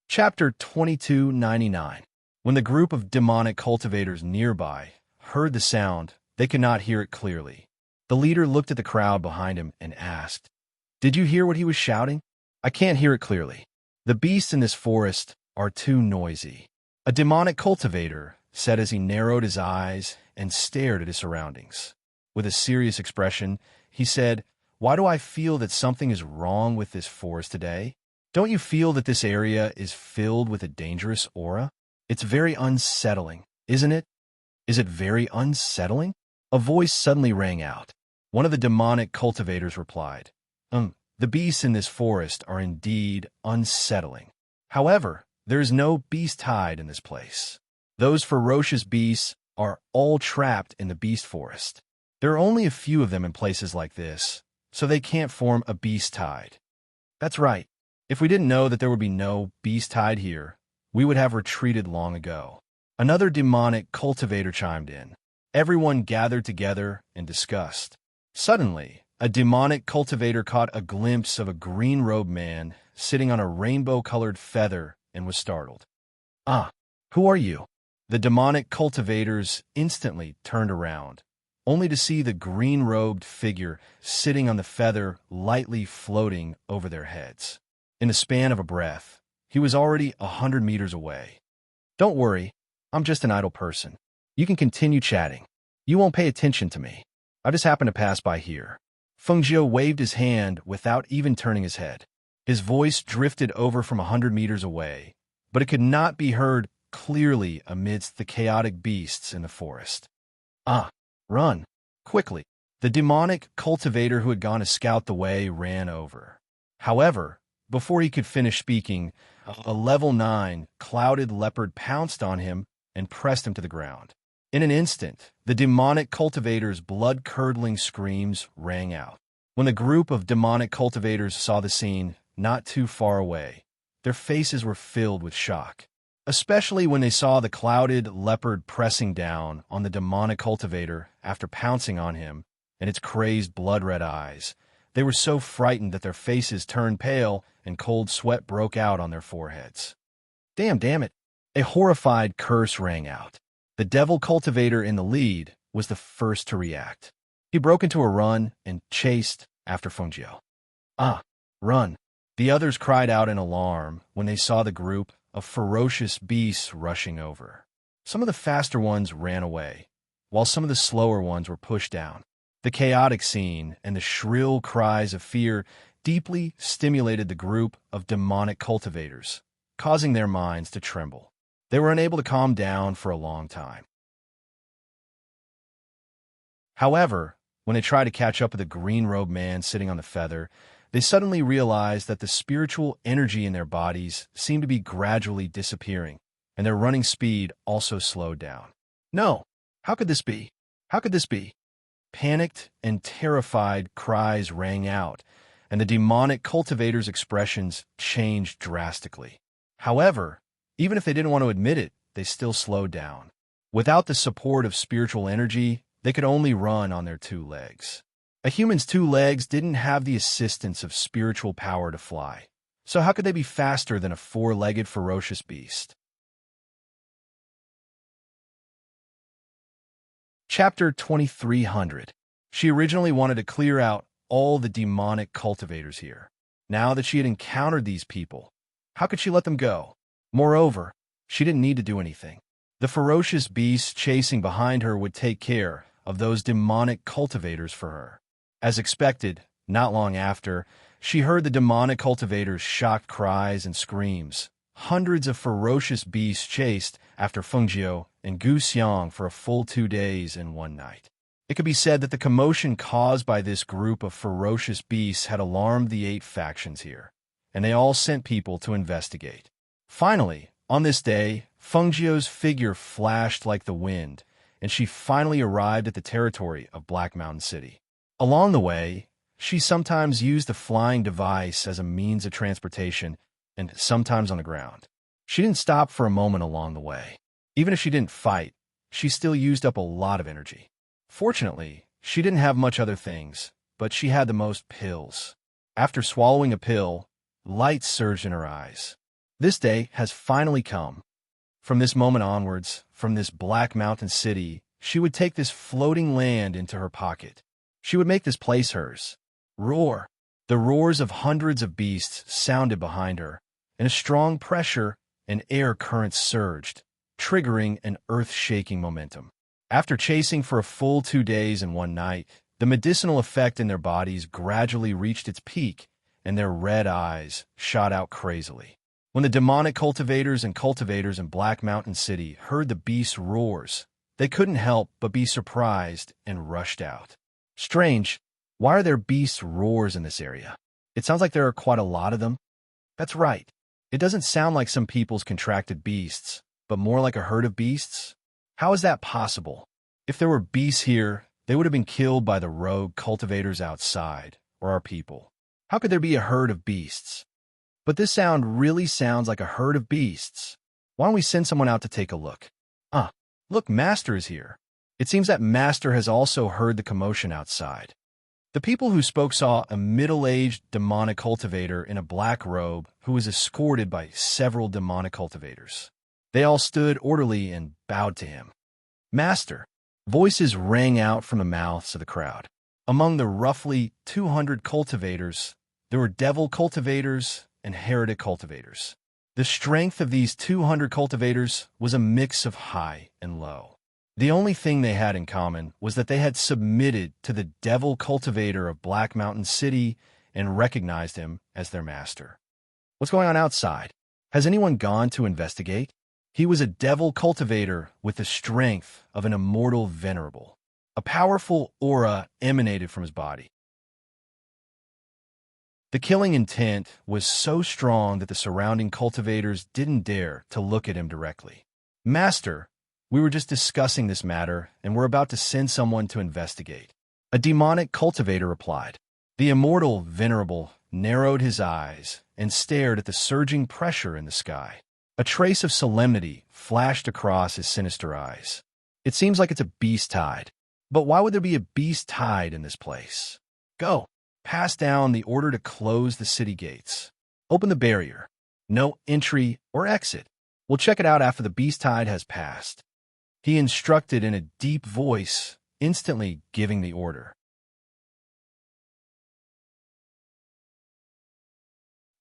Chapter 2299. When the group of demonic cultivators nearby heard the sound, they could not hear it clearly. The leader looked at the crowd behind him and asked, "Did you hear what he was shouting?" "I can't hear it clearly. The beasts in this forest are too noisy," a demonic cultivator said as he narrowed his eyes and stared at his surroundings. With a serious expression, he said, Why do I feel that something is wrong with this forest today? Don't you feel that this area is filled with a dangerous aura? It's very unsettling, isn't it? Is it very unsettling? A voice suddenly rang out. One of the demonic cultivators replied, the beasts in this forest are indeed unsettling. However, there is no beast hide in this place. Those ferocious beasts are all trapped in the beast forest. There are only a few of them in places like this, so they can't form a beast tide. That's right. If we didn't know that there would be no beast tide here, we would have retreated long ago. Another demonic cultivator chimed in. Everyone gathered together and discussed. Suddenly, a demonic cultivator caught a glimpse of a green-robed man sitting on a rainbow-colored feather and was startled. Who are you? The demonic cultivators instantly turned around, only to see the green-robed figure sitting on the feather lightly floating over their heads. In the span of a breath, he was already 100 meters away. Don't worry, I'm just an idle person. You can continue chatting. You won't pay attention to me. I just happened to pass by here. Fengjiu waved his hand without even turning his head. His voice drifted over from 100 meters away, but it could not be heard clearly amidst the chaotic beasts in the forest. Run, quickly. The demonic cultivator who had gone to scout the way ran over. However, before he could finish speaking, a level 9 clouded leopard pounced on him and pressed him to the ground. In an instant, the demonic cultivator's blood-curdling screams rang out. When the group of demonic cultivators saw the scene not too far away, their faces were filled with shock, especially when they saw the clouded leopard pressing down on the demonic cultivator after pouncing on him and its crazed blood-red eyes. They were so frightened that their faces turned pale and cold sweat broke out on their foreheads. Damn it! A horrified curse rang out. The devil cultivator in the lead was the first to react. He broke into a run and chased after Fengjiu. Run! The others cried out in alarm when they saw the group of ferocious beasts rushing over. Some of the faster ones ran away, while some of the slower ones were pushed down. The chaotic scene and the shrill cries of fear deeply stimulated the group of demonic cultivators, causing their minds to tremble. They were unable to calm down for a long time. However, when they tried to catch up with the green-robed man sitting on the feather, they suddenly realized that the spiritual energy in their bodies seemed to be gradually disappearing, and their running speed also slowed down. No! How could this be? How could this be? Panicked and terrified cries rang out, and the demonic cultivators' expressions changed drastically. However, even if they didn't want to admit it, they still slowed down. Without the support of spiritual energy, they could only run on their 2 legs. A human's 2 legs didn't have the assistance of spiritual power to fly, so how could they be faster than a 4-legged ferocious beast? Chapter 2300. She originally wanted to clear out all the demonic cultivators here. Now that she had encountered these people, how could she let them go? Moreover, she didn't need to do anything. The ferocious beasts chasing behind her would take care of those demonic cultivators for her. As expected, not long after, she heard the demonic cultivators' shocked cries and screams. Hundreds of ferocious beasts chased after Fengjiu and Gu Xiang for a full 2 days and 1 night. It could be said that the commotion caused by this group of ferocious beasts had alarmed the 8 factions here, and they all sent people to investigate. Finally, on this day, Fengjiu's figure flashed like the wind, and she finally arrived at the territory of Black Mountain City. Along the way, she sometimes used the flying device as a means of transportation, and sometimes on the ground. She didn't stop for a moment along the way. Even if she didn't fight, she still used up a lot of energy. Fortunately, she didn't have much other things, but she had the most pills. After swallowing a pill, light surged in her eyes. This day has finally come. From this moment onwards, from this Black Mountain City, she would take this floating land into her pocket. She would make this place hers. Roar! The roars of hundreds of beasts sounded behind her, and a strong pressure and air currents surged, triggering an earth-shaking momentum. After chasing for a full 2 days and 1 night, The medicinal effect in their bodies gradually reached its peak, and their red eyes shot out crazily. When the demonic cultivators in Black Mountain City heard the beast's roars, they couldn't help but be surprised and rushed out. Strange, why are there beast roars in this area? It sounds like there are quite a lot of them. That's right. It doesn't sound like some people's contracted beasts, but more like a herd of beasts. How is that possible? If there were beasts here, they would have been killed by the rogue cultivators outside, or our people. How could there be a herd of beasts? But this sound really sounds like a herd of beasts. Why don't we send someone out to take a look? Look, Master is here. It seems that Master has also heard the commotion outside. The people who spoke saw a middle-aged demonic cultivator in a black robe who was escorted by several demonic cultivators. They all stood orderly and bowed to him. Master! Voices rang out from the mouths of the crowd. Among the roughly 200 cultivators, there were devil cultivators and heretic cultivators. The strength of these 200 cultivators was a mix of high and low. The only thing they had in common was that they had submitted to the devil cultivator of Black Mountain City and recognized him as their master. What's going on outside? Has anyone gone to investigate? He was a devil cultivator with the strength of an immortal venerable. A powerful aura emanated from his body. The killing intent was so strong that the surrounding cultivators didn't dare to look at him directly. Master, we were just discussing this matter, and we're about to send someone to investigate. A demonic cultivator replied. The immortal venerable narrowed his eyes and stared at the surging pressure in the sky. A trace of solemnity flashed across his sinister eyes. It seems like it's a beast tide. But why would there be a beast tide in this place? Go. Pass down the order to close the city gates. Open the barrier. No entry or exit. We'll check it out after the beast tide has passed. He instructed in a deep voice, instantly giving the order.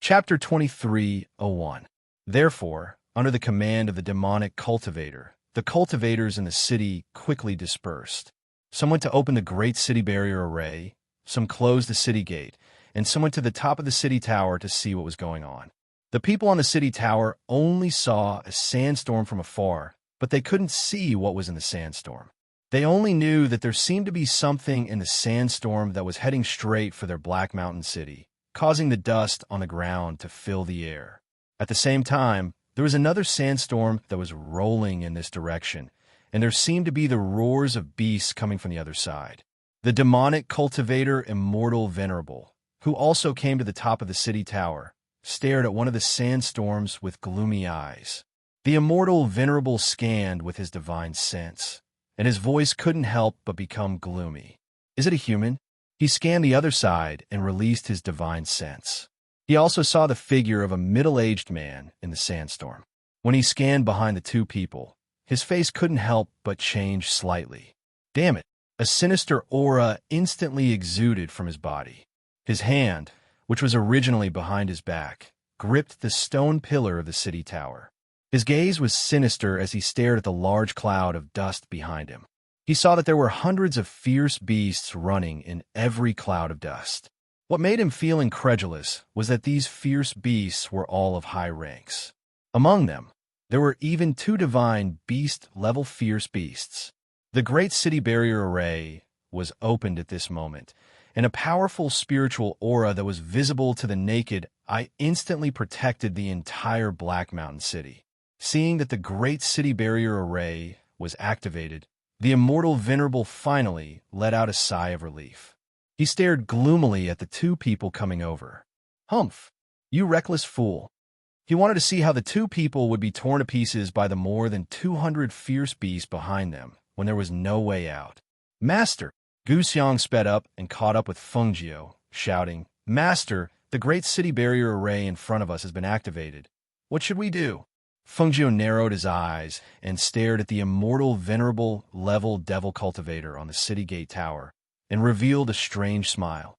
Chapter 23:01. Therefore, under the command of the demonic cultivator, the cultivators in the city quickly dispersed. Some went to open the great city barrier array, some closed the city gate, and some went to the top of the city tower to see what was going on. The people on the city tower only saw a sandstorm from afar, but they couldn't see what was in the sandstorm. They only knew that there seemed to be something in the sandstorm that was heading straight for their Black Mountain City, causing the dust on the ground to fill the air. At the same time, there was another sandstorm that was rolling in this direction, and there seemed to be the roars of beasts coming from the other side. The demonic cultivator Immortal Venerable, who also came to the top of the city tower, stared at one of the sandstorms with gloomy eyes. The Immortal Venerable scanned with his divine sense, and his voice couldn't help but become gloomy. Is it a human? He scanned the other side and released his divine sense. He also saw the figure of a middle-aged man in the sandstorm. When he scanned behind the two people, his face couldn't help but change slightly. Damn it! A sinister aura instantly exuded from his body. His hand, which was originally behind his back, gripped the stone pillar of the city tower. His gaze was sinister as he stared at the large cloud of dust behind him. He saw that there were hundreds of fierce beasts running in every cloud of dust. What made him feel incredulous was that these fierce beasts were all of high ranks. Among them, there were even 2 divine beast-level fierce beasts. The great city barrier array was opened at this moment, and a powerful spiritual aura that was visible to the naked eye instantly protected the entire Black Mountain City. Seeing that the great city barrier array was activated, the Immortal Venerable finally let out a sigh of relief. He stared gloomily at the 2 people coming over. Humph! You reckless fool! He wanted to see how the 2 people would be torn to pieces by the more than 200 fierce beasts behind them, when there was no way out. Master! Gu Xiang sped up and caught up with Fengjiu, shouting, Master, the great city barrier array in front of us has been activated. What should we do? Fengjiu narrowed his eyes and stared at the immortal venerable level devil cultivator on the city gate tower and revealed a strange smile.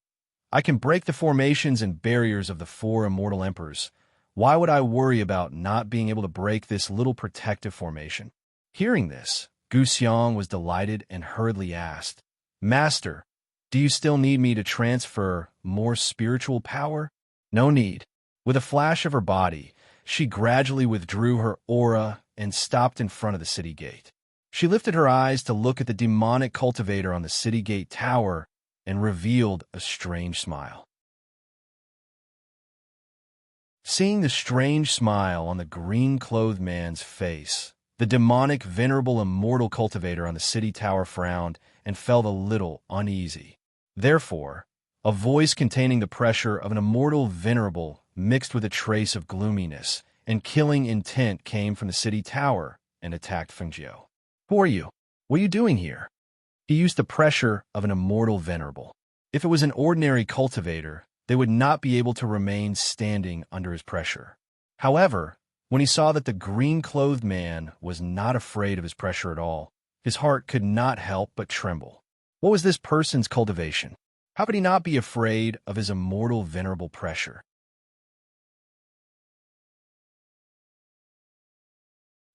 I can break the formations and barriers of the 4 immortal emperors. Why would I worry about not being able to break this little protective formation? Hearing this, Gu Xiang was delighted and hurriedly asked, Master, Do you still need me to transfer more spiritual power? No need. With a flash of her body, she gradually withdrew her aura and stopped in front of the city gate. She lifted her eyes to look at the demonic cultivator on the city gate tower and revealed a strange smile. Seeing the strange smile on the green-clothed man's face, the demonic, venerable, immortal cultivator on the city tower frowned and felt a little uneasy. Therefore, a voice containing the pressure of an immortal venerable mixed with a trace of gloominess and killing intent came from the city tower and attacked Fengjiu. Who are you? What are you doing here? He used the pressure of an immortal venerable. If it was an ordinary cultivator, they would not be able to remain standing under his pressure. However, when he saw that the green-clothed man was not afraid of his pressure at all, his heart could not help but tremble. What was this person's cultivation? How could he not be afraid of his immortal venerable pressure?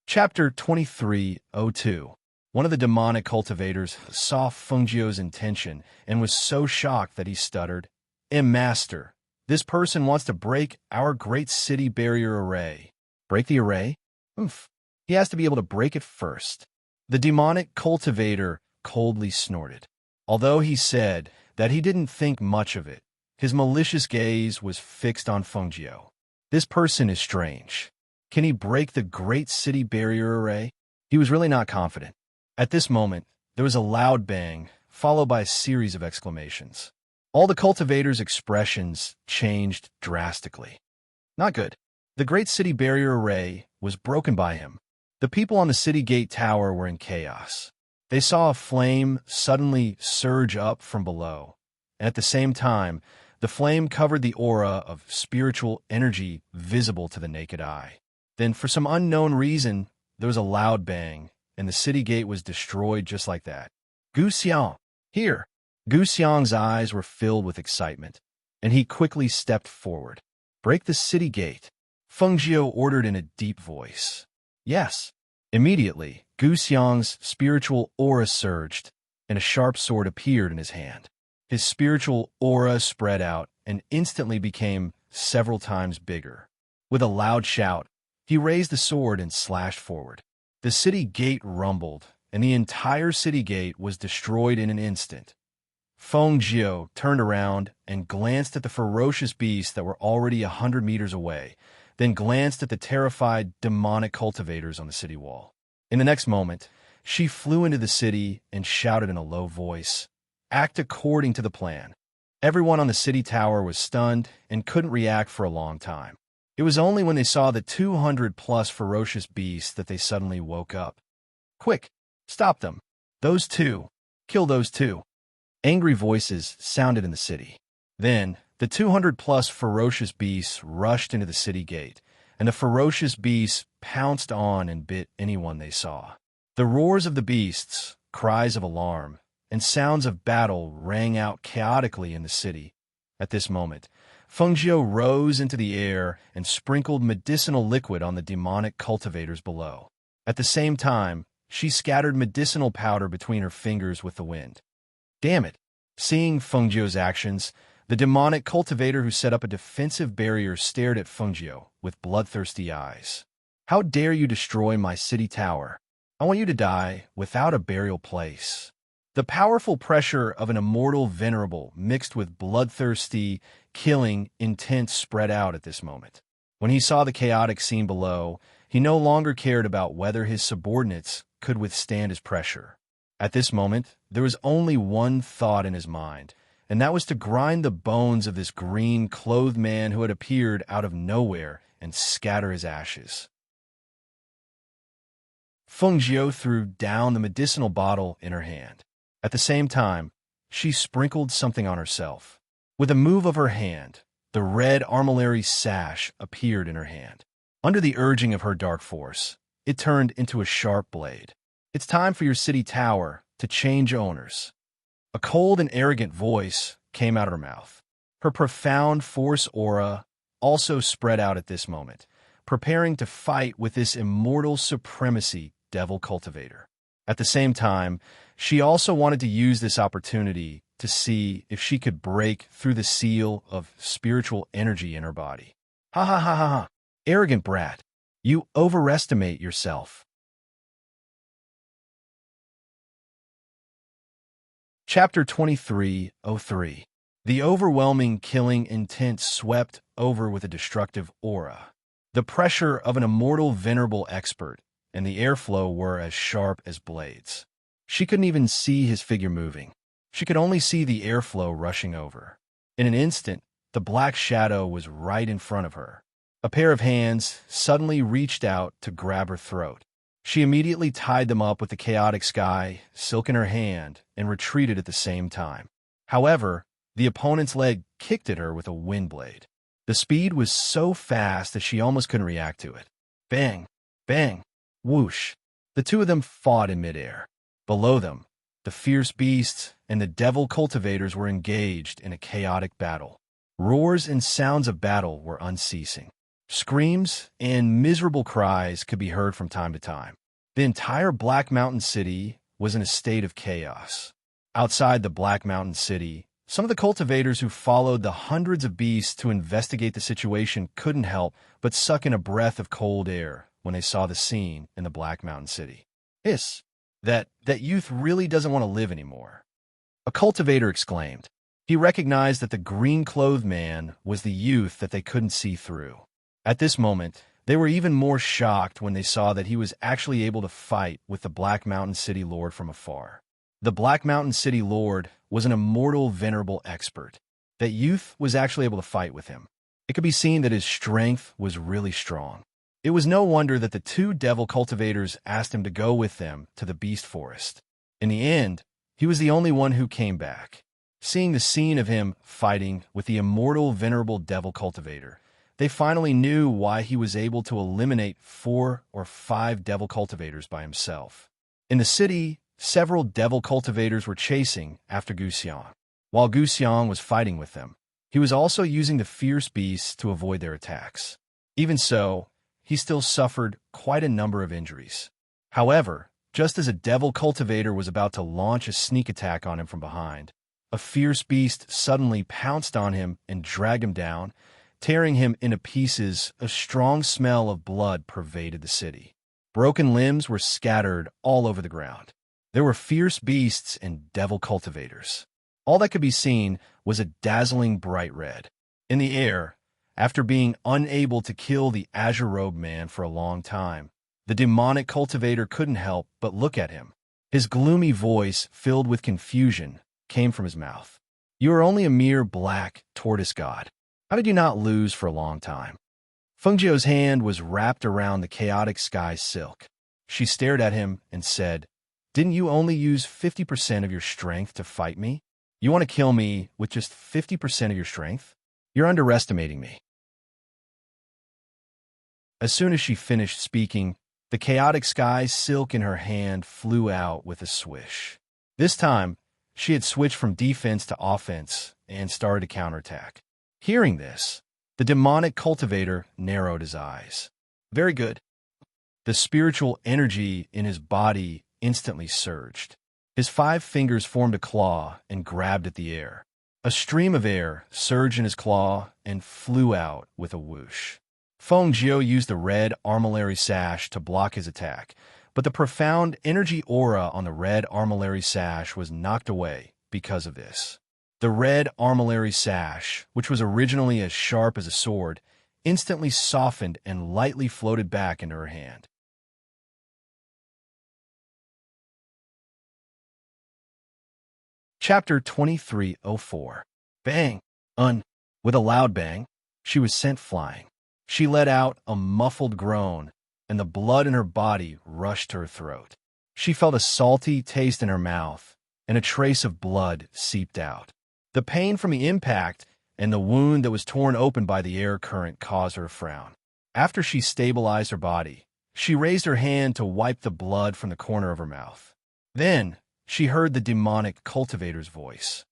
Chapter 2302. One of the demonic cultivators saw Fengjiu's intention and was so shocked that he stuttered, Master, this person wants to break our great city barrier array. Break the array? Oof. He has to be able to break it first. The demonic cultivator coldly snorted. Although he said that he didn't think much of it, his malicious gaze was fixed on Fengjiu. This person is strange. Can he break the great city barrier array? He was really not confident. At this moment, there was a loud bang, followed by a series of exclamations. All the cultivators' expressions changed drastically. Not good. The great city barrier array was broken by him. The people on the city gate tower were in chaos. They saw a flame suddenly surge up from below, and at the same time, the flame covered the aura of spiritual energy visible to the naked eye. Then, for some unknown reason, there was a loud bang, and the city gate was destroyed just like that. Gu Xiang, here! Gu Xiang's eyes were filled with excitement, and he quickly stepped forward. Break the city gate, Fengjiu ordered in a deep voice. Yes. Immediately, Gu Xiang's spiritual aura surged, and a sharp sword appeared in his hand. His spiritual aura spread out and instantly became several times bigger. With a loud shout, he raised the sword and slashed forward. The city gate rumbled, and the entire city gate was destroyed in an instant. Fengjiu turned around and glanced at the ferocious beasts that were already 100 meters away, then glanced at the terrified demonic cultivators on the city wall. In the next moment, she flew into the city and shouted in a low voice, "Act according to the plan." Everyone on the city tower was stunned and couldn't react for a long time. It was only when they saw the 200-plus ferocious beasts that they suddenly woke up. Quick, stop them. Those two. Kill those two. Angry voices sounded in the city. Then, the 200-plus ferocious beasts rushed into the city gate, and the ferocious beasts pounced on and bit anyone they saw. The roars of the beasts, cries of alarm, and sounds of battle rang out chaotically in the city. At this moment, Fengjiu rose into the air and sprinkled medicinal liquid on the demonic cultivators below. At the same time, she scattered medicinal powder between her fingers with the wind. Damn it! Seeing Fengjiu's actions, the demonic cultivator who set up a defensive barrier stared at Fengjiu with bloodthirsty eyes. How dare you destroy my city tower? I want you to die without a burial place. The powerful pressure of an immortal venerable mixed with bloodthirsty, killing intent spread out at this moment. When he saw the chaotic scene below, he no longer cared about whether his subordinates could withstand his pressure. At this moment, there was only one thought in his mind, and that was to grind the bones of this green-clothed man who had appeared out of nowhere and scatter his ashes. Fengjiu threw down the medicinal bottle in her hand. At the same time, she sprinkled something on herself. With a move of her hand, the red armillary sash appeared in her hand. Under the urging of her dark force, it turned into a sharp blade. It's time for your city tower to change owners. A cold and arrogant voice came out of her mouth. Her profound force aura also spread out at this moment, preparing to fight with this immortal supremacy devil cultivator. At the same time, she also wanted to use this opportunity to see if she could break through the seal of spiritual energy in her body. Ha ha ha ha ha. Arrogant brat. You overestimate yourself. Chapter 23:03. The overwhelming killing intent swept over with a destructive aura. The pressure of an immortal venerable expert and the airflow were as sharp as blades. She couldn't even see his figure moving. She could only see the airflow rushing over. In an instant, the black shadow was right in front of her. A pair of hands suddenly reached out to grab her throat. She immediately tied them up with the chaotic sky silk in her hand and retreated at the same time. However, the opponent's leg kicked at her with a wind blade. The speed was so fast that she almost couldn't react to it. Bang! Bang! Whoosh! The two of them fought in midair. Below them, the fierce beasts and the devil cultivators were engaged in a chaotic battle. Roars and sounds of battle were unceasing. Screams and miserable cries could be heard from time to time. The entire Black Mountain City was in a state of chaos. Outside the Black Mountain City, some of the cultivators who followed the hundreds of beasts to investigate the situation couldn't help but suck in a breath of cold air when they saw the scene in the Black Mountain City. Hiss! That youth really doesn't want to live anymore. A cultivator exclaimed. He recognized that the green-clothed man was the youth that they couldn't see through. At this moment, they were even more shocked when they saw that he was actually able to fight with the Black Mountain City Lord from afar. The Black Mountain City Lord was an immortal venerable expert. That youth was actually able to fight with him. It could be seen that his strength was really strong. It was no wonder that the two devil cultivators asked him to go with them to the beast forest. In the end, he was the only one who came back. Seeing the scene of him fighting with the immortal venerable devil cultivator, they finally knew why he was able to eliminate 4 or 5 devil cultivators by himself. In the city, several devil cultivators were chasing after Guxiang. While Guxiang was fighting with them, he was also using the fierce beasts to avoid their attacks. Even so, he still suffered quite a number of injuries. However, just as a devil cultivator was about to launch a sneak attack on him from behind, a fierce beast suddenly pounced on him and dragged him down, tearing him into pieces. A strong smell of blood pervaded the city. Broken limbs were scattered all over the ground. There were fierce beasts and devil cultivators. All that could be seen was a dazzling bright red. In the air, after being unable to kill the azure-robed man for a long time, the demonic cultivator couldn't help but look at him. His gloomy voice, filled with confusion, came from his mouth. You are only a mere black tortoise god. How did you not lose for a long time? Fengjiu's hand was wrapped around the chaotic sky silk. She stared at him and said, Didn't you only use 50% of your strength to fight me? You want to kill me with just 50% of your strength? You're underestimating me. As soon as she finished speaking, the chaotic sky silk in her hand flew out with a swish. This time, she had switched from defense to offense and started to counterattack. Hearing this, the demonic cultivator narrowed his eyes. Very good. The spiritual energy in his body instantly surged. His 5 fingers formed a claw and grabbed at the air. A stream of air surged in his claw and flew out with a whoosh. Fengjiu used the red armillary sash to block his attack, but the profound energy aura on the red armillary sash was knocked away because of this. The red armillary sash, which was originally as sharp as a sword, instantly softened and lightly floated back into her hand. Chapter 23:04. Bang! With a loud bang, she was sent flying. She let out a muffled groan, and the blood in her body rushed to her throat. She felt a salty taste in her mouth, and a trace of blood seeped out. The pain from the impact and the wound that was torn open by the air current caused her to frown. After she stabilized her body, she raised her hand to wipe the blood from the corner of her mouth. Then, she heard the demonic cultivator's voice.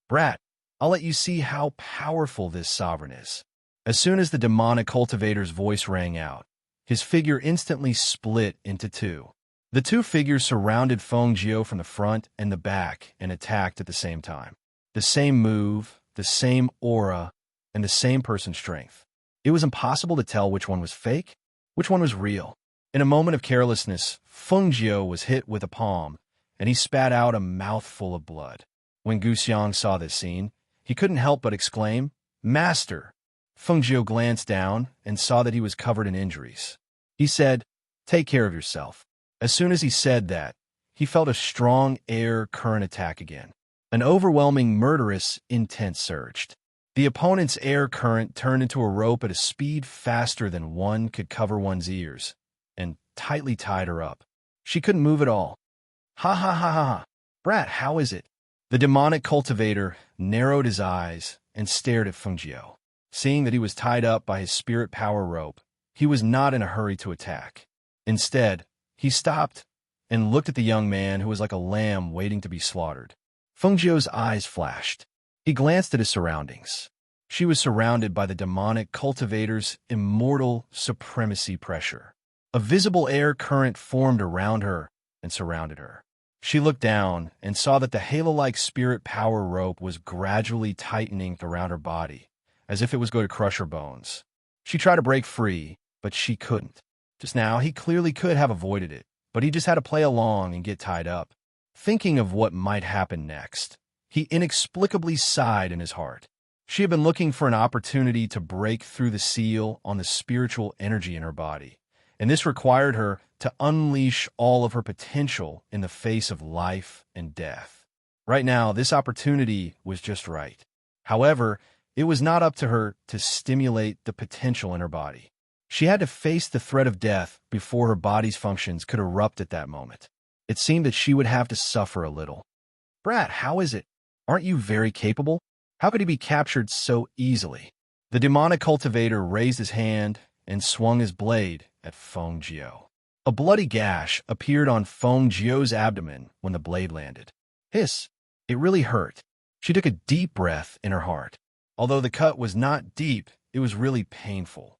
Brat, I'll let you see how powerful this sovereign is. As soon as the demonic cultivator's voice rang out, his figure instantly split into 2. The 2 figures surrounded Fengjiu from the front and the back and attacked at the same time. The same move, the same aura, and the same person's strength. It was impossible to tell which one was fake, which one was real. In a moment of carelessness, Feng Jiu was hit with a palm, and he spat out a mouthful of blood. When Gu Xiang saw this scene, he couldn't help but exclaim, "Master!" Feng Jiu glanced down and saw that he was covered in injuries. He said, "Take care of yourself." As soon as he said that, he felt a strong air current attack again. An overwhelming, murderous intent surged. The opponent's air current turned into a rope at a speed faster than one could cover one's ears, and tightly tied her up. She couldn't move at all. "Ha ha ha ha ha! Brat, how is it?" The demonic cultivator narrowed his eyes and stared at Feng Jiu. Seeing that he was tied up by his spirit power rope, he was not in a hurry to attack. Instead, he stopped and looked at the young man who was like a lamb waiting to be slaughtered. Feng Jiu's eyes flashed. He glanced at his surroundings. She was surrounded by the demonic cultivator's immortal supremacy pressure. A visible air current formed around her and surrounded her. She looked down and saw that the halo-like spirit power rope was gradually tightening around her body, as if it was going to crush her bones. She tried to break free, but she couldn't. Just now, he clearly could have avoided it, but he just had to play along and get tied up. Thinking of what might happen next, he inexplicably sighed in his heart. She had been looking for an opportunity to break through the seal on the spiritual energy in her body, and this required her to unleash all of her potential in the face of life and death. Right now, this opportunity was just right. However, it was not up to her to stimulate the potential in her body. She had to face the threat of death before her body's functions could erupt at that moment. It seemed that she would have to suffer a little. "Brat, how is it? Aren't you very capable? How could he be captured so easily?" The demonic cultivator raised his hand and swung his blade at Feng Jiu. A bloody gash appeared on Feng Jiu's abdomen when the blade landed. Hiss! It really hurt. She took a deep breath in her heart. Although the cut was not deep, it was really painful.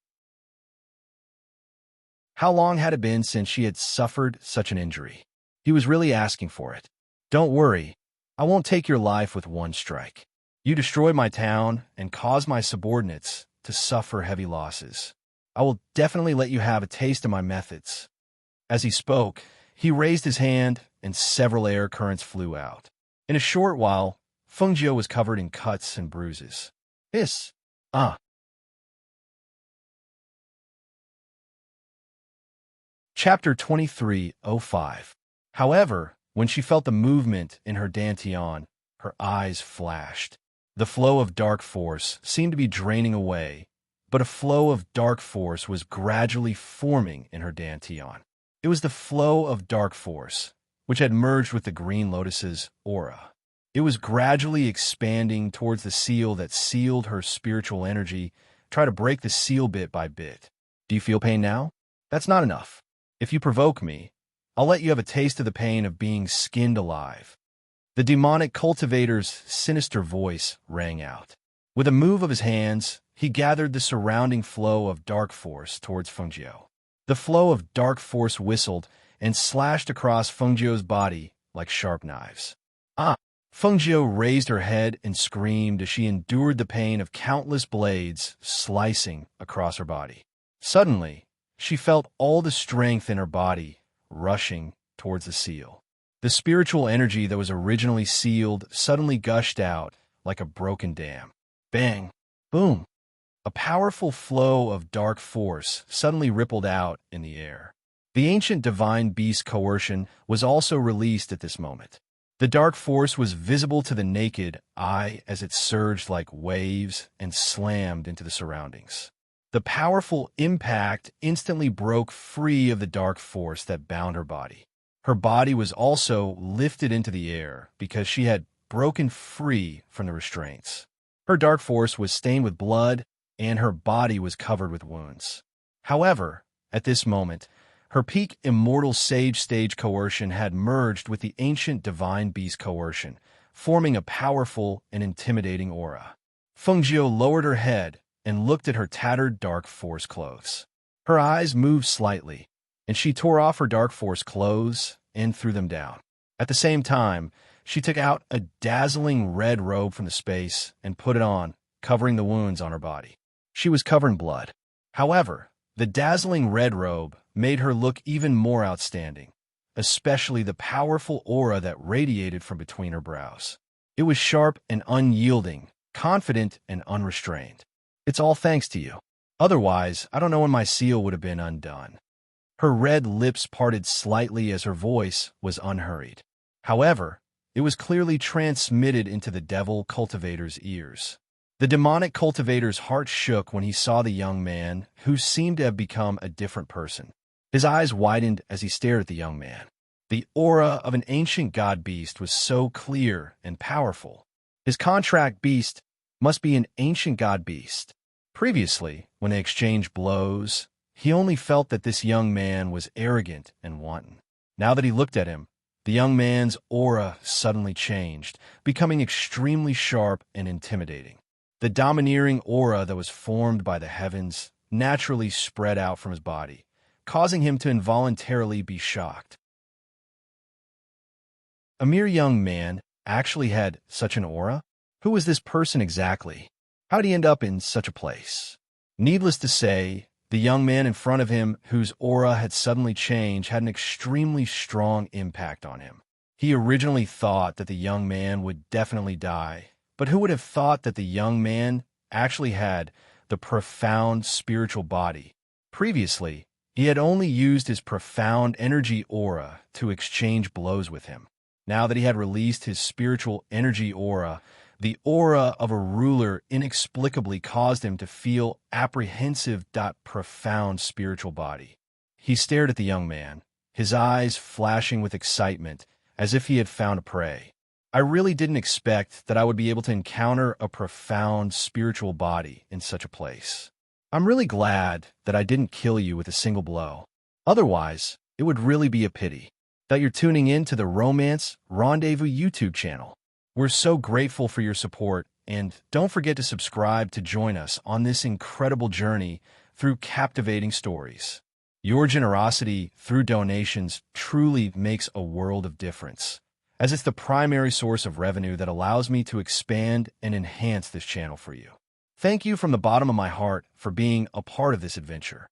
How long had it been since she had suffered such an injury? He was really asking for it. "Don't worry, I won't take your life with one strike. You destroyed my town and caused my subordinates to suffer heavy losses. I will definitely let you have a taste of my methods." As he spoke, he raised his hand and several air currents flew out. In a short while, Feng Jiu was covered in cuts and bruises. Hiss! Ah! Chapter 23:05. However, when she felt the movement in her dantian, her eyes flashed. The flow of dark force seemed to be draining away, but a flow of dark force was gradually forming in her dantian. It was the flow of dark force, which had merged with the green lotus's aura. It was gradually expanding towards the seal that sealed her spiritual energy. Try to break the seal bit by bit. Do you feel pain now? That's not enough. If you provoke me, I'll let you have a taste of the pain of being skinned alive. The demonic cultivator's sinister voice rang out. With a move of his hands, he gathered the surrounding flow of dark force towards Feng Jiu. The flow of dark force whistled and slashed across Feng Jiu's body like sharp knives. Ah! Feng Jiu raised her head and screamed as she endured the pain of countless blades slicing across her body. Suddenly, she felt all the strength in her body rushing towards the seal. The spiritual energy that was originally sealed suddenly gushed out like a broken dam. Bang! Boom! A powerful flow of dark force suddenly rippled out in the air. The ancient divine beast coercion was also released at this moment. The dark force was visible to the naked eye as it surged like waves and slammed into the surroundings. The powerful impact instantly broke free of the dark force that bound her body. Her body was also lifted into the air because she had broken free from the restraints. Her dark force was stained with blood, and her body was covered with wounds. However, at this moment, her peak immortal sage stage coercion had merged with the ancient divine beast coercion, forming a powerful and intimidating aura. Feng Jiu lowered her head and looked at her tattered dark force clothes. Her eyes moved slightly, and she tore off her dark force clothes and threw them down. At the same time, She took out a dazzling red robe from the space and put it on, covering the wounds on her body. She was covered in blood. However, the dazzling red robe made her look even more outstanding, especially the powerful aura that radiated from between her brows. It was sharp and unyielding, confident and unrestrained. It's all thanks to you. Otherwise, I don't know when my seal would have been undone. Her red lips parted slightly as her voice was unhurried. However, it was clearly transmitted into the devil cultivator's ears. The demonic cultivator's heart shook when he saw the young man, who seemed to have become a different person. His eyes widened as he stared at the young man. The aura of an ancient god beast was so clear and powerful. His contract beast must be an ancient god beast. Previously, when they exchanged blows, he only felt that this young man was arrogant and wanton. Now that he looked at him, the young man's aura suddenly changed, becoming extremely sharp and intimidating. The domineering aura that was formed by the heavens naturally spread out from his body, causing him to involuntarily be shocked. A mere young man actually had such an aura? Who was this person exactly? How did he end up in such a place? Needless to say, the young man in front of him, whose aura had suddenly changed, had an extremely strong impact on him. He originally thought that the young man would definitely die, but who would have thought that the young man actually had the profound spiritual body? Previously, he had only used his profound energy aura to exchange blows with him. Now that he had released his spiritual energy aura, the aura of a ruler inexplicably caused him to feel apprehensive. Profound spiritual body. He stared at the young man, his eyes flashing with excitement, as if he had found a prey. I really didn't expect that I would be able to encounter a profound spiritual body in such a place. I'm really glad that I didn't kill you with a single blow. Otherwise, it would really be a pity that you're tuning in to the Romance Rendezvous YouTube channel. We're so grateful for your support, and don't forget to subscribe to join us on this incredible journey through captivating stories. Your generosity through donations truly makes a world of difference, as it's the primary source of revenue that allows me to expand and enhance this channel for you. Thank you from the bottom of my heart for being a part of this adventure.